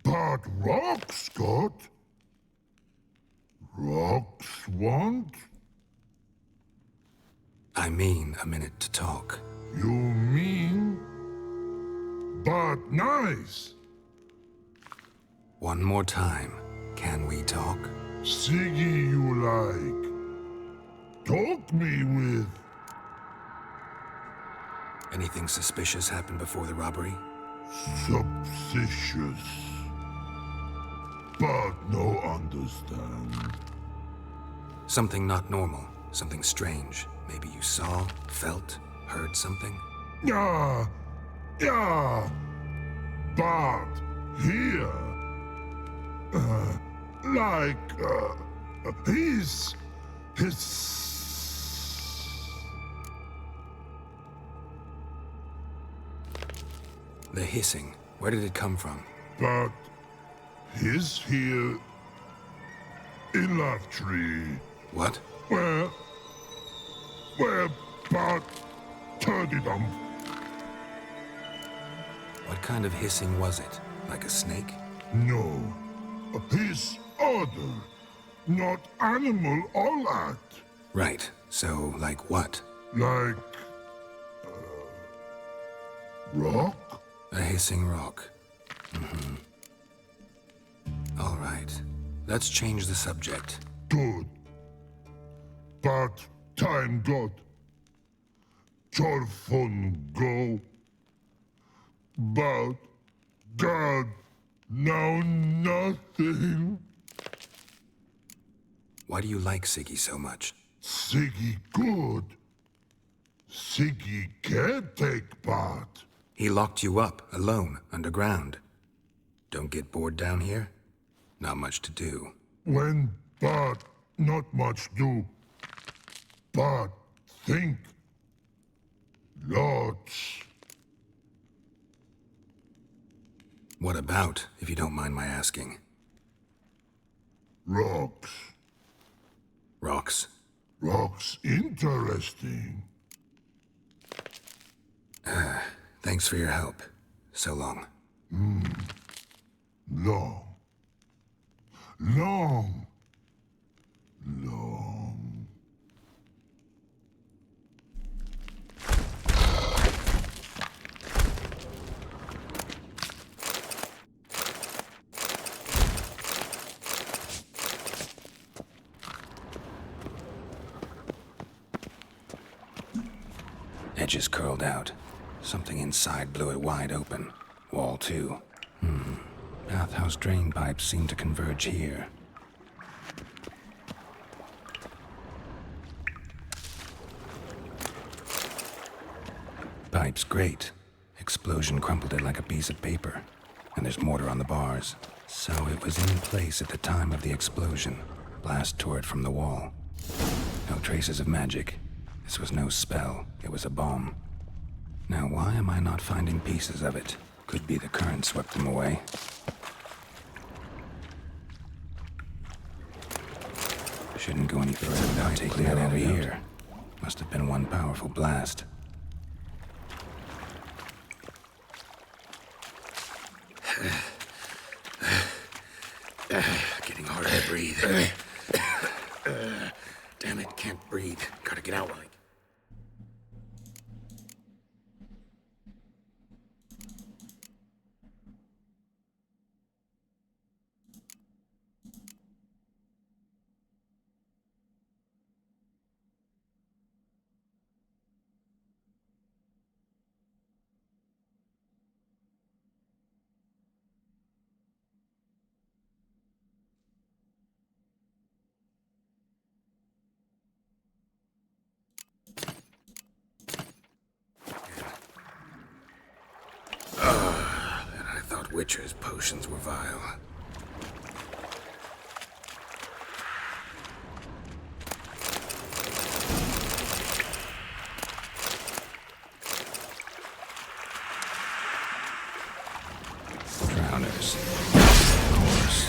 [SPEAKER 5] But rocks, got. Rocks want?
[SPEAKER 3] I mean a minute to talk.
[SPEAKER 5] You mean? But nice.
[SPEAKER 3] One more time. Can we talk?
[SPEAKER 5] Siggy you like. Talk me with.
[SPEAKER 3] Anything suspicious happened before the robbery?
[SPEAKER 5] Suspicious. But no understand.
[SPEAKER 3] Something not normal. Something strange. Maybe you saw, felt, heard something?
[SPEAKER 5] Yeah. But here. His.
[SPEAKER 3] The hissing. Where did it come from?
[SPEAKER 5] But his here in that tree.
[SPEAKER 3] What?
[SPEAKER 5] Where Bart turned them.
[SPEAKER 3] What kind of hissing was it? Like a snake?
[SPEAKER 5] No. His other. Not animal all that.
[SPEAKER 3] Right. So, like what?
[SPEAKER 5] Like... rock?
[SPEAKER 3] A hissing rock. Mm-hmm. All right. Let's change the subject.
[SPEAKER 5] Good. But time got. Your fun go. But God, now nothing.
[SPEAKER 3] Why do you like Siggy so much?
[SPEAKER 5] Siggy good. Siggy can't take part.
[SPEAKER 3] He locked you up, alone, underground. Don't get bored down here? Not much to do.
[SPEAKER 5] When Bart not much do. But think. Lots.
[SPEAKER 3] What about, if you don't mind my asking?
[SPEAKER 5] Rocks.
[SPEAKER 3] Rocks?
[SPEAKER 5] Rocks interesting.
[SPEAKER 3] Thanks for your help. So long.
[SPEAKER 5] Long. Long.
[SPEAKER 3] Edges curled out. Something inside blew it wide open. Wall 2. Bathhouse drain pipes seem to converge here. Pipes great. Explosion crumpled it like a piece of paper. And there's mortar on the bars. So it was in place at the time of the explosion. Blast tore it from the wall. No traces of magic. This was no spell. It was a bomb. Now why am I not finding pieces of it? Could be the current swept them away. Shouldn't go any further without taking it out of here. Must have been one powerful blast.
[SPEAKER 4] Getting harder to breathe. Damn it, can't breathe. Gotta get out like. Witcher's potions were vile.
[SPEAKER 3] Drowners. Of course.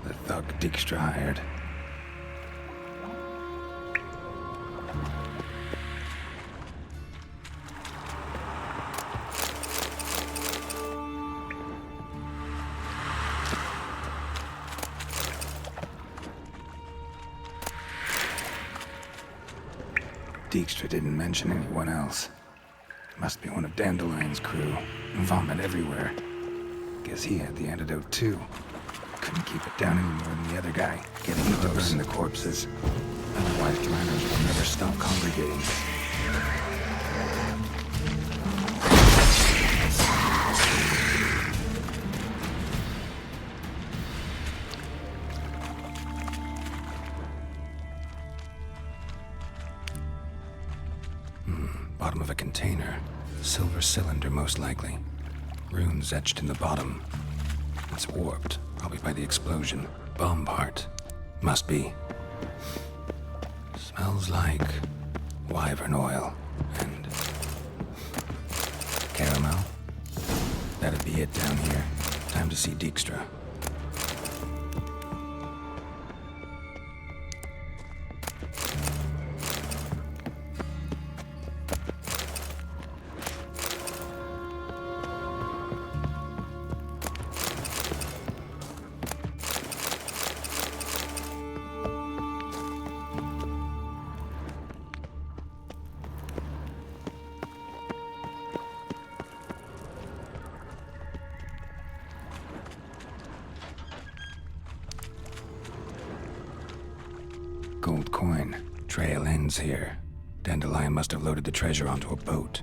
[SPEAKER 3] The thug Dijkstra hired. Dijkstra didn't mention anyone else. Must be one of Dandelion's crew. Vomit everywhere. Guess he had the antidote too. Couldn't keep it down any more than the other guy. Getting close in the corpses. Otherwise, Drowners will never stop congregating. Bottom of a container. Silver cylinder, most likely. Runes etched in the bottom. It's warped, probably by the explosion. Bomb part. Must be. Smells like wyvern oil and caramel. That'd be it down here. Time to see Dijkstra. Gold coin. Trail ends here. Dandelion must have loaded the treasure onto a boat.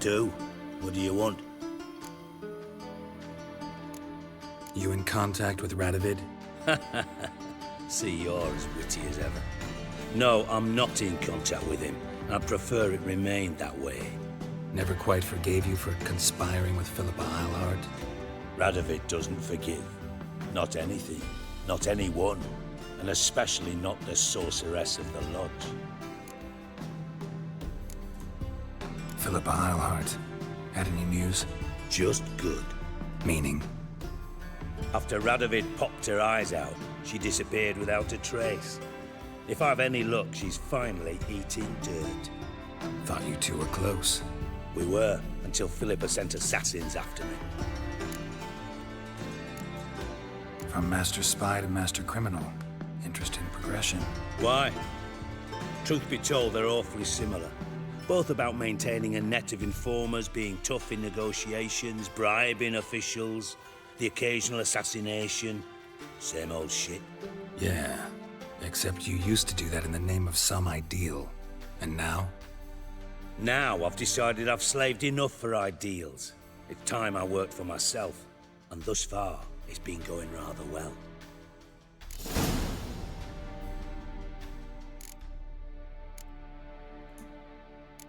[SPEAKER 14] do. What do you want?
[SPEAKER 3] You in contact with Radovid?
[SPEAKER 14] See, you're as witty as ever. No, I'm not in contact with him. I'd prefer it remained that way.
[SPEAKER 3] Never quite forgave you for conspiring with Philippa Eilhart?
[SPEAKER 14] Radovid doesn't forgive. Not anything. Not anyone. And especially not the sorceress of the Lodge.
[SPEAKER 3] Philippa Eilhart. Had any news?
[SPEAKER 14] Just good.
[SPEAKER 3] Meaning?
[SPEAKER 14] After Radovid popped her eyes out, she disappeared without a trace. If I've any luck, she's finally eating dirt.
[SPEAKER 3] Thought you two were close.
[SPEAKER 14] We were, until Philippa sent assassins after me.
[SPEAKER 3] From master spy to master criminal. Interesting progression.
[SPEAKER 14] Why? Truth be told, they're awfully similar. Both about maintaining a net of informers, being tough in negotiations, bribing officials, the occasional assassination. Same old shit.
[SPEAKER 3] Yeah, except you used to do that in the name of some ideal. And now?
[SPEAKER 14] Now I've decided I've slaved enough for ideals. It's time I worked for myself. And thus far, it's been going rather well.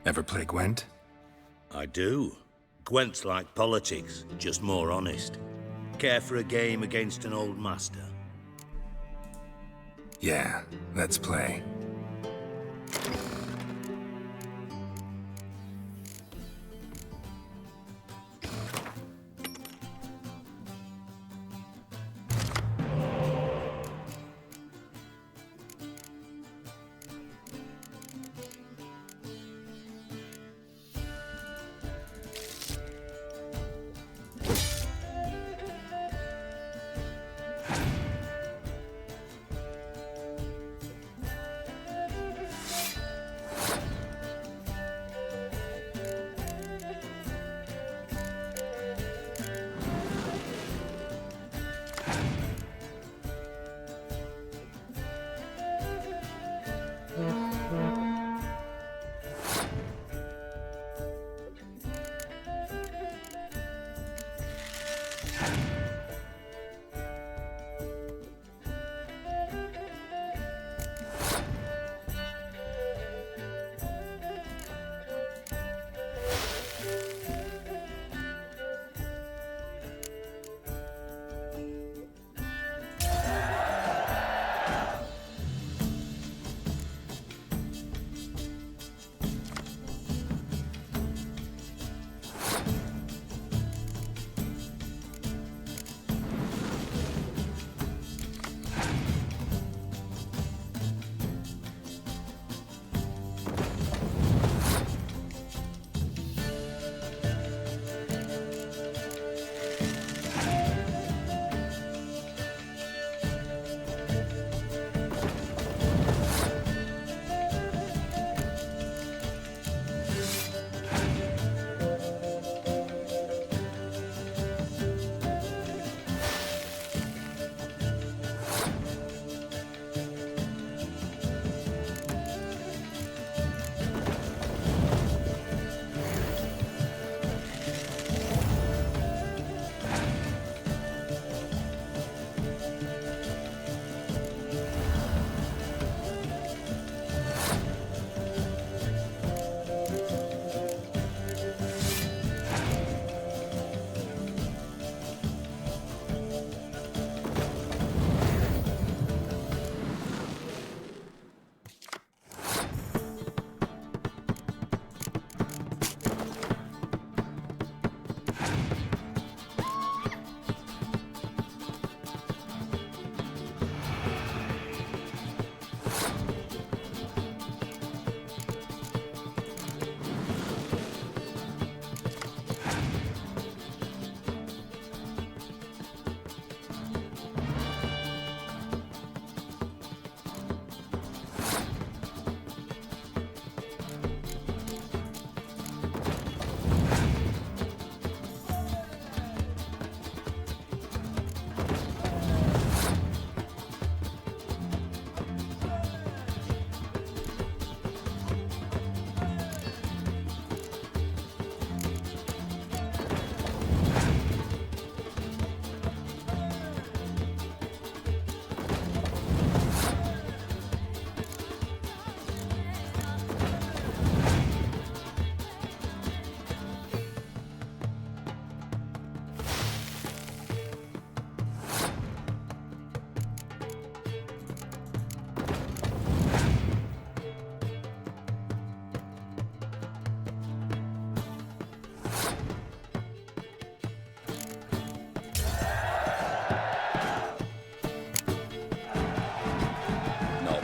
[SPEAKER 3] Ever play Gwent?
[SPEAKER 14] I do. Gwent's like politics, just more honest. Care for a game against an old master?
[SPEAKER 3] Yeah, let's play.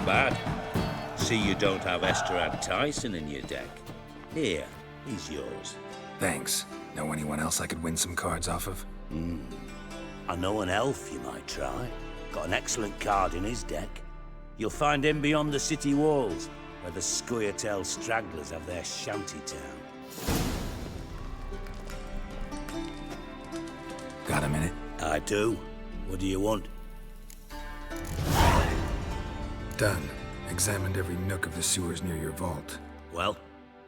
[SPEAKER 14] bad. See you don't have Esterad Tyson in your deck. Here, he's yours.
[SPEAKER 3] Thanks. Know anyone else I could win some cards off of?
[SPEAKER 14] I know an elf you might try. Got an excellent card in his deck. You'll find him beyond the city walls, where the Scoia'tael stragglers have their shanty town.
[SPEAKER 3] Got a minute?
[SPEAKER 14] I do. What do you want?
[SPEAKER 3] Done. Examined every nook of the sewers near your vault.
[SPEAKER 14] Well,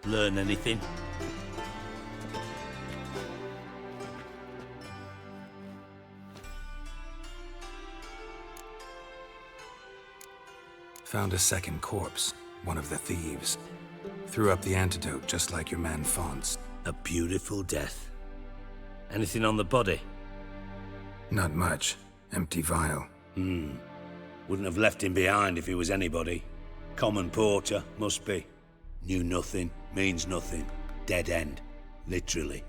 [SPEAKER 14] learn anything?
[SPEAKER 3] Found a second corpse, one of the thieves. Threw up the antidote just like your man Fonts.
[SPEAKER 14] A beautiful death. Anything on the body?
[SPEAKER 3] Not much. Empty vial.
[SPEAKER 14] Wouldn't have left him behind if he was anybody. Common porter, must be. Knew nothing, means nothing. Dead end. Literally.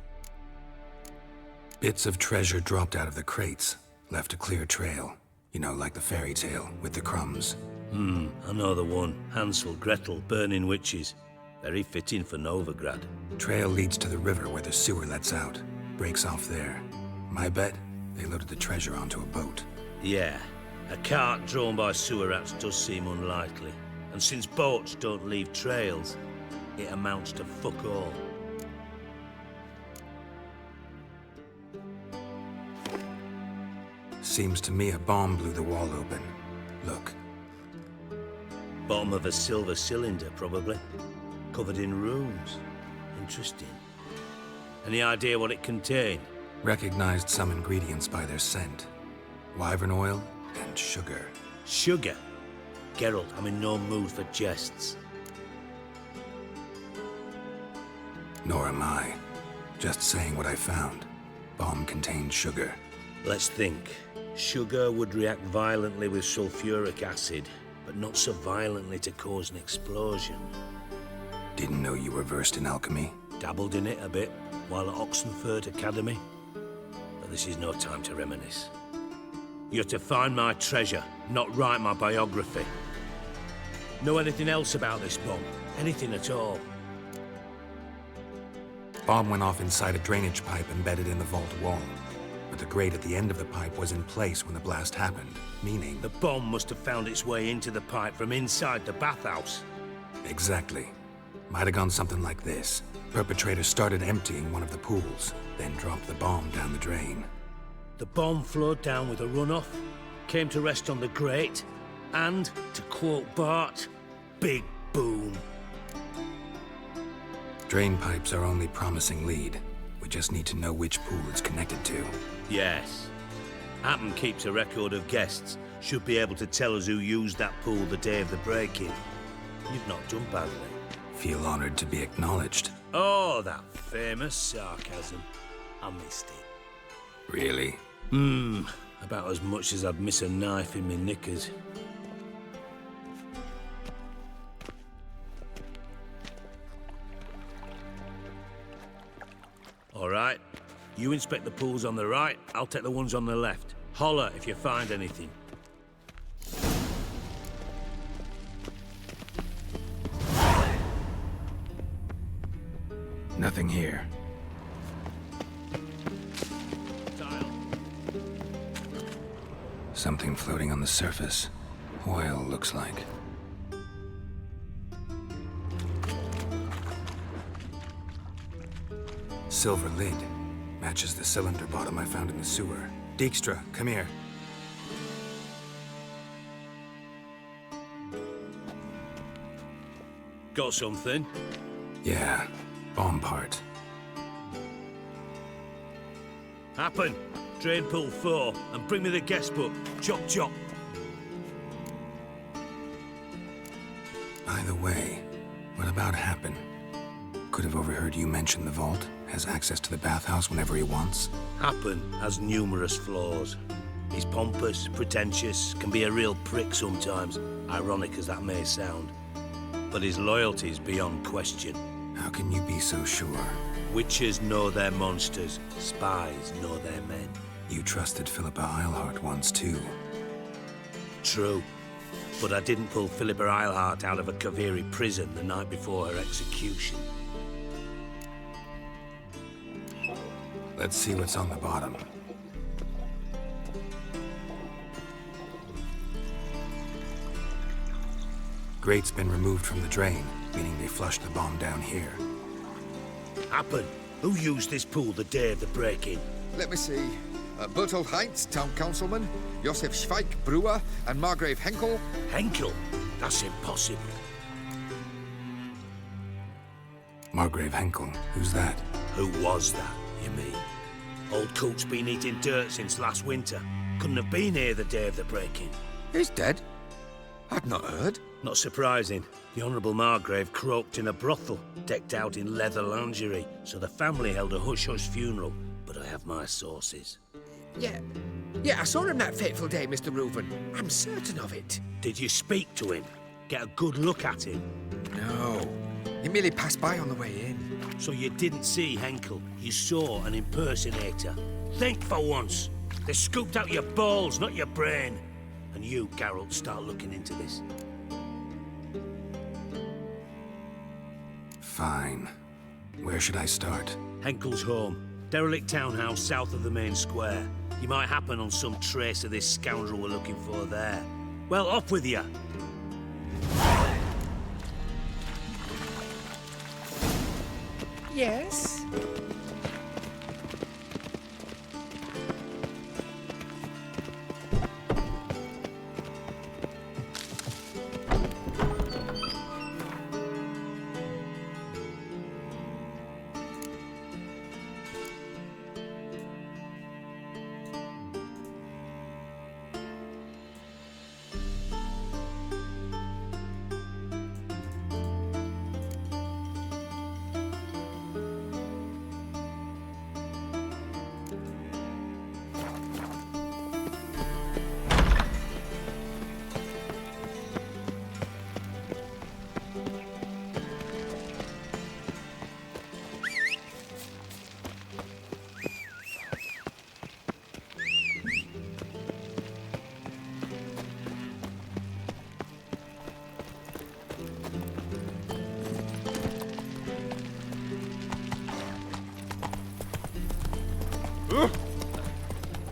[SPEAKER 3] Bits of treasure dropped out of the crates. Left a clear trail. You know, like the fairy tale, with the crumbs.
[SPEAKER 14] I know the one. Hansel, Gretel, burning witches. Very fitting for Novigrad.
[SPEAKER 3] Trail leads to the river where the sewer lets out. Breaks off there. My bet, they loaded the treasure onto a boat.
[SPEAKER 14] Yeah. A cart drawn by sewer rats does seem unlikely. And since boats don't leave trails, it amounts to fuck all.
[SPEAKER 3] Seems to me a bomb blew the wall open. Look.
[SPEAKER 14] Bottom of a silver cylinder, probably. Covered in runes. Interesting. Any idea what it contained?
[SPEAKER 3] Recognized some ingredients by their scent. Wyvern oil and sugar.
[SPEAKER 14] Sugar? Geralt, I'm in no mood for jests.
[SPEAKER 3] Nor am I. Just saying what I found. Bomb contained sugar.
[SPEAKER 14] Let's think. Sugar would react violently with sulfuric acid, but not so violently to cause an explosion.
[SPEAKER 3] Didn't know you were versed in alchemy.
[SPEAKER 14] Dabbled in it a bit, while at Oxenford Academy. But this is no time to reminisce. You're to find my treasure, not write my biography. Know anything else about this bomb? Anything at all?
[SPEAKER 3] Bomb went off inside a drainage pipe embedded in the vault wall. But the grate at the end of the pipe was in place when the blast happened, meaning...
[SPEAKER 14] The bomb must have found its way into the pipe from inside the bathhouse.
[SPEAKER 3] Exactly. Might have gone something like this. Perpetrator started emptying one of the pools, then dropped the bomb down the drain.
[SPEAKER 14] The bomb flowed down with a runoff, came to rest on the grate, and, to quote Bart, big boom.
[SPEAKER 3] Drain pipes are only promising lead. We just need to know which pool it's connected to.
[SPEAKER 14] Yes. Happen keeps a record of guests. Should be able to tell us who used that pool the day of the break-in. You've not done badly.
[SPEAKER 3] Feel honored to be acknowledged.
[SPEAKER 14] Oh, that famous sarcasm. I missed it.
[SPEAKER 3] Really?
[SPEAKER 14] About as much as I'd miss a knife in my knickers. All right. You inspect the pools on the right, I'll take the ones on the left. Holler if you find anything.
[SPEAKER 3] Nothing here. Something floating on the surface. Oil, looks like. Silver lid. Matches the cylinder bottom I found in the sewer. Dijkstra, come here.
[SPEAKER 14] Got something?
[SPEAKER 3] Yeah, bomb part.
[SPEAKER 14] Happen. Drain pool 4, and bring me the guest book. Chop chop.
[SPEAKER 3] By the way, what about Happen? Could have overheard you mention the vault. Has access to the bathhouse whenever he wants.
[SPEAKER 14] Happen has numerous flaws. He's pompous, pretentious, can be a real prick sometimes, ironic as that may sound. But his loyalty's beyond question.
[SPEAKER 3] How can you be so sure?
[SPEAKER 14] Witches know their monsters, spies know their men.
[SPEAKER 3] You trusted Philippa Eilhart once too.
[SPEAKER 14] True. But I didn't pull Philippa Eilhart out of a Kaviri prison the night before her execution.
[SPEAKER 3] Let's see what's on the bottom. Grate's been removed from the drain, meaning they flushed the bomb down here.
[SPEAKER 14] Happen. Who used this pool the day of the break-in?
[SPEAKER 16] Let me see. Bertolt Heinz, town councilman, Josef Schweik, brewer, and Margrave Henkel.
[SPEAKER 14] Henkel? That's impossible.
[SPEAKER 3] Margrave Henkel? Who's that?
[SPEAKER 14] Who was that, you mean? Old Coot's been eating dirt since last winter. Couldn't have been here the day of the break-in.
[SPEAKER 16] He's dead? I'd not heard.
[SPEAKER 14] Not surprising. The Honourable Margrave croaked in a brothel, decked out in leather lingerie, so the family held a hush-hush funeral, but I have my sources.
[SPEAKER 11] Yeah, I saw him that fateful day, Mr. Reuven. I'm certain of it.
[SPEAKER 14] Did you speak to him? Get a good look at him?
[SPEAKER 11] No, he merely passed by on the way in.
[SPEAKER 14] So you didn't see Henkel, you saw an impersonator. Think for once. They scooped out your balls, not your brain. And you, Geralt, start looking into this.
[SPEAKER 3] Fine. Where should I start?
[SPEAKER 14] Henkel's home. Derelict townhouse south of the main square. You might happen on some trace of this scoundrel we're looking for there. Well, up with you.
[SPEAKER 11] Yes?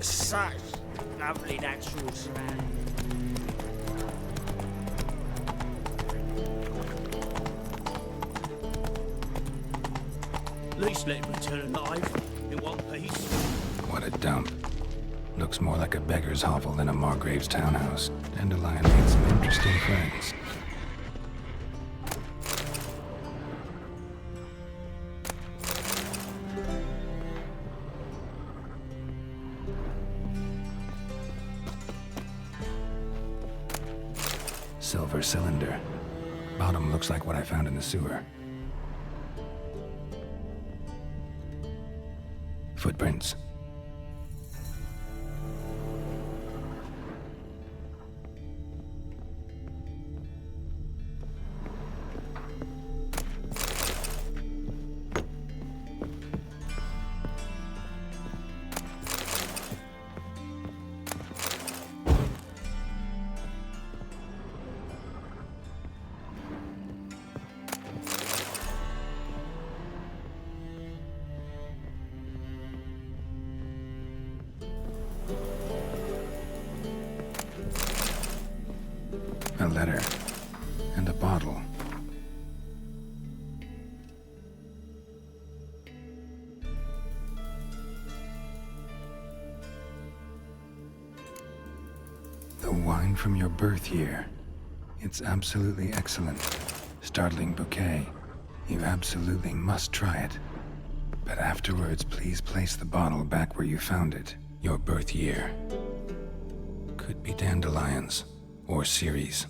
[SPEAKER 6] Such lovely natural surroundings.
[SPEAKER 14] At least let him return alive, in one piece.
[SPEAKER 3] What a dump. Looks more like a beggar's hovel than a Margrave's townhouse. Dandelion made some interesting friends. Silver cylinder. Bottom looks like what I found in the sewer. Footprints. A letter. And a bottle. The wine from your birth year. It's absolutely excellent. Startling bouquet. You absolutely must try it. But afterwards, please place the bottle back where you found it. Your birth year. Could be dandelions. Or Ceres.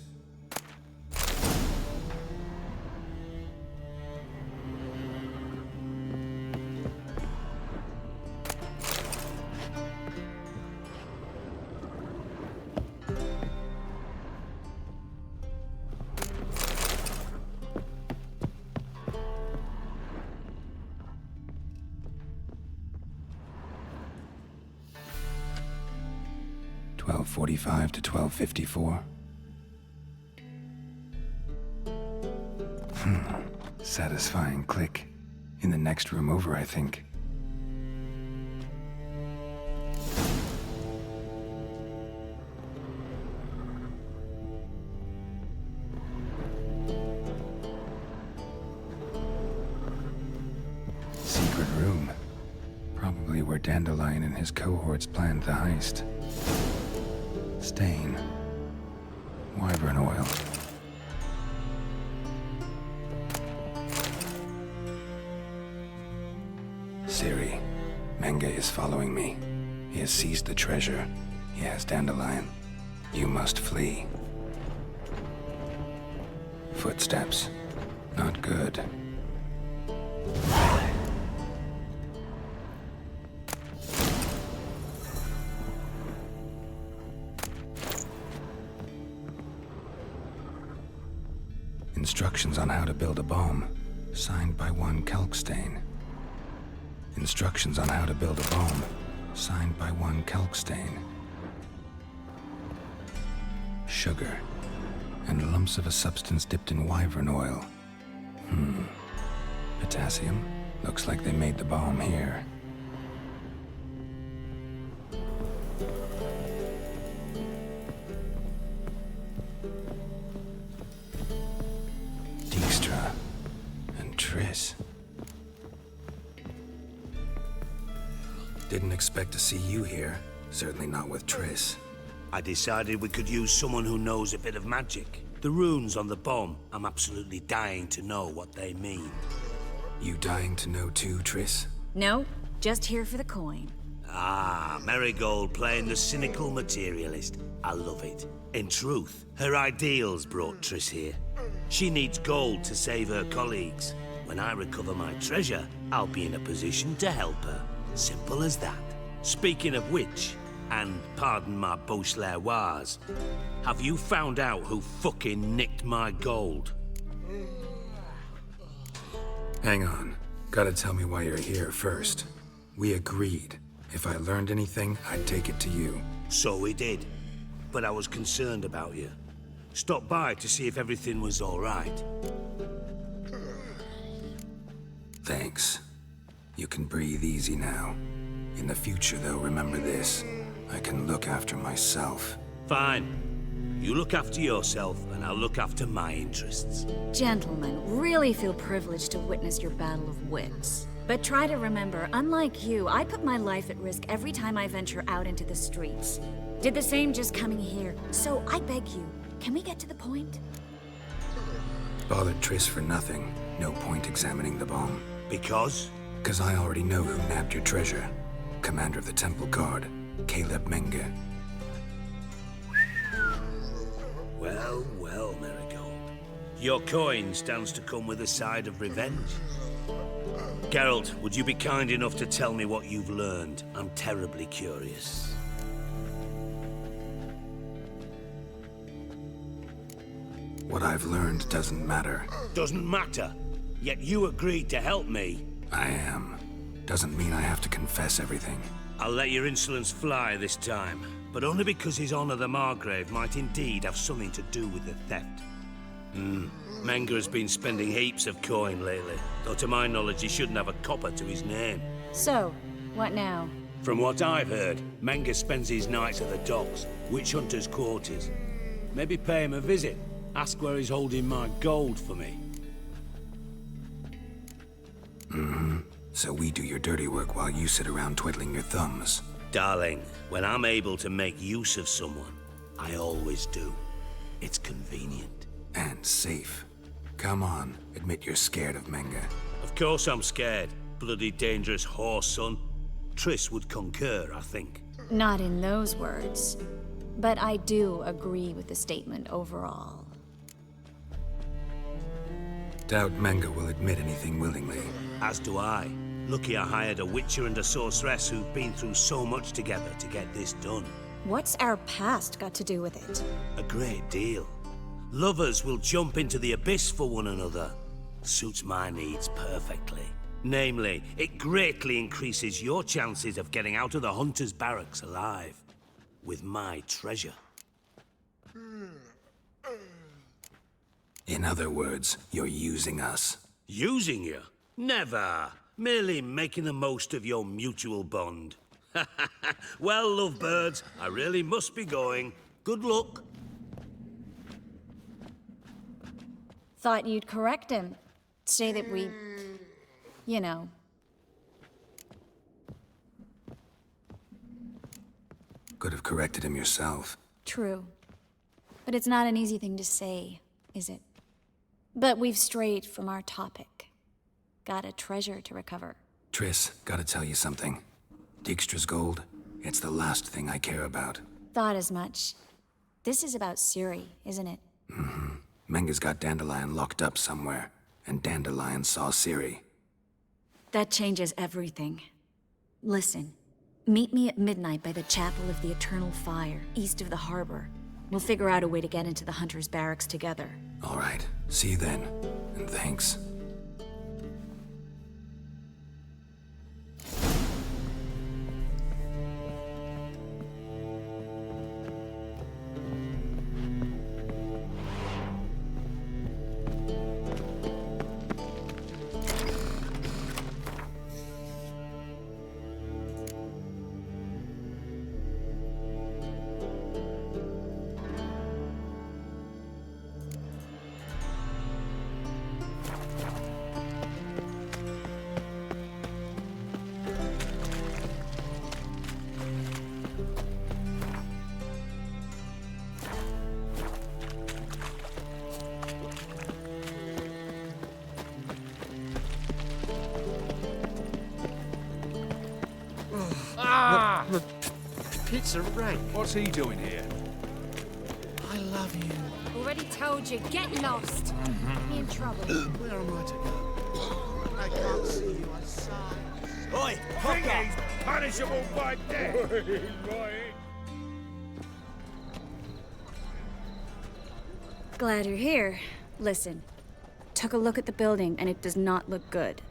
[SPEAKER 3] $12:45 to $12:54. Satisfying click. In the next room over, I think. Secret room. Probably where Dandelion and his cohorts planned the heist. Stain. Wyvern oil. Ciri, Menge is following me. He has seized the treasure. He has Dandelion. You must flee. Footsteps. Not good. Instructions on how to build a bomb, signed by one Kalkstein. Instructions on how to build a bomb, signed by one Kalkstein. Sugar, and lumps of a substance dipped in wyvern oil. Potassium? Looks like they made the bomb here. Dijkstra and Triss. Didn't expect to see you here. Certainly not with Triss.
[SPEAKER 14] I decided we could use someone who knows a bit of magic. The runes on the bomb, I'm absolutely dying to know what they mean.
[SPEAKER 3] You dying to know too, Triss?
[SPEAKER 13] No, just here for the coin.
[SPEAKER 14] Ah, Marigold playing the cynical materialist. I love it. In truth, her ideals brought Triss here. She needs gold to save her colleagues. When I recover my treasure, I'll be in a position to help her. Simple as that. Speaking of which, and pardon my Beauclervois, have you found out who fucking nicked my gold?
[SPEAKER 3] Hang on. Gotta tell me why you're here first. We agreed. If I learned anything, I'd take it to you.
[SPEAKER 14] So we did. But I was concerned about you. Stopped by to see if everything was all right.
[SPEAKER 3] Thanks. You can breathe easy now. In the future, though, remember this. I can look after myself.
[SPEAKER 14] Fine. You look after yourself, and I'll look after my interests.
[SPEAKER 13] Gentlemen, really feel privileged to witness your battle of wits. But try to remember, unlike you, I put my life at risk every time I venture out into the streets. Did the same just coming here. So I beg you, can we get to the point?
[SPEAKER 3] Bothered Triss for nothing. No point examining the bomb.
[SPEAKER 14] Because?
[SPEAKER 3] Because I already know who nabbed your treasure. Commander of the Temple Guard, Caleb Menge.
[SPEAKER 14] Well, well, Marigold. Your coin stands to come with a side of revenge. Geralt, would you be kind enough to tell me what you've learned? I'm terribly curious.
[SPEAKER 3] What I've learned doesn't matter.
[SPEAKER 14] Doesn't matter? Yet you agreed to help me.
[SPEAKER 3] I am. Doesn't mean I have to confess everything.
[SPEAKER 14] I'll let your insolence fly this time, but only because His Honor the Margrave might indeed have something to do with the theft. Menge has been spending heaps of coin lately, though to my knowledge he shouldn't have a copper to his name.
[SPEAKER 13] So, what now?
[SPEAKER 14] From what I've heard, Menge spends his nights at the docks, witch hunters' quarters. Maybe pay him a visit. Ask where he's holding my gold for me.
[SPEAKER 3] So we do your dirty work while you sit around twiddling your thumbs.
[SPEAKER 14] Darling, when I'm able to make use of someone, I always do. It's convenient.
[SPEAKER 3] And safe. Come on, admit you're scared of Menge.
[SPEAKER 14] Of course I'm scared. Bloody dangerous horse, son. Triss would concur, I think.
[SPEAKER 13] Not in those words. But I do agree with the statement overall.
[SPEAKER 3] Doubt Menge will admit anything willingly.
[SPEAKER 14] As do I. Lucky I hired a witcher and a sorceress who've been through so much together to get this done.
[SPEAKER 13] What's our past got to do with it?
[SPEAKER 14] A great deal. Lovers will jump into the abyss for one another. Suits my needs perfectly. Namely, it greatly increases your chances of getting out of the hunter's barracks alive. With my treasure.
[SPEAKER 3] In other words, you're using us.
[SPEAKER 14] Using you? Never. Merely making the most of your mutual bond. Well, lovebirds, I really must be going. Good luck.
[SPEAKER 13] Thought you'd correct him. Say that we... you know.
[SPEAKER 3] Could have corrected him yourself.
[SPEAKER 13] True. But it's not an easy thing to say, is it? But we've strayed from our topic. Got a treasure to recover.
[SPEAKER 3] Triss, gotta tell you something. Dijkstra's gold, it's the last thing I care about.
[SPEAKER 13] Thought as much. This is about Ciri, isn't it?
[SPEAKER 3] Mm-hmm. Menga's got Dandelion locked up somewhere, and Dandelion saw Ciri.
[SPEAKER 13] That changes everything. Listen, meet me at midnight by the Chapel of the Eternal Fire, east of the harbor. We'll figure out a way to get into the Hunter's barracks together.
[SPEAKER 3] All right, see you then, and thanks.
[SPEAKER 20] Pizza rank. What's he doing here?
[SPEAKER 2] I love you. Already told you, get lost. Be in trouble.
[SPEAKER 20] Where am I to go? I can't see you outside.
[SPEAKER 14] Oi,
[SPEAKER 4] Thingy's punishable by death.
[SPEAKER 13] Glad you're here. Listen, took a look at the building and it does not look good.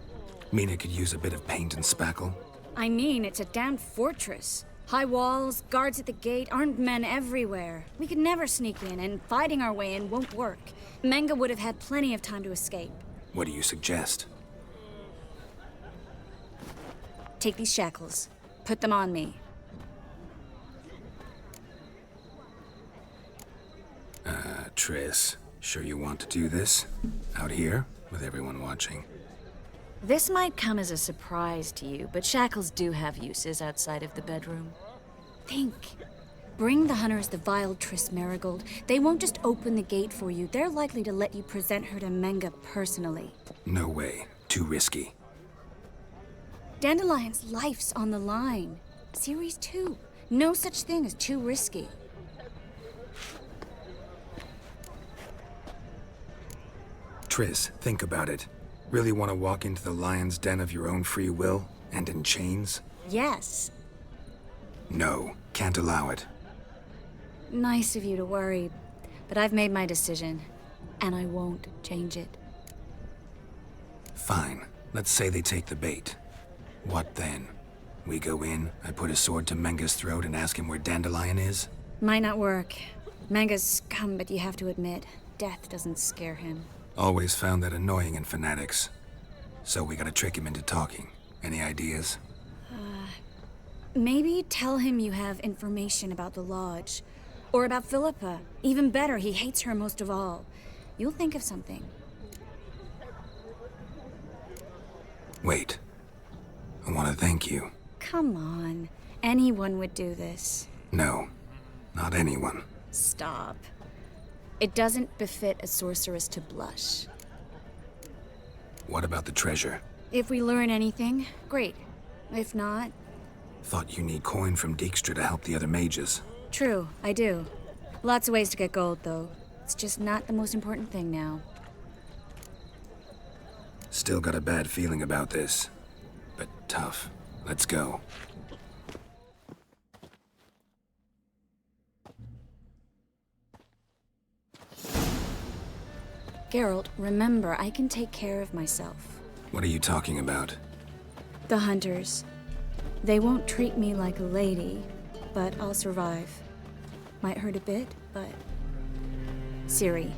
[SPEAKER 3] Mina could use a bit of paint and spackle.
[SPEAKER 13] I mean, it's a damn fortress. High walls, guards at the gate, armed men everywhere. We could never sneak in, and fighting our way in won't work. Menga would have had plenty of time to escape.
[SPEAKER 3] What do you suggest?
[SPEAKER 13] Take these shackles. Put them on me.
[SPEAKER 3] Triss, sure you want to do this? Out here, with everyone watching?
[SPEAKER 13] This might come as a surprise to you, but shackles do have uses outside of the bedroom. Think. Bring the hunters the vile Triss Merigold. They won't just open the gate for you. They're likely to let you present her to Menga personally.
[SPEAKER 3] No way. Too risky.
[SPEAKER 13] Dandelion's life's on the line. Ciri's too. No such thing as too risky.
[SPEAKER 3] Triss, think about it. Really want to walk into the lion's den of your own free will, and in chains?
[SPEAKER 13] Yes.
[SPEAKER 3] No, can't allow it.
[SPEAKER 13] Nice of you to worry, but I've made my decision, and I won't change it.
[SPEAKER 3] Fine. Let's say they take the bait. What then? We go in, I put a sword to Menga's throat and ask him where Dandelion is?
[SPEAKER 13] Might not work. Menga's scum, but you have to admit, death doesn't scare him.
[SPEAKER 3] Always found that annoying in fanatics. So we gotta trick him into talking. Any ideas?
[SPEAKER 13] Maybe tell him you have information about the Lodge. Or about Philippa. Even better, he hates her most of all. You'll think of something.
[SPEAKER 3] Wait. I want to thank you.
[SPEAKER 13] Come on. Anyone would do this.
[SPEAKER 3] No. Not anyone.
[SPEAKER 13] Stop. It doesn't befit a sorceress to blush.
[SPEAKER 3] What about the treasure?
[SPEAKER 13] If we learn anything, great. If not...
[SPEAKER 3] Thought you need coin from Dijkstra to help the other mages.
[SPEAKER 13] True, I do. Lots of ways to get gold, though. It's just not the most important thing now.
[SPEAKER 3] Still got a bad feeling about this. But tough. Let's go.
[SPEAKER 13] Geralt, remember, I can take care of myself.
[SPEAKER 3] What are you talking about?
[SPEAKER 13] The hunters. They won't treat me like a lady, but I'll survive. Might hurt a bit, but... Ciri,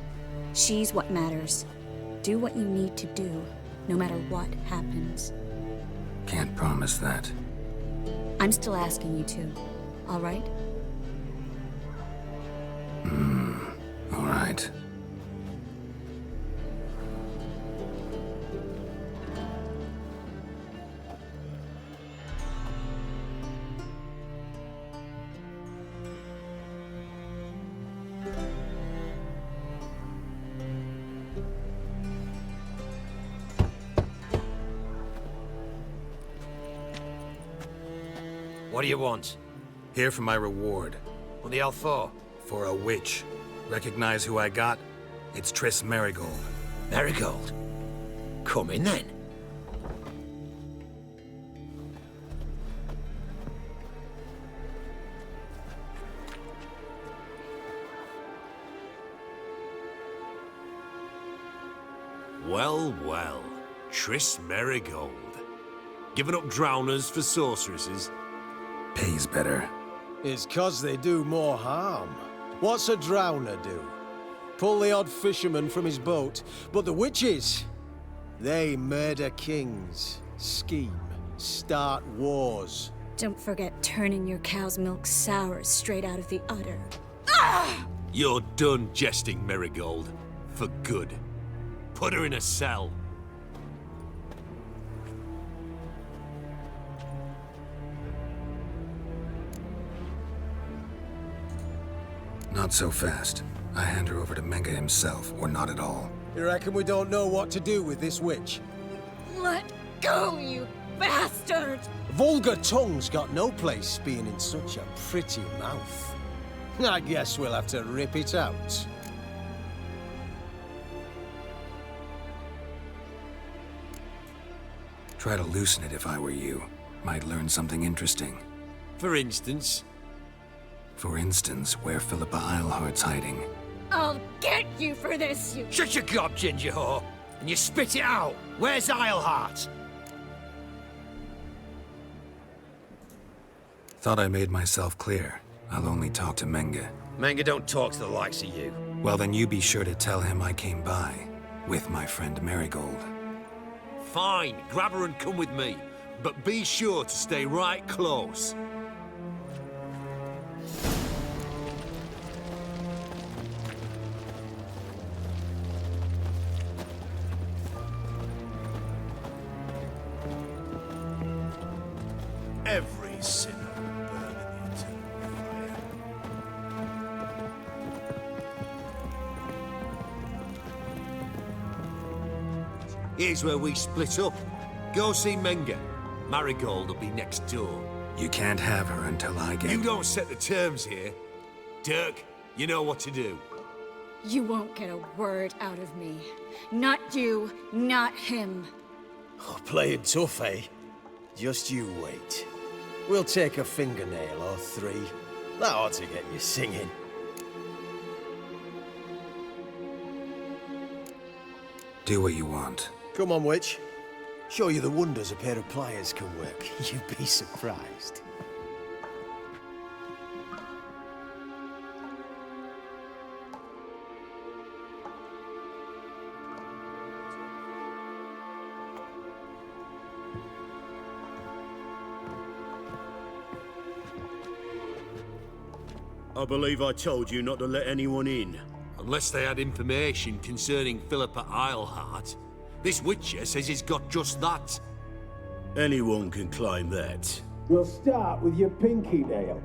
[SPEAKER 13] She's what matters. Do what you need to do, no matter what happens.
[SPEAKER 3] Can't promise that.
[SPEAKER 13] I'm still asking you to, all right?
[SPEAKER 3] All right.
[SPEAKER 17] What do you want?
[SPEAKER 3] Here for my reward.
[SPEAKER 17] What the hell for?
[SPEAKER 3] For a witch. Recognize who I got? It's Triss Merigold.
[SPEAKER 17] Merigold? Come in then.
[SPEAKER 21] Well, well. Triss Merigold. Giving up drowners for sorceresses?
[SPEAKER 3] Pays better.
[SPEAKER 23] It's 'cause they do more harm. What's a drowner do? Pull the odd fisherman from his boat. But the witches, they murder kings, scheme, start wars.
[SPEAKER 13] Don't forget turning your cow's milk sour straight out of the udder.
[SPEAKER 21] You're done jesting, Merigold. For good. Put her in a cell.
[SPEAKER 3] Not so fast. I hand her over to Menge himself, or not at all.
[SPEAKER 23] You reckon we don't know what to do with this witch?
[SPEAKER 13] Let go, you bastard!
[SPEAKER 23] Vulgar tongue's got no place being in such a pretty mouth. I guess we'll have to rip it out.
[SPEAKER 3] Try to loosen it if I were you. Might learn something interesting.
[SPEAKER 21] For instance?
[SPEAKER 3] For instance, where Philippa Eilhart's hiding.
[SPEAKER 2] I'll get you for this, you...
[SPEAKER 17] Shut your gob, ginger whore! And you spit it out! Where's Eilhart?
[SPEAKER 3] Thought I made myself clear. I'll only talk to Menge.
[SPEAKER 17] Menge don't talk to the likes of you.
[SPEAKER 3] Well, then you be sure to tell him I came by. With my friend Merigold.
[SPEAKER 21] Fine, grab her and come with me. But be sure to stay right close. Every sinner will burn in the eternal fire. Here's where we split up. Go see Menge. Marigold will be next door.
[SPEAKER 3] You can't have her until I get...
[SPEAKER 21] You don't set the terms here. Dirk, you know what to do.
[SPEAKER 13] You won't get a word out of me. Not you, not him.
[SPEAKER 23] Oh, playing tough, eh? Just you wait. We'll take a fingernail or three. That ought to get you singing.
[SPEAKER 3] Do what you want.
[SPEAKER 23] Come on, witch. Show you the wonders a pair of pliers can work. You'd be surprised.
[SPEAKER 21] I believe I told you not to let anyone in. Unless they had information concerning Philippa Eilhart. This Witcher says he's got just that. Anyone can claim that.
[SPEAKER 24] We'll start with your pinky nail.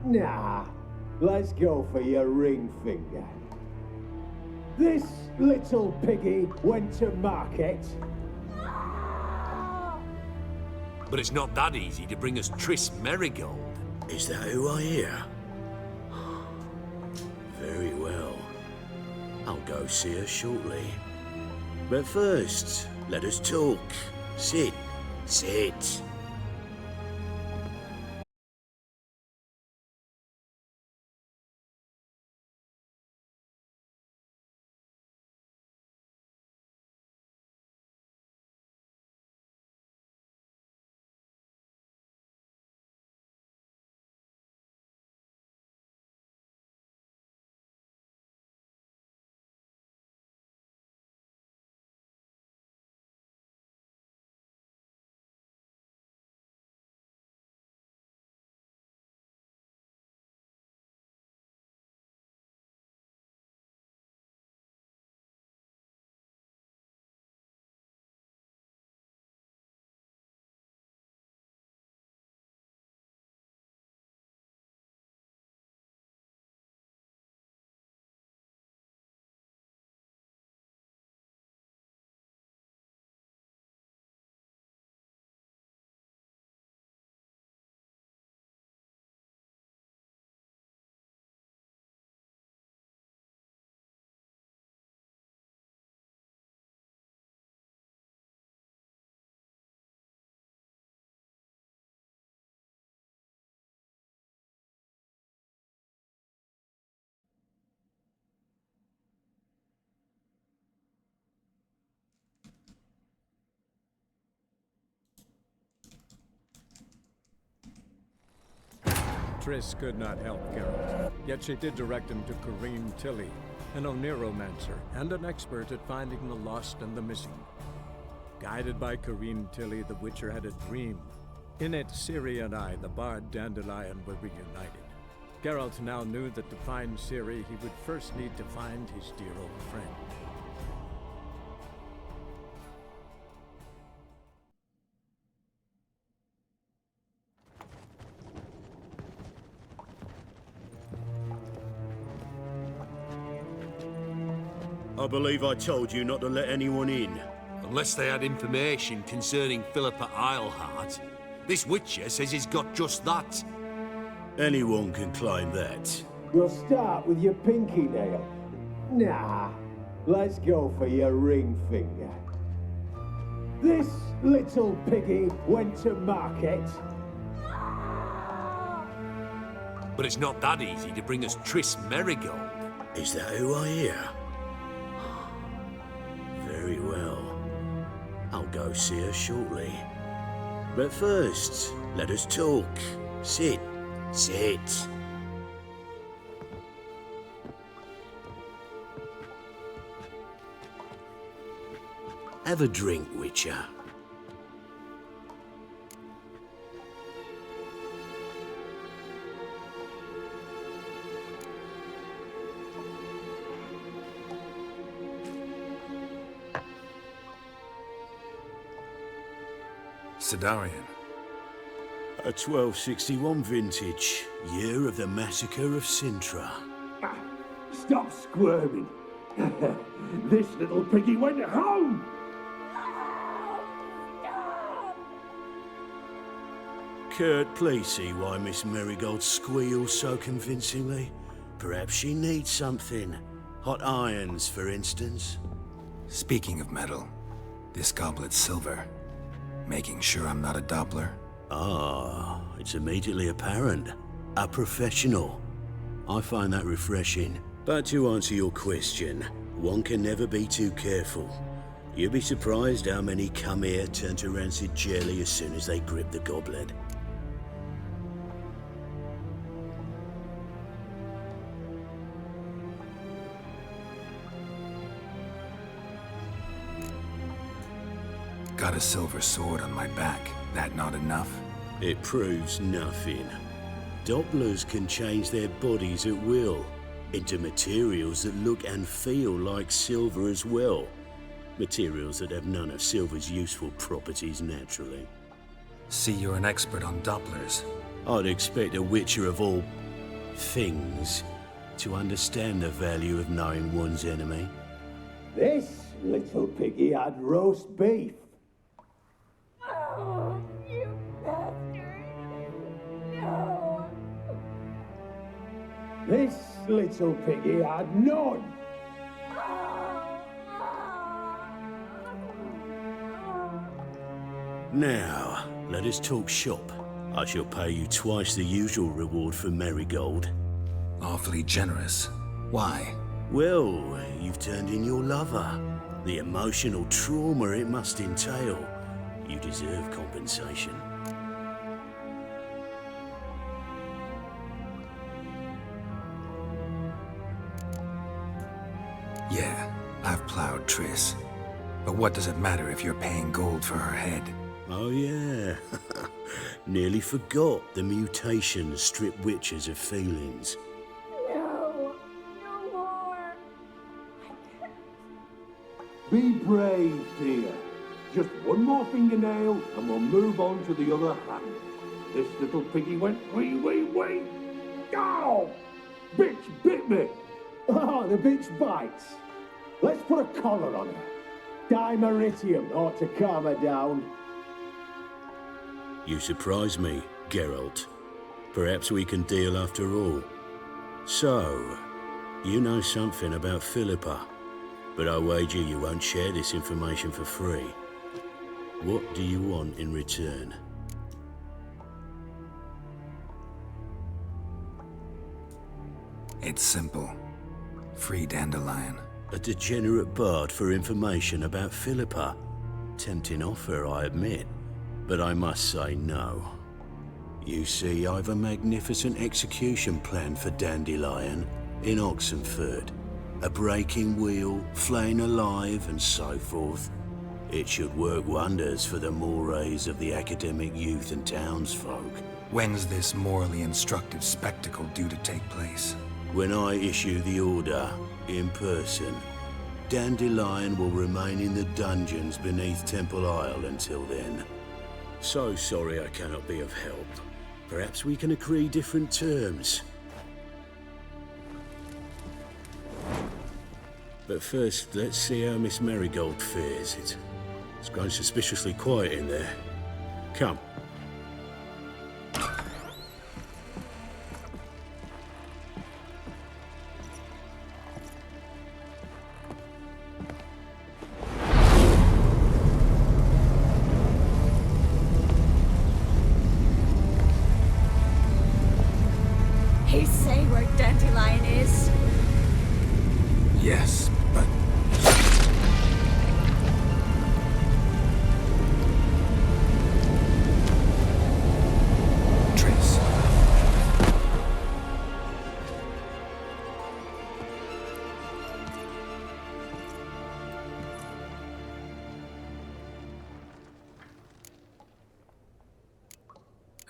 [SPEAKER 24] Nah, let's go for your ring finger. This little piggy went to market.
[SPEAKER 21] But it's not that easy to bring us Triss Merigold.
[SPEAKER 17] Is that who I hear? Very well. I'll go see her shortly. But first, let us talk. Sit. Sit.
[SPEAKER 1] Triss could not help Geralt, yet she did direct him to Corrine Tilly, an Oniromancer and an expert at finding the lost and the missing. Guided by Corrine Tilly, the Witcher had a dream. In it, Ciri and I, the bard Dandelion, were reunited. Geralt now knew that to find Ciri, he would first need to find his dear old friend.
[SPEAKER 21] I believe I told you not to let anyone in. Unless they had information concerning Philippa Eilhart. This Witcher says he's got just that.
[SPEAKER 17] Anyone can claim that.
[SPEAKER 24] We'll start with your pinky nail. Nah, let's go for your ring finger. This little piggy went to market.
[SPEAKER 21] But it's not that easy to bring us Triss Merigold.
[SPEAKER 17] Is that who I hear? Very well. I'll go see her shortly. But first, let us talk. Sit. Sit. Have a drink, Witcher.
[SPEAKER 3] Cidarian.
[SPEAKER 17] A 1261 vintage, year of the massacre of Sintra.
[SPEAKER 24] Stop squirming. This little piggy went home.
[SPEAKER 17] Kurt, please see why Miss Merigold squeals so convincingly. Perhaps she needs something. Hot irons, for instance.
[SPEAKER 3] Speaking of metal, this goblet's silver. Making sure I'm not a Doppler.
[SPEAKER 17] Ah, it's immediately apparent. A professional. I find that refreshing. But to answer your question, one can never be too careful. You'll be surprised how many come here turn to rancid jelly as soon as they grip the goblet.
[SPEAKER 3] Got a silver sword on my back. That not enough?
[SPEAKER 17] It proves nothing. Dopplers can change their bodies at will into materials that look and feel like silver as well. Materials that have none of silver's useful properties naturally.
[SPEAKER 3] See, you're an expert on Dopplers.
[SPEAKER 17] I'd expect a Witcher of all things to understand the value of knowing one's enemy.
[SPEAKER 24] This little piggy had roast beef.
[SPEAKER 2] Oh, you bastard! No!
[SPEAKER 24] This little piggy had none.
[SPEAKER 17] Now, let us talk shop. I shall pay you twice the usual reward for Merigold.
[SPEAKER 3] Awfully generous. Why?
[SPEAKER 17] Well, you've turned in your lover. The emotional trauma it must entail. You deserve compensation.
[SPEAKER 3] Yeah, I've plowed Triss. But what does it matter if you're paying gold for her head?
[SPEAKER 17] Oh yeah. Nearly forgot the mutations strip witches of feelings.
[SPEAKER 2] No! No more!
[SPEAKER 24] Be brave, dear. Just one more fingernail and we'll move on to the other hand. This little piggy went wee. Ow! Bitch bit me! Oh, the bitch bites. Let's put a collar on her. Dimeritium ought to calm her down.
[SPEAKER 17] You surprise me, Geralt. Perhaps we can deal after all. So, you know something about Philippa, but I wager you won't share this information for free. What do you want in return?
[SPEAKER 3] It's simple. Free Dandelion.
[SPEAKER 17] A degenerate bard for information about Philippa. Tempting offer, I admit, but I must say no. You see, I've a magnificent execution plan for Dandelion in Oxenford. A breaking wheel, flaying alive, and so forth. It should work wonders for the mores of the academic youth and townsfolk.
[SPEAKER 3] When's this morally instructive spectacle due to take place?
[SPEAKER 17] When I issue the order, in person. Dandelion will remain in the dungeons beneath Temple Isle until then. So sorry I cannot be of help. Perhaps we can agree different terms. But first, let's see how Miss Marigold fares. It's grown suspiciously quiet in there. Come.
[SPEAKER 13] He say where Dandelion is?
[SPEAKER 3] Yes, but... Trace.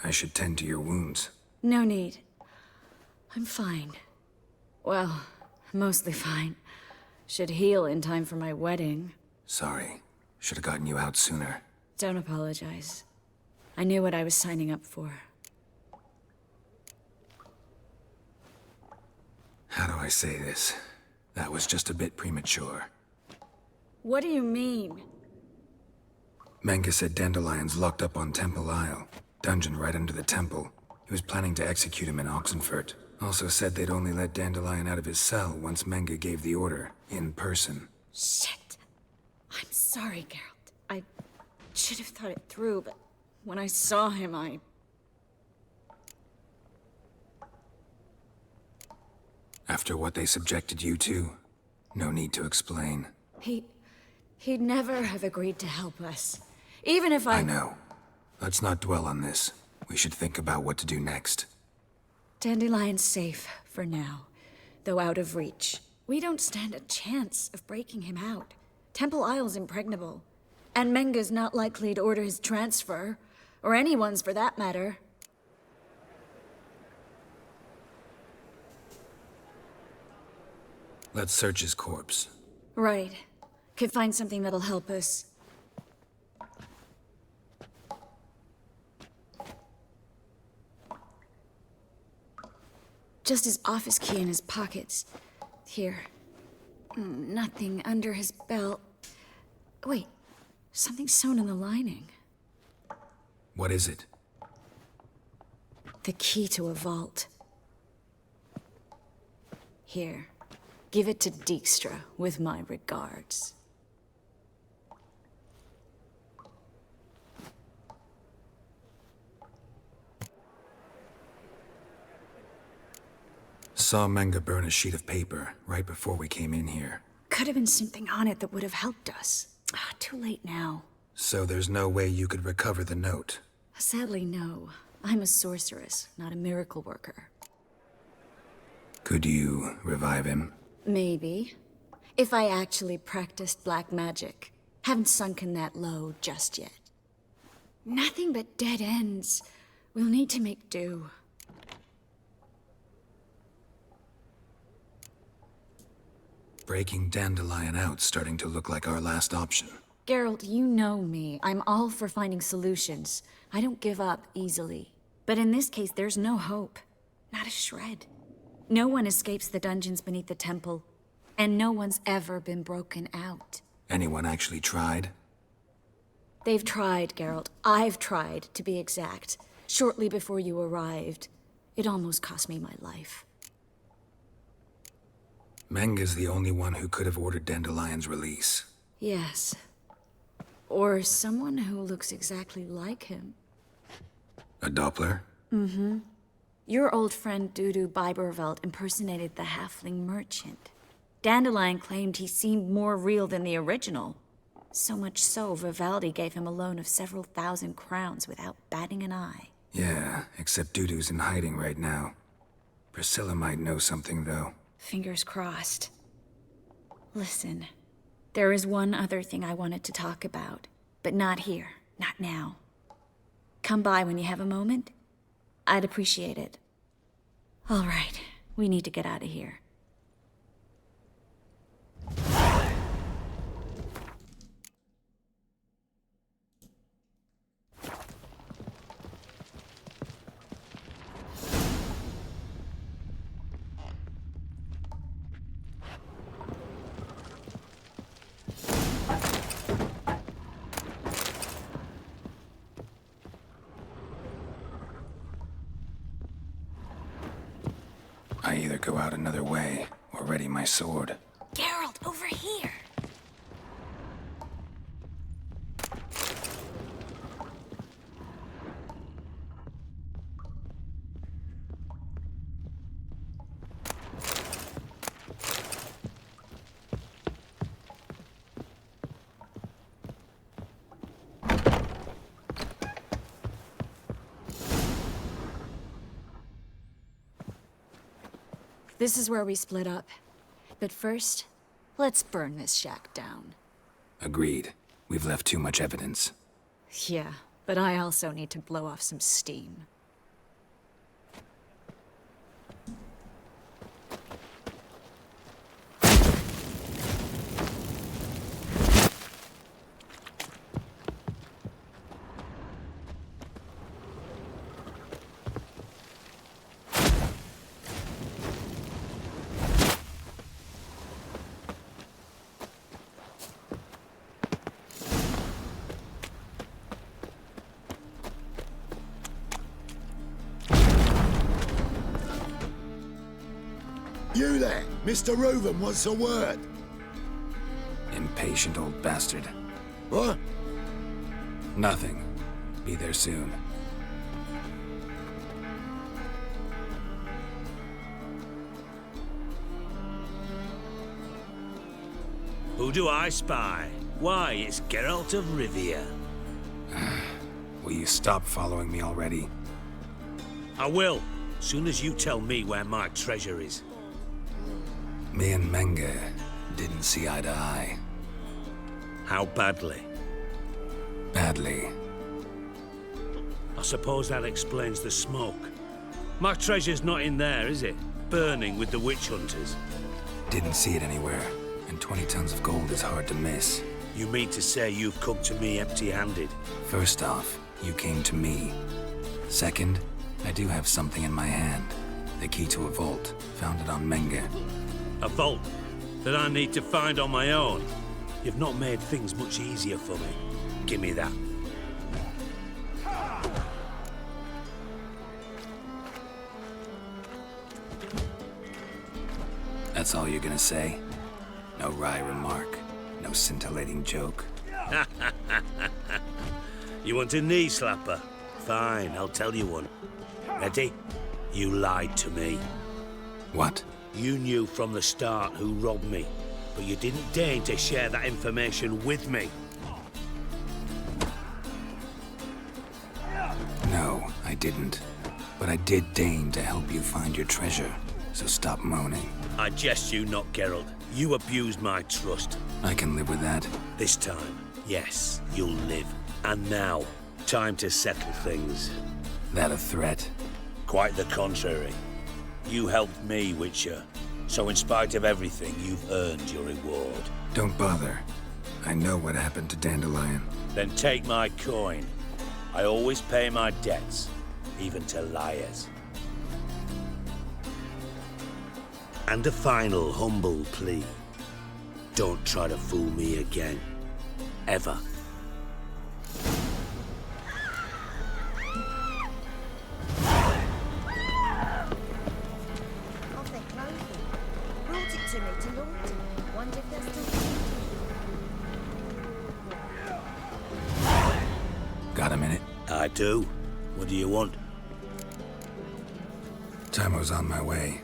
[SPEAKER 3] I should tend to your wounds.
[SPEAKER 13] No need. I'm fine. Well, mostly fine. Should heal in time for my wedding.
[SPEAKER 3] Sorry. Should have gotten you out sooner.
[SPEAKER 13] Don't apologize. I knew what I was signing up for.
[SPEAKER 3] How do I say this? That was just a bit premature.
[SPEAKER 13] What do you mean?
[SPEAKER 3] Menge said Dandelion's locked up on Temple Isle. Dungeon right under the temple. He was planning to execute him in Oxenfurt. Also said they'd only let Dandelion out of his cell once Menge gave the order, in person.
[SPEAKER 13] Shit. I'm sorry, Geralt. I should have thought it through, but when I saw him,
[SPEAKER 3] After what they subjected you to, no need to explain.
[SPEAKER 13] He'd never have agreed to help us. Even if
[SPEAKER 3] I know. Let's not dwell on this. We should think about what to do next.
[SPEAKER 13] Dandelion's safe, for now. Though out of reach. We don't stand a chance of breaking him out. Temple Isle's impregnable. And Menge's not likely to order his transfer. Or anyone's, for that matter.
[SPEAKER 3] Let's search his corpse.
[SPEAKER 13] Right. Could find something that'll help us. Just his office key in his pockets. Here. Nothing under his belt. Wait. Something sewn in the lining.
[SPEAKER 3] What is it?
[SPEAKER 13] The key to a vault. Here. Give it to Dijkstra, with my regards.
[SPEAKER 3] Saw Menge burn a sheet of paper right before we came in here.
[SPEAKER 13] Could have been something on it that would have helped us. Too late now.
[SPEAKER 3] So there's no way you could recover the note?
[SPEAKER 13] Sadly, no. I'm a sorceress, not a miracle worker.
[SPEAKER 3] Could you revive him?
[SPEAKER 13] Maybe. If I actually practiced black magic. Haven't sunken that low just yet. Nothing but dead ends. We'll need to make do.
[SPEAKER 3] Breaking Dandelion out's starting to look like our last option.
[SPEAKER 13] Geralt, you know me. I'm all for finding solutions. I don't give up easily. But in this case, there's no hope. Not a shred. No one escapes the dungeons beneath the temple. And no one's ever been broken out.
[SPEAKER 3] Anyone actually tried?
[SPEAKER 13] They've tried, Geralt. I've tried, to be exact. Shortly before you arrived. It almost cost me my life.
[SPEAKER 3] Menge's the only one who could have ordered Dandelion's release.
[SPEAKER 13] Yes. Or someone who looks exactly like him.
[SPEAKER 3] A Doppler?
[SPEAKER 13] Mm-hmm. Your old friend Dudu Biberveld impersonated the halfling merchant. Dandelion claimed he seemed more real than the original. So much so, Vivaldi gave him a loan of several thousand crowns without batting an eye.
[SPEAKER 3] Yeah, except Dudu's in hiding right now. Priscilla might know something, though.
[SPEAKER 13] Fingers crossed. Listen, there is one other thing I wanted to talk about, but not here, not now. Come by when you have a moment. I'd appreciate it. All right, we need to get out of here.
[SPEAKER 3] I either go out another way, or ready my sword.
[SPEAKER 13] Geralt, over here! This is where we split up. But first, let's burn this shack down.
[SPEAKER 3] Agreed. We've left too much evidence.
[SPEAKER 13] Yeah, but I also need to blow off some steam.
[SPEAKER 5] You there, Mr. Reuven, what's the word?
[SPEAKER 3] Impatient old bastard.
[SPEAKER 5] What?
[SPEAKER 3] Nothing. Be there soon.
[SPEAKER 14] Who do I spy? Why, it's Geralt of Rivia.
[SPEAKER 3] Will you stop following me already?
[SPEAKER 14] I will, soon as you tell me where my treasure is.
[SPEAKER 3] Me and Menge didn't see eye to eye.
[SPEAKER 14] How badly?
[SPEAKER 3] Badly.
[SPEAKER 14] I suppose that explains the smoke. My treasure's not in there, is it? Burning with the witch hunters.
[SPEAKER 3] Didn't see it anywhere, and 20 tons of gold is hard to miss.
[SPEAKER 14] You mean to say you've come to me empty-handed?
[SPEAKER 3] First off, you came to me. Second, I do have something in my hand. The key to a vault, founded on Menge.
[SPEAKER 14] A vault that I need to find on my own. You've not made things much easier for me. Give me that.
[SPEAKER 3] That's all you're gonna say? No wry remark, no scintillating joke.
[SPEAKER 14] You want a knee slapper? Fine, I'll tell you one. Ready? You lied to me.
[SPEAKER 3] What?
[SPEAKER 14] You knew from the start who robbed me, but you didn't deign to share that information with me.
[SPEAKER 3] No, I didn't. But I did deign to help you find your treasure, so stop moaning.
[SPEAKER 14] I jest you not, Geralt. You abused my trust.
[SPEAKER 3] I can live with that.
[SPEAKER 14] This time, yes, you'll live. And now, time to settle things.
[SPEAKER 3] That a threat?
[SPEAKER 14] Quite the contrary. You helped me, Witcher. So in spite of everything, you've earned your reward.
[SPEAKER 3] Don't bother. I know what happened to Dandelion.
[SPEAKER 14] Then take my coin. I always pay my debts, even to liars. And a final humble plea. Don't try to fool me again. Ever.
[SPEAKER 3] Got a minute?
[SPEAKER 14] I do. What do you want?
[SPEAKER 3] Tamo's on my way.